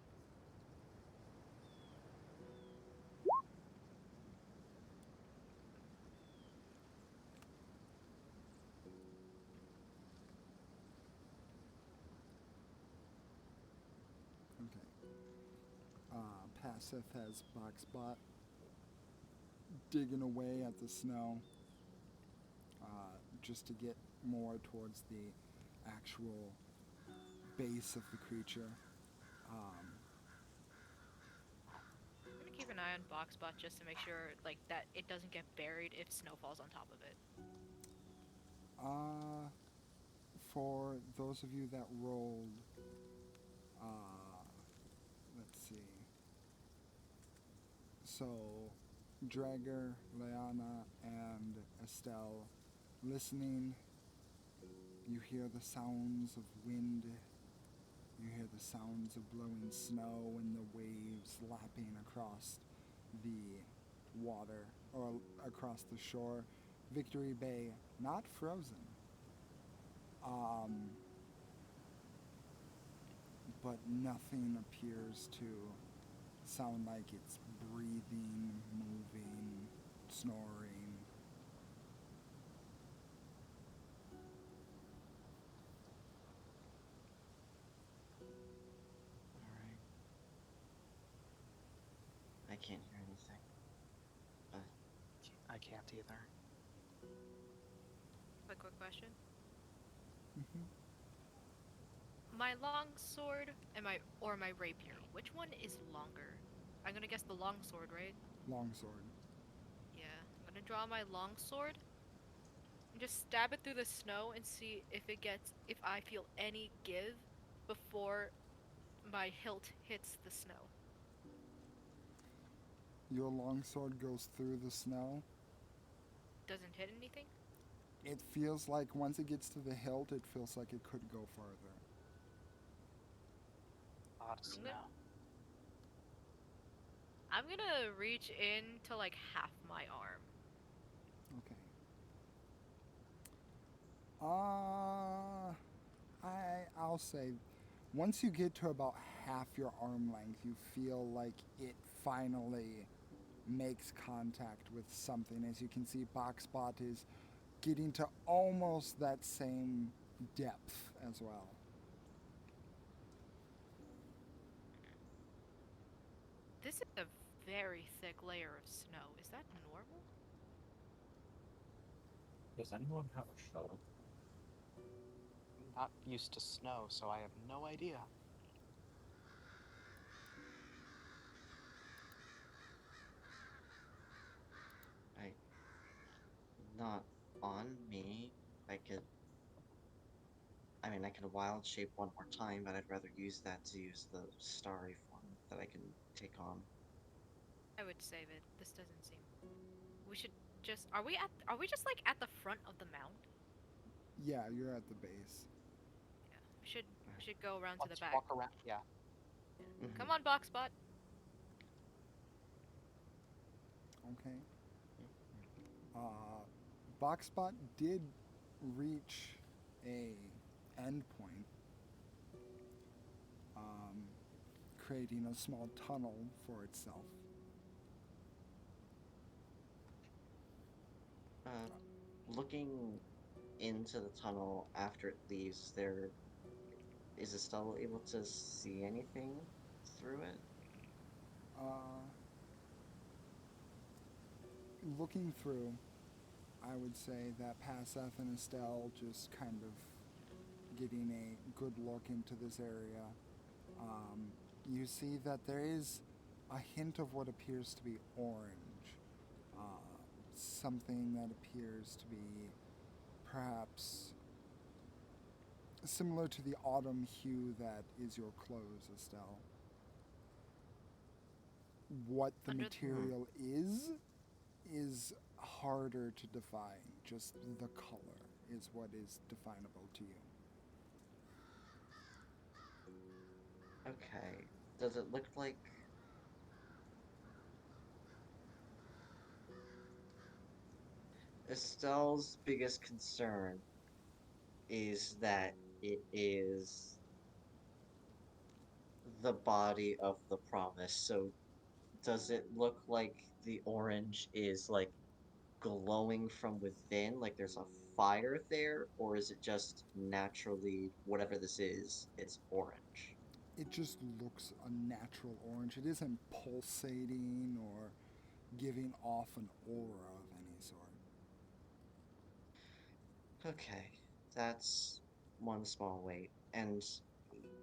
Okay. Passive has Boxbot digging away at the snow just to get more towards the actual base of the creature. I'm gonna keep an eye on Boxbot just to make sure, like, that it doesn't get buried if snow falls on top of it. For those of you that rolled, let's see. So, Drager, Leanna, and Estelle listening. You hear the sounds of wind. You hear the sounds of blowing snow and the waves lapping across the water or across the shore. Victory Bay, not frozen. But nothing appears to sound like it's breathing, moving, snoring. Alright. I can't hear anything. I can't either. Quick question. Mm-hmm. My long sword and my rapier, which one is longer? I'm gonna guess the long sword, right? Longsword. Yeah. I'm gonna draw my long sword and just stab it through the snow and see if I feel any give before my hilt hits the snow. Your longsword goes through the snow. Doesn't hit anything? It feels like once it gets to the hilt, it feels like it could go farther. Lot of snow. I'm gonna reach in to like half my arm. Okay. I'll say, once you get to about half your arm length, you feel like it finally makes contact with something. As you can see, Boxbot is getting to almost that same depth as well. This is a very thick layer of snow. Is that normal? Does anyone have a shovel? Not used to snow, so I have no idea. Not on me. I could wild shape one more time, but I'd rather use that to use the starry form that I can take on. I would save it. This doesn't seem. We should just. Are we just like at the front of the mound? Yeah, you're at the base. Yeah. We should go around to Let's the back. walk around. Yeah. Mhm. Come on, Boxbot. Okay. Boxbot did reach a endpoint, creating a small tunnel for itself. Looking into the tunnel after it leaves, is Estelle able to see anything through it? Looking through, I would say that Paseth and Estelle just kind of getting a good look into this area. You see that there is a hint of what appears to be orange. Something that appears to be perhaps similar to the autumn hue that is your clothes, Estelle. What the Under- material is, is harder to define. Just the color is what is definable to you. Okay. Does it look like Estelle's biggest concern is that it is the body of the promise. So does it look like the orange is like glowing from within, like there's a fire there, or is it just naturally whatever this is, it's orange? It just looks a natural orange. It isn't pulsating or giving off an aura of any sort. Okay, that's one small weight. And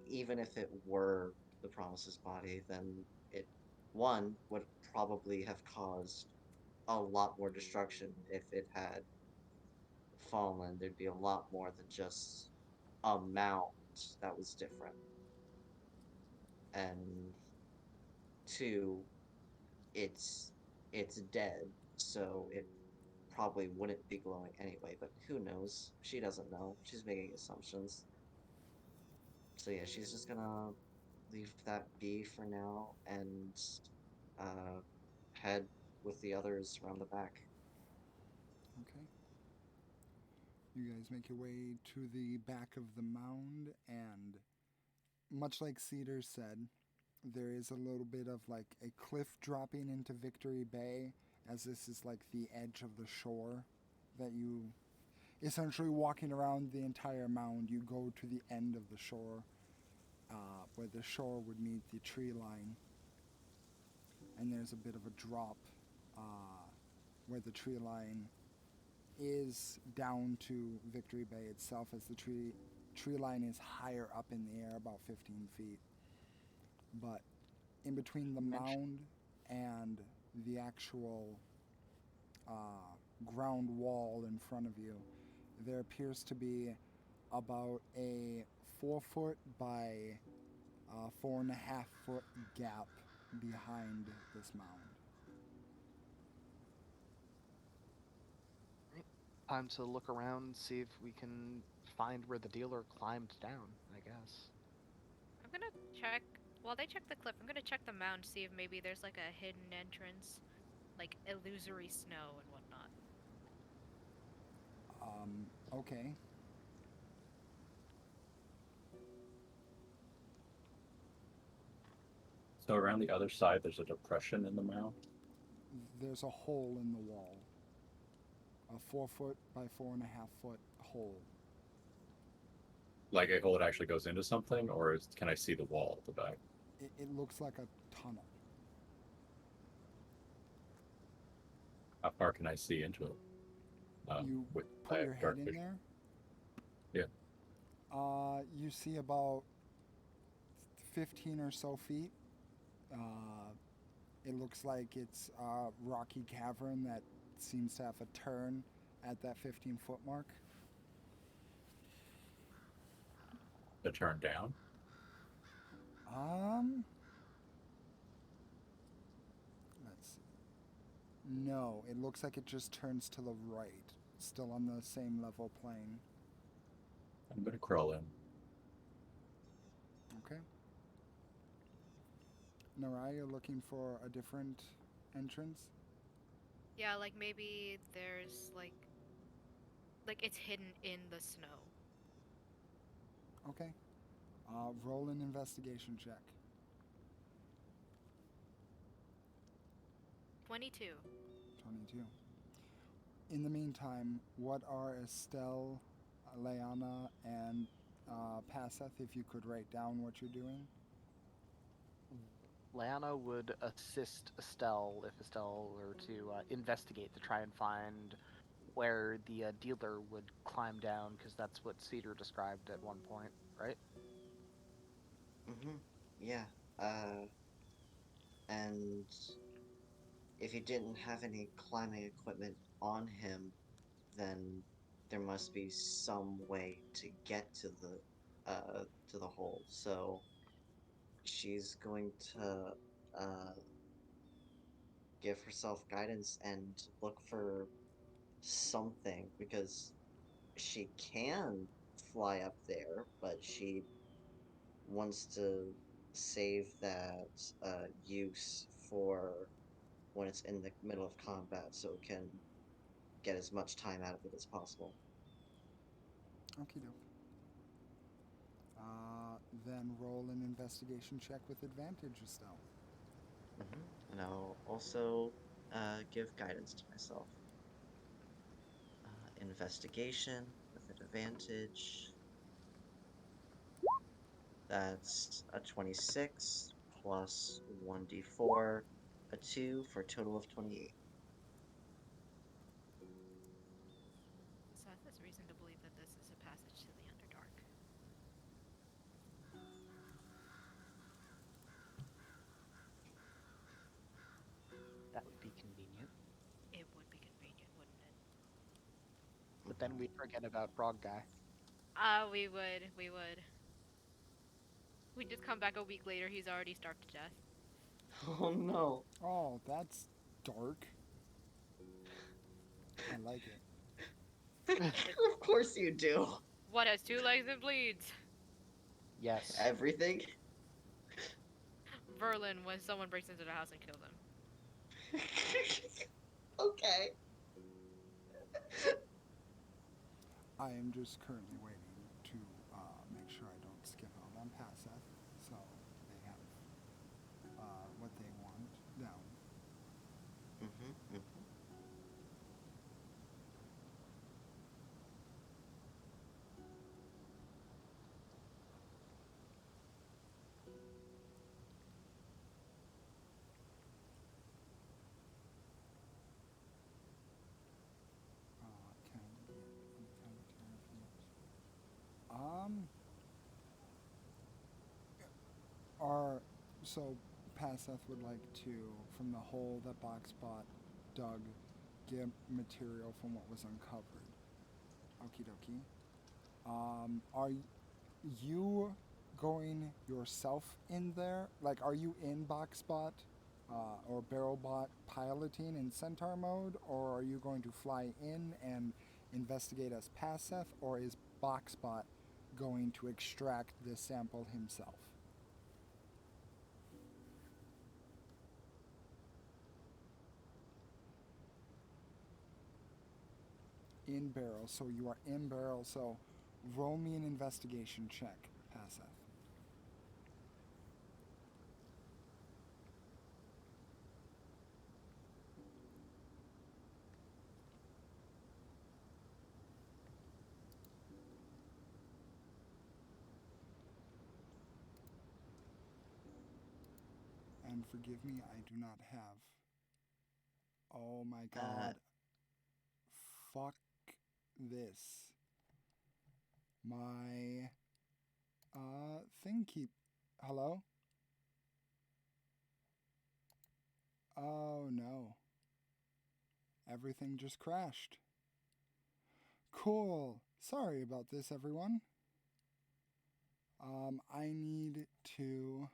even if it were the promise's body, then it one would probably have caused a lot more destruction if it had fallen. There'd be a lot more than just a mound that was different. And two, it's it's dead, so it probably wouldn't be glowing anyway, but who knows? She doesn't know. She's making assumptions. So yeah, she's just gonna leave that be for now and uh head with the others around the back. Okay. You guys make your way to the back of the mound, and much like Cedar said, there is a little bit of like a cliff dropping into Victory Bay, as this is like the edge of the shore that you essentially walking around the entire mound. You go to the end of the shore, where the shore would meet the tree line, and there's a bit of a drop where the tree line is down to Victory Bay itself, as the tree line is higher up in the air, about 15 feet. But in between the mound and the actual ground wall in front of you, there appears to be about a 4 foot by 4.5 foot gap behind this mound. Time to look around, see if we can find where the dealer climbed down, I guess. I'm gonna check. While they check the cliff, I'm gonna check the mound, see if maybe there's like a hidden entrance, like illusory snow and whatnot. Okay. So around the other side, there's a depression in the mound. There's a hole in the wall. A 4 foot by 4.5 foot hole. Like a hole that actually goes into something, or can I see the wall at the back? It looks like a tunnel. How far can I see into it? You With put your dark head in vision? there. Yeah. You see about 15 or so feet. It looks like it's a rocky cavern that seems to have a turn at that 15-foot mark. To turn down? Let's see. No, it looks like it just turns to the right, still on the same level plane. I'm gonna crawl in. Okay. Narai, you're looking for a different entrance? Yeah, like maybe there's like it's hidden in the snow. Okay. Roll an investigation check. 22. 22. In the meantime, what are Estelle, Leanna, and Paseth, if you could write down what you're doing? Leanna would assist Estelle if Estelle were to investigate to try and find where the dealer would climb down, because that's what Cedar described at one point, right? Mm-hmm. Yeah. And if he didn't have any climbing equipment on him, then there must be some way to get to the hole. So she's going to uh give herself guidance and look for something because she can fly up there, but she wants to save that use for when it's in the middle of combat so it can get as much time out of it as possible. Okie doke. Then roll an investigation check with advantage, Estelle. And I'll also give guidance to myself. Investigation with an advantage. That's a 26 plus 1d4, a 2 for a total of 28. Seth has reason to believe that this is a passage to the Underdark. That would be convenient. It would be convenient, wouldn't it? But then we'd forget about Frog Guy. We would. We would. We'd just come back a week later, he's already starved to death. Oh no. Oh, that's dark. I like it. Of course you do. What has 2 legs and bleeds? Yes. Everything? Verlin when someone breaks into the house and kills him. Okay. I am just currently waiting to make sure I don't skip out on Passeth, so they have what they want down. Can I get any kind of so Passeth would like to, from the hole that Boxbot dug, get material from what was uncovered. Okie dokie. Are you going yourself in there? Like, are you in Boxbot or Barrelbot piloting in Centaur mode, or are you going to fly in and investigate as Passeth, or is Boxbot going to extract this sample himself? In barrel, so you are in barrel, so roll me an investigation check, Passeth. And forgive me, I do not have. Oh my god. Fuck this. My thing keep. Hello? Oh no. Everything just crashed. Cool. Sorry about this, everyone. I need to.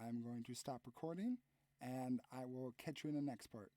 I'm going to stop recording, and I will catch you in the next part.